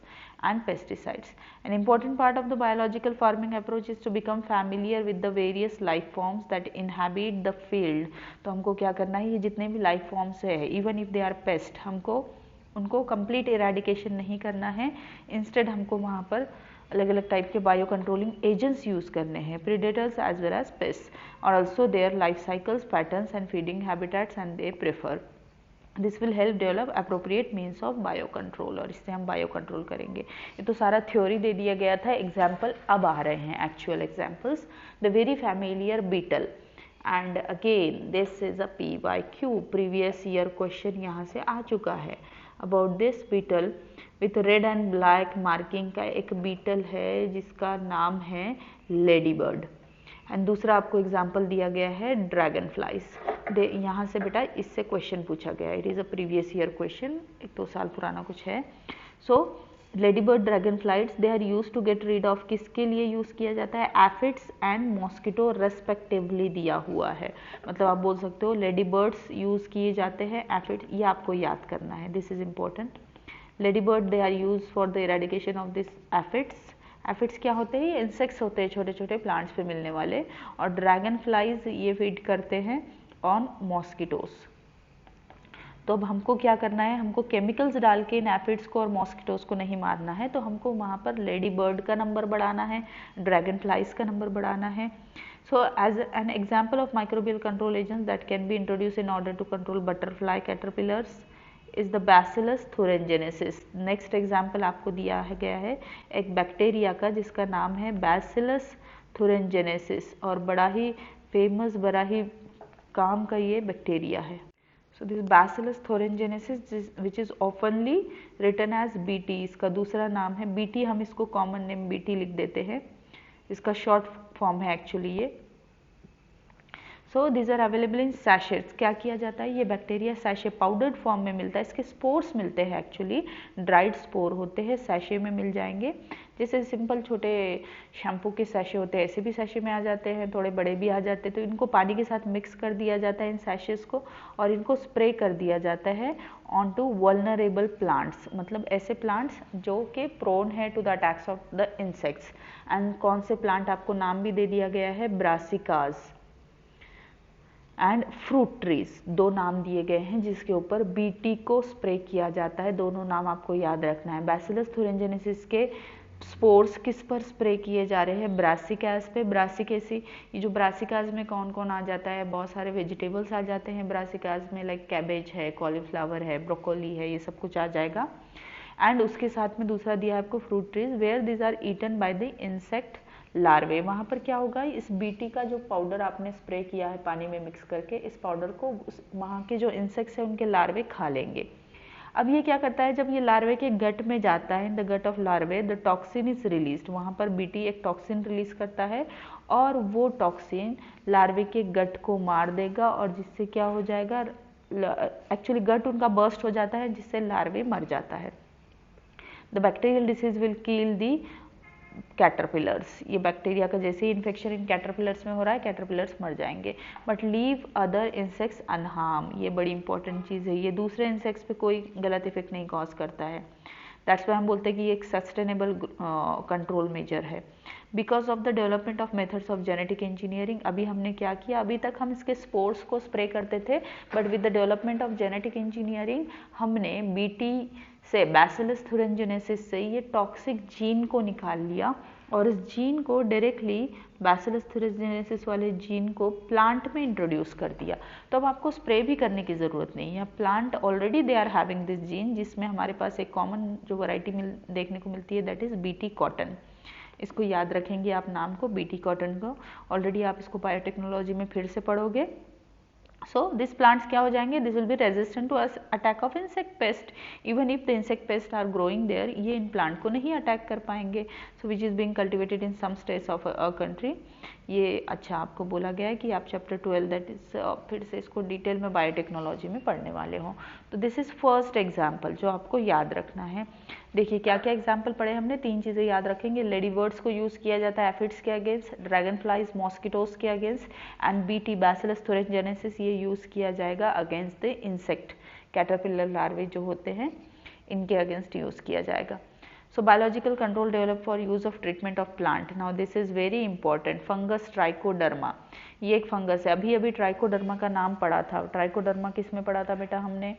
and pesticides। An important part of the biological farming approach is to become familiar with the various life forms that inhabit the field। तो हमको क्या करना है, ये जितने भी life forms है, even if they are pest, हमको उनको कंप्लीट इरेडिकेशन नहीं करना है। इंस्टेड हमको वहाँ पर अलग अलग टाइप के बायो कंट्रोलिंग एजेंट्स यूज़ करने हैं, predators as well as pest, और also their life cycles, patterns and feeding habitats and they prefer. This will help develop appropriate means of bio control, और इससे हम बायो कंट्रोल करेंगे। ये तो सारा थ्योरी दे दिया गया था, एग्जाम्पल अब आ रहे हैं, actual examples. The very familiar beetle, and again this is a PYQ, previous year question यहाँ से आ चुका है। About this beetle with red and black marking का एक बीटल है जिसका नाम है लेडी बर्ड, एंड दूसरा आपको एग्जाम्पल दिया गया है ड्रैगन फ्लाइज। यहाँ से बेटा इससे क्वेश्चन पूछा गया है, it is a previous year question, 1-2 साल पुराना कुछ है। So lady bird, dragon flies, they are use to get rid of, किसके लिए यूज़ किया जाता है, एफिड्स एंड मॉस्किटो रेस्पेक्टिवली दिया हुआ है। मतलब आप बोल सकते हो लेडी बर्ड्स यूज़ किए जाते हैं, एफिड ये आपको याद करना है, this is important. Ladybird they are use for the eradication of this aphids. Aphids क्या होते हैं? ये इंसेक्ट्स होते हैं छोटे छोटे प्लांट्स पे मिलने वाले। और ड्रैगन फ्लाइज ये फीड करते हैं ऑन मॉस्किटोज। तो अब हमको क्या करना है, हमको केमिकल्स डाल के इन एफिड्स को और मॉस्किटोज को नहीं मारना है, तो हमको वहाँ पर लेडी बर्ड का नंबर बढ़ाना है, ड्रैगन फ्लाइज का नंबर बढ़ाना है। So as an example of microbial control agents that can be introduced in order to control butterfly caterpillars is the Bacillus thuringiensis। Next example आपको दिया गया है एक बैक्टीरिया का जिसका नाम है Bacillus thuringiensis, और बड़ा ही फेमस, बड़ा ही काम का ये बैक्टीरिया है। So this Bacillus thuringiensis which is oftenly written as BT, इसका दूसरा नाम है BT, हम इसको कॉमन नेम BT लिख देते हैं, इसका शॉर्ट फॉर्म है एक्चुअली ये। So these are available in sachets. क्या किया जाता है, ये बैक्टीरिया सैशे पाउडर्ड फॉर्म में मिलता है, इसके स्पोर्स मिलते हैं, एक्चुअली ड्राइड स्पोर होते हैं, सैशे में मिल जाएंगे। जैसे सिंपल छोटे शैम्पू के सैशे होते हैं ऐसे भी सैशे में आ जाते हैं, थोड़े बड़े भी आ जाते हैं। तो इनको पानी के साथ मिक्स कर दिया जाता है इन सैशेस को, और इनको स्प्रे कर दिया जाता है ऑन टू वल्नरेबल प्लांट्स, मतलब ऐसे प्लांट्स जो कि प्रोन है to the attacks of the insects. And कौन से प्लांट, आपको नाम भी दे दिया गया है, ब्रासिकाज एंड फ्रूट ट्रीज, दो नाम दिए गए हैं जिसके ऊपर बीटी को स्प्रे किया जाता है। दोनों नाम आपको याद रखना है। बैसिलस थुरिंजेनेसिस के स्पोर्स किस पर स्प्रे किए जा रहे हैं? ब्रासिकाज पे। ब्रासिकेसी, ये जो ब्रासिकाज में कौन कौन आ जाता है, बहुत सारे वेजिटेबल्स आ जाते हैं ब्रासिकाज में, लाइक कैबेज है, कॉलीफ्लावर है, ब्रोकोली है, ये सब कुछ आ जाएगा। एंड उसके साथ में दूसरा दिया है आपको fruit trees, where this are eaten by the insect larvae. वहाँ पर क्या होगा, इस बीटी का जो पाउडर आपने स्प्रे किया है पानी में मिक्स करके, इस पाउडर को वहाँ के जो इंसेक्ट्स हैं उनके लार्वे खा लेंगे। अब ये क्या करता है, जब ये लार्वे के गट में जाता है, in the gut of larvae the toxin is released. वहाँ पर बीटी एक टॉक्सिन रिलीज करता है और वो टॉक्सिन लार्वे के गट को मार देगा, और जिससे क्या हो जाएगा, एक्चुअली गट उनका बर्स्ट हो जाता है जिससे लार्वे मर जाता है। The bacterial disease will kill the caterpillars. ये बैक्टीरिया का जैसे ही इन्फेक्शन इन कैटरपिलर्स में हो रहा है, कैटरपिलर्स मर जाएंगे, but leave other insects unharmed. ये बड़ी इंपॉर्टेंट चीज़ है, ये दूसरे इंसेक्ट्स पे कोई गलत इफेक्ट नहीं कॉज करता है। दैट्स वाई हम बोलते हैं कि ये एक सस्टेनेबल कंट्रोल मेजर है। Because of the development of methods of genetic engineering, अभी हमने क्या किया, अभी तक हम इसके स्पोर्स को स्प्रे करते थे, but with the development of genetic engineering हमने बीटी से, बैसिलस थुरिंजेनेसिस से ये टॉक्सिक जीन को निकाल लिया, और इस जीन को डायरेक्टली बैसिलस थुरिंजेनेसिस वाले जीन को प्लांट में इंट्रोड्यूस कर दिया। तो अब आपको स्प्रे भी करने की ज़रूरत नहीं है, plant already they are having this gene, जिसमें हमारे पास एक कॉमन जो वैरायटी देखने को मिलती है, दैट इज़ बीटी कॉटन। इसको याद रखेंगे आप नाम को, बीटी कॉटन को, ऑलरेडी आप इसको बायोटेक्नोलॉजी में फिर से पढ़ोगे। So these plants क्या हो जाएंगे, this will be resistant to attack of insect pest, even if the insect pests are growing there, ये इन plant को नहीं अटैक कर पाएंगे। So which is being cultivated in some states of a country। ये अच्छा आपको बोला गया है कि आप चैप्टर 12 दैट इज फिर से इसको डिटेल में बायोटेक्नोलॉजी में पढ़ने वाले हो। तो दिस इज फर्स्ट एग्जाम्पल जो आपको याद रखना है। देखिए क्या क्या एग्जाम्पल पढ़े हमने, तीन चीज़ें याद रखेंगे। लेडी बर्ड्स को यूज़ किया जाता है एफिड्स के अगेंस्ट, ड्रैगन फ्लाइज मॉस्किटोज के अगेंस्ट, एंड बीटी बैसिलस थुरिंजेनेसिस ये यूज़ किया जाएगा अगेंस्ट द इंसेक्ट, कैटरपिलर लार्वे जो होते हैं इनके अगेंस्ट यूज़ किया जाएगा। So biological control developed for use of treatment of plant. Now this is very important. Fungus trichoderma, ये एक फंगस है। अभी अभी ट्राइकोडर्मा का नाम पढ़ा था। ट्राइकोडर्मा किस में पढ़ा था बेटा हमने,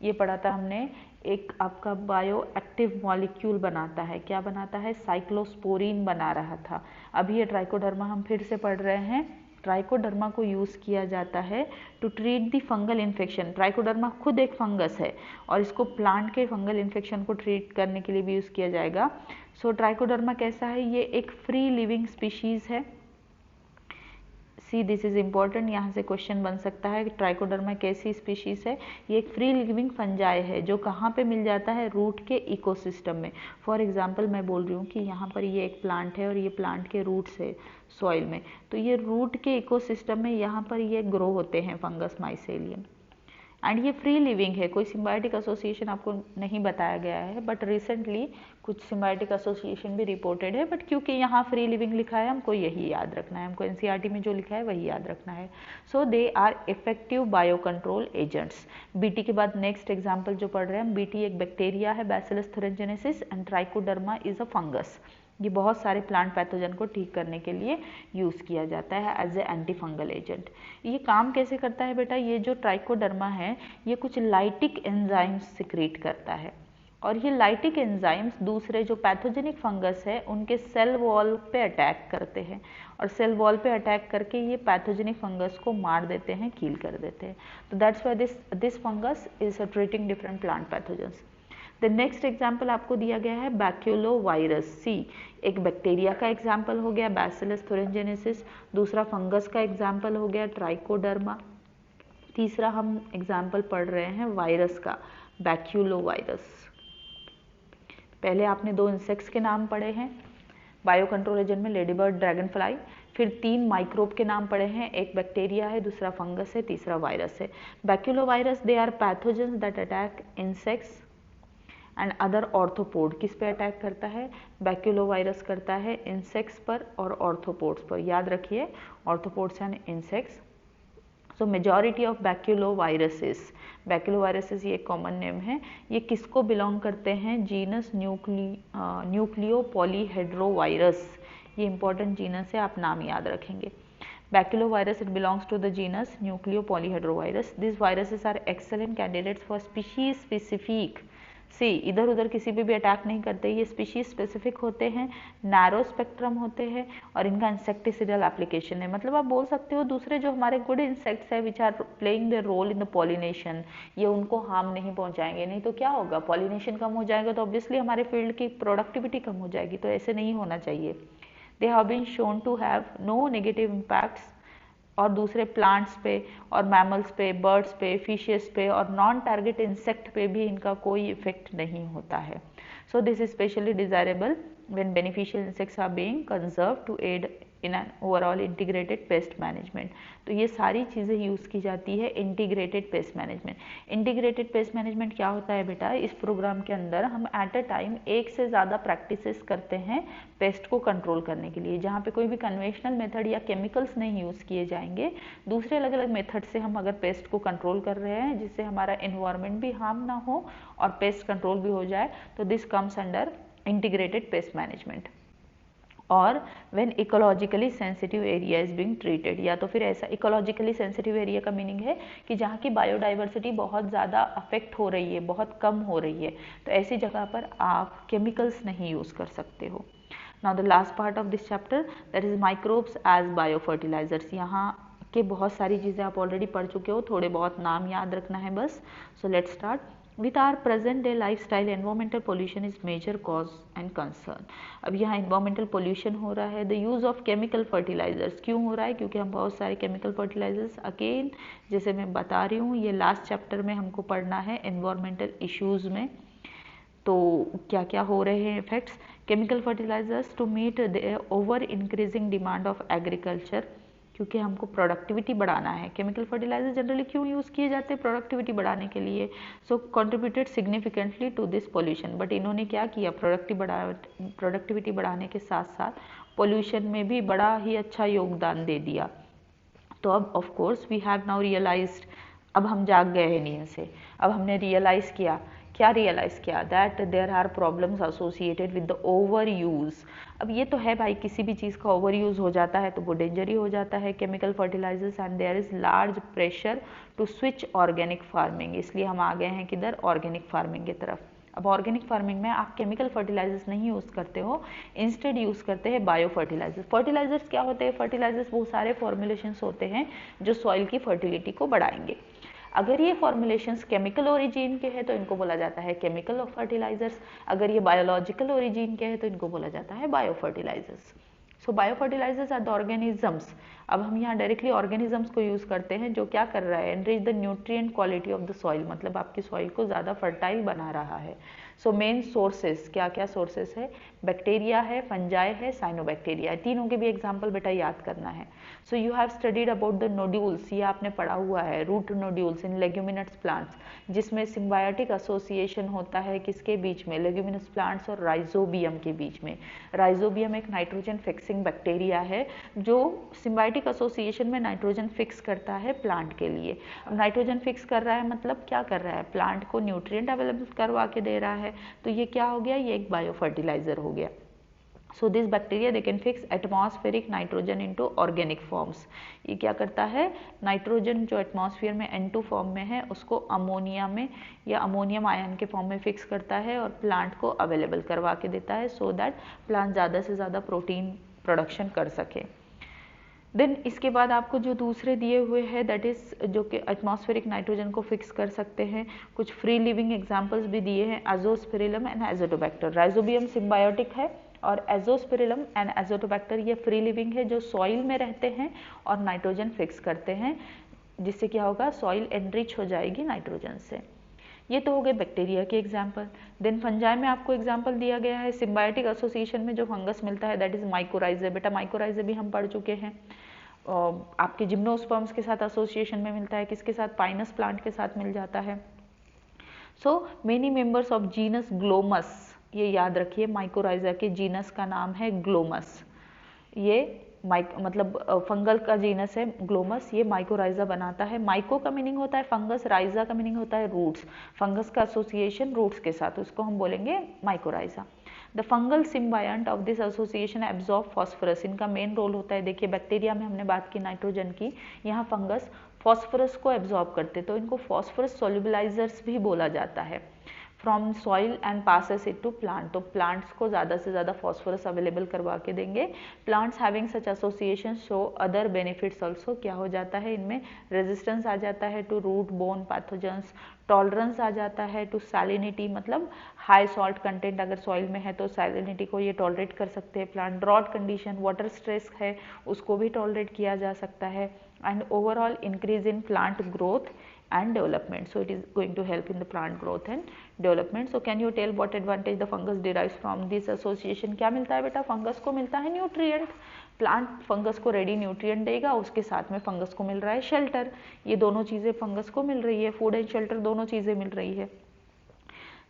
ये पढ़ा था हमने, एक आपका बायो एक्टिव मॉलिक्यूल बनाता है, क्या बनाता है, साइक्लोस्पोरिन बना रहा था। अभी ये ट्राइकोडर्मा हम फिर से पढ़ रहे हैं। ट्राइकोडर्मा को यूज़ किया जाता है to treat the fungal infection. Trichoderma खुद एक फंगस है और इसको प्लांट के फंगल इन्फेक्शन को ट्रीट करने के लिए भी यूज़ किया जाएगा। सो ट्राइकोडर्मा कैसा है, ये एक फ्री लिविंग स्पीशीज़ है। सी दिस इज इम्पॉर्टेंट, यहाँ से क्वेश्चन बन सकता है कि ट्राइकोडर्मा कैसी स्पीशीज़ है। ये एक फ्री लिविंग फंजाई है जो कहाँ पे मिल जाता है, रूट के इकोसिस्टम में। फॉर एग्जांपल मैं बोल रही हूँ कि यहाँ पर ये एक प्लांट है और ये प्लांट के रूट्स है सॉइल में, तो ये रूट के इकोसिस्टम में यहाँ पर ये ग्रो होते हैं फंगस माइसेलियम, एंड ये फ्री लिविंग है। कोई सिम्बायोटिक एसोसिएशन आपको नहीं बताया गया है, बट रिसेंटली कुछ सिम्बायोटिक एसोसिएशन भी रिपोर्टेड है, बट क्योंकि यहाँ फ्री लिविंग लिखा है हमको यही याद रखना है, हमको एनसीईआरटी में जो लिखा है वही याद रखना है। So they are effective bio control agents. BT के बाद नेक्स्ट एग्जाम्पल जो पढ़ रहे हैं हम, बीटी एक बैक्टीरिया है, bacillus thuringiensis, and trichoderma is a fungus. ये बहुत सारे प्लांट पैथोजन को ठीक करने के लिए यूज़ किया जाता है as a anti fungal agent. ये काम कैसे करता है बेटा, ये जो ट्राइकोडर्मा है ये कुछ लाइटिक एंजाइम्स सिक्रीट करता है, और ये लाइटिक एंजाइम्स दूसरे जो पैथोजेनिक फंगस है उनके सेल वॉल पे अटैक करते हैं, और सेल वॉल पे अटैक करके ये पैथोजेनिक फंगस को मार देते हैं, किल कर देते हैं। तो that's why this fungus is treating different plant pathogens. The next example आपको दिया गया है बैक्यूलोवायरस सी। एक बैक्टीरिया का एग्जाम्पल हो गया बैसिलस थुरिनजेनेसिस, दूसरा फंगस का एग्जाम्पल हो गया ट्राइकोडर्मा, तीसरा हम एग्जाम्पल पढ़ रहे हैं वायरस का, बैक्यूलोवायरस। पहले आपने 2 इंसेक्ट्स के नाम पढ़े हैं बायो कंट्रोल एजेंट में, लेडीबर्ड, ड्रैगन फ्लाई। फिर 3 माइक्रोब के नाम पढ़े हैं, एक बैक्टीरिया है, दूसरा फंगस है, तीसरा वायरस है। Baculovirus they are pathogens that attack insects and other orthopod. किस पे अटैक करता है, बैक्यूलोवायरस करता है इंसेक्ट्स पर और ऑर्थोपोड्स पर। याद रखिए arthropods and insects. So majority of बैक्यूलोवायरसेस, बैक्यूलोवायरसेस ये एक कॉमन नेम है, ये किसको बिलोंग करते हैं, जीनस न्यूक्लियो पॉलीहेड्रोवायरस। ये इंपॉर्टेंट जीनस है, आप नाम याद रखेंगे। Baculovirus, it belongs to the genus Nucleopolyhedrovirus. These viruses are excellent candidates for species specific से इधर उधर किसी पे भी अटैक नहीं करते, ये स्पीशीज स्पेसिफिक होते हैं, नैरो स्पेक्ट्रम होते हैं, और इनका इंसेक्टिसिडल एप्लीकेशन है। मतलब आप बोल सकते हो दूसरे जो हमारे गुड इंसेक्ट्स है which are playing the role in the pollination, ये उनको हार्म नहीं पहुंचाएंगे। नहीं तो क्या होगा, पॉलिनेशन कम हो जाएगा तो ऑब्वियसली हमारे फील्ड की प्रोडक्टिविटी कम हो जाएगी, तो ऐसे नहीं होना चाहिए। They have been shown to have no negative impacts, और दूसरे प्लांट्स पे और मैमल्स पे, बर्ड्स पे, फिशेस पे और नॉन टारगेट इंसेक्ट पे भी इनका कोई इफेक्ट नहीं होता है। So this is specially desirable when beneficial insects are being conserve to aid in an overall integrated pest management. तो ये सारी चीज़ें यूज़ की जाती है integrated pest management. Integrated pest management क्या होता है बेटा, इस प्रोग्राम के अंदर हम एट अ टाइम एक से ज़्यादा प्रैक्टिसेस करते हैं पेस्ट को कंट्रोल करने के लिए, जहाँ पे कोई भी कन्वेंशनल मेथड या केमिकल्स नहीं यूज़ किए जाएंगे, दूसरे अलग अलग मेथड से हम अगर पेस्ट को कंट्रोल कर रहे हैं जिससे हमारा एनवायरनमेंट भी हार्म ना हो और पेस्ट कंट्रोल भी हो जाए, तो this comes under integrated pest management. और when ecologically sensitive area is being treated, या तो फिर ऐसा इकोलॉजिकली सेंसिटिव एरिया का मीनिंग है कि जहाँ की बायोडाइवर्सिटी बहुत ज़्यादा अफेक्ट हो रही है, बहुत कम हो रही है, तो ऐसी जगह पर आप केमिकल्स नहीं यूज़ कर सकते हो। Now the last part of this chapter that is microbes as biofertilizers. यहाँ के बहुत सारी चीज़ें आप ऑलरेडी पढ़ चुके हो, थोड़े बहुत नाम याद रखना है बस। So let's start. With our present day lifestyle, environmental pollution is major cause and concern. अब यहाँ environmental pollution हो रहा है, the use of chemical fertilizers क्यों हो रहा है, क्योंकि हम बहुत सारे chemical fertilizers again जैसे मैं बता रही हूँ, ये लास्ट चैप्टर में हमको पढ़ना है environmental issues में, तो क्या क्या हो रहे हैं effects. Chemical fertilisers to meet the over increasing demand of agriculture, क्योंकि हमको प्रोडक्टिविटी बढ़ाना है। केमिकल फर्टिलाइजर जनरली क्यों यूज़ किए जाते हैं, प्रोडक्टिविटी बढ़ाने के लिए। So contributed significantly to this pollution, but इन्होंने क्या किया, प्रोडक्टिविटी बढ़ाने के साथ साथ पोल्यूशन में भी बड़ा ही अच्छा योगदान दे दिया। तो अब of course we have now realised, अब हम जाग गए हैं नींद से, अब हमने रियलाइज़ किया, क्या रियलाइज़ किया, that there are problems associated with the overuse. अब ये तो है भाई, किसी भी चीज़ का ओवर यूज़ हो जाता है तो वो डेंजर ही हो जाता है, chemical fertilisers, and there is large pressure to switch organic farming. इसलिए हम आ गए हैं किधर, ऑर्गेनिक फार्मिंग की तरफ। अब ऑर्गेनिक फार्मिंग में आप केमिकल फर्टिलाइजर्स नहीं यूज़ करते हो, इंस्टेड यूज़ करते हैं बायो फर्टिलाइजर्स। फर्टिलाइजर्स क्या होते हैं, फर्टिलाइजर्स वो सारे फॉर्मुलेशंस होते हैं जो सॉइल की फर्टिलिटी को बढ़ाएंगे। अगर ये फॉर्मुलेशंस केमिकल ओरिजिन के हैं तो इनको बोला जाता है केमिकल फर्टिलाइजर्स, अगर ये बायोलॉजिकल ओरिजिन के हैं तो इनको बोला जाता है bio fertilisers. So bio fertilisers are the organisms. अब हम यहाँ डायरेक्टली ऑर्गेनिजम्स को यूज़ करते हैं जो क्या कर रहा है, enrich the nutrient quality of the soil, मतलब आपकी सॉइल को ज़्यादा फर्टाइल बना रहा है। सो मेन सोर्सेस क्या क्या सोर्सेस है, बैक्टीरिया है, फंजाई है, साइनोबैक्टीरिया है। तीनों के भी एग्जाम्पल बेटा याद करना है। So you have studied about the nodules, ये आपने पढ़ा हुआ है, रूट नोड्यूल्स इन लेग्यूमिनस प्लांट्स, जिसमें सिम्बायोटिक एसोसिएशन होता है किसके बीच में, लेग्यूमिनस प्लांट्स और राइजोबियम के बीच में। राइजोबियम एक नाइट्रोजन फिक्सिंग बैक्टीरिया है जो सिम्बायोटिक एसोसिएशन में नाइट्रोजन फिक्स करता है प्लांट के लिए। अब नाइट्रोजन फिक्स कर रहा है मतलब क्या कर रहा है, प्लांट को न्यूट्रिएंट अवेलेबल करवा के दे रहा है, तो ये क्या हो गया, ये एक बायो फर्टिलाइजर हो गया। So this bacteria they can fix atmospheric nitrogen into organic forms। ये क्या करता है, नाइट्रोजन जो एटमॉस्फेयर में N2 फॉर्म में है उसको अमोनिया में या अमोनियम आयन के फॉर्म में फिक्स करता है और प्लांट को अवेलेबल करवा के देता है, सो दैट प्लांट ज़्यादा से ज़्यादा प्रोटीन प्रोडक्शन कर सके। देन इसके बाद आपको जो दूसरे दिए हुए हैं दैट इज जो कि एटमॉस्फेरिक नाइट्रोजन को फिक्स कर सकते हैं, कुछ फ्री लिविंग एग्जांपल्स भी दिए हैं, Azospirillum and Azotobacter. Rhizobium symbiotic है और एजोस्पिरिलम एंड एजोटोबैक्टर ये फ्री लिविंग है जो सॉइल में रहते हैं और नाइट्रोजन फिक्स करते हैं, जिससे क्या होगा, सॉइल एनरिच हो जाएगी नाइट्रोजन से। ये तो हो गए बैक्टीरिया के एग्जाम्पल। देन फंजाई में आपको एग्जाम्पल दिया गया है, सिम्बायोटिक एसोसिएशन में जो फंगस मिलता है दैट इज माइकोराइजा। बेटा माइकोराइजा भी हम पढ़ चुके हैं, आपके जिम्नोस्पर्म्स के साथ एसोसिएशन में मिलता है, किसके साथ, पाइनस प्लांट के साथ मिल जाता है। So many members of genus Glomus, ये याद रखिए माइकोराइजा के जीनस का नाम है ग्लोमस। ये मतलब फंगल का जीनस है ग्लोमस, ये माइकोराइजा बनाता है। माइको का मीनिंग होता है फंगस, राइजा का मीनिंग होता है रूट्स, फंगस का एसोसिएशन रूट्स के साथ, उसको हम बोलेंगे mycorrhiza. The fungal symbiont of this association absorb phosphorus, इनका मेन रोल होता है, देखिए बैक्टीरिया में हमने बात की नाइट्रोजन की, यहाँ फंगस फॉस्फोरस को एब्जॉर्ब करते, तो इनको फॉस्फोरस सोल्यूबलाइजर्स भी बोला जाता है। From soil and passes it to plant, तो प्लांट्स को ज़्यादा से ज़्यादा फॉस्फोरस अवेलेबल करवा के देंगे। Plants having such association show other benefits also, क्या हो जाता है इनमें, रेजिस्टेंस आ जाता है to root borne pathogens, tolerance आ जाता है टू सैलिनिटी, मतलब हाई सॉल्ट कंटेंट अगर सॉइल में है तो सैलिनिटी को ये टॉलरेट कर सकते हैं plant. Drought condition, water stress है उसको भी टॉलरेट किया जा सकता है, and overall increase in plant growth and development, so it is going to help in the plant growth and development. So can you tell what advantage the fungus derives from this association? क्या मिलता है बेटा, fungus को मिलता है nutrient, plant fungus को ready nutrient देगा, उसके साथ में फंगस को मिल रहा है शेल्टर, ये दोनों चीज़ें फंगस को मिल रही है, फूड एंड शेल्टर दोनों चीज़ें मिल रही है।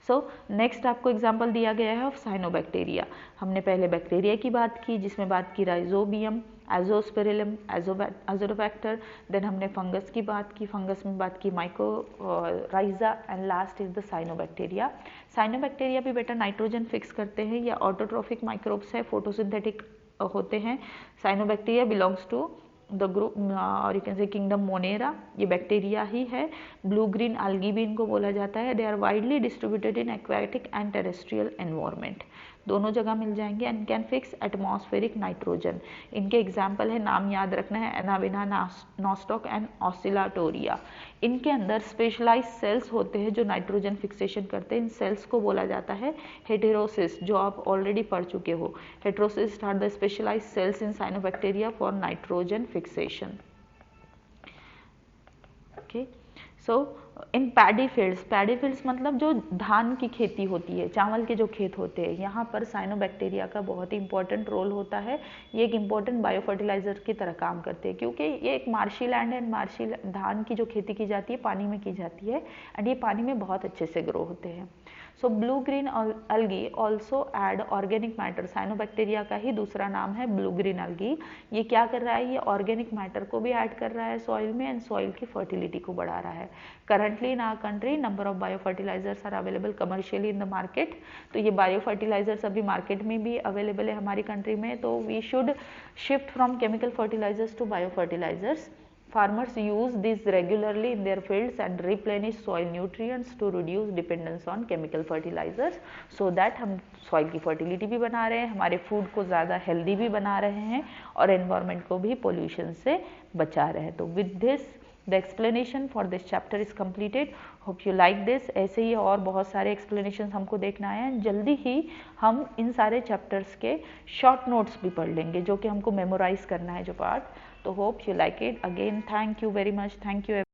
सो नेक्स्ट आपको एग्जाम्पल दिया गया है ऑफ साइनोबैक्टीरिया। हमने पहले बैक्टीरिया की बात की जिसमें बात की राइजोबियम, एजोस्पिरिलम, एजोटोबैक्टर, देन हमने फंगस की बात की, फंगस में बात की mycorrhiza, and last is the cyanobacteria. Cyanobacteria भी बेटा नाइट्रोजन फिक्स करते हैं, या ऑटोट्रोफिक माइक्रोब्स है, फोटोसिंथेटिक होते हैं। Cyanobacteria belongs to the group और you can say kingdom Monera, ये बैक्टीरिया ही है। ब्लू ग्रीन algae भी इनको बोला जाता है। They are widely distributed in aquatic and terrestrial environment, दोनों जगह मिल जाएंगे, and can fix atmospheric nitrogen. इनके एग्जाम्पल है, नाम याद रखना है, एनाविना, नॉस्टॉक एंड ऑसिलाटोरिया। इनके अंदर स्पेशलाइज सेल्स होते हैं जो नाइट्रोजन फिक्सेशन करते हैं, इन सेल्स को बोला जाता है हेटेरोसिस्ट, जो आप ऑलरेडी पढ़ चुके हो। Heterocyst are the specialise cells in cyanobacteria for nitrogen fixation. Okay, so in paddy fields मतलब जो धान की खेती होती है, चावल के जो खेत होते हैं, यहाँ पर साइनोबैक्टीरिया का बहुत ही इंपॉर्टेंट रोल होता है। ये एक इंपॉर्टेंट बायो फर्टिलाइजर की तरह काम करते हैं, क्योंकि ये एक मार्शी लैंड है, मार्शी धान की जो खेती की जाती है पानी में की जाती है, एंड ये पानी में बहुत अच्छे से ग्रो होते हैं। So blue green algae also add organic matter, cyanobacteria का ही दूसरा नाम है ब्लू ग्रीन algae। ये क्या कर रहा है, ये ऑर्गेनिक मैटर को भी ऐड कर रहा है सॉइल में, एंड सॉइल की फर्टिलिटी को बढ़ा रहा है। Currently in our country number of bio fertilisers are available commercially in the market, तो ये बायो फर्टिलाइजर्स अभी मार्केट में भी अवेलेबल है हमारी कंट्री में, तो we should shift from chemical fertilisers to bio fertilisers. Farmers use these regularly in their fields and replenish soil nutrients to reduce dependence on chemical fertilizers, so that हम soil की fertility भी बना रहे हैं, हमारे food को ज़्यादा healthy भी बना रहे हैं, और environment को भी pollution से बचा रहे हैं। तो with this the explanation for this chapter is completed. Hope you like this. ऐसे ही और बहुत सारे explanations हमको देखना है। जल्दी ही हम इन सारे chapters के short notes भी पढ़ लेंगे, जो कि हमको memorize करना है जो part। तो hope you like it. Again, thank you very much. Thank you.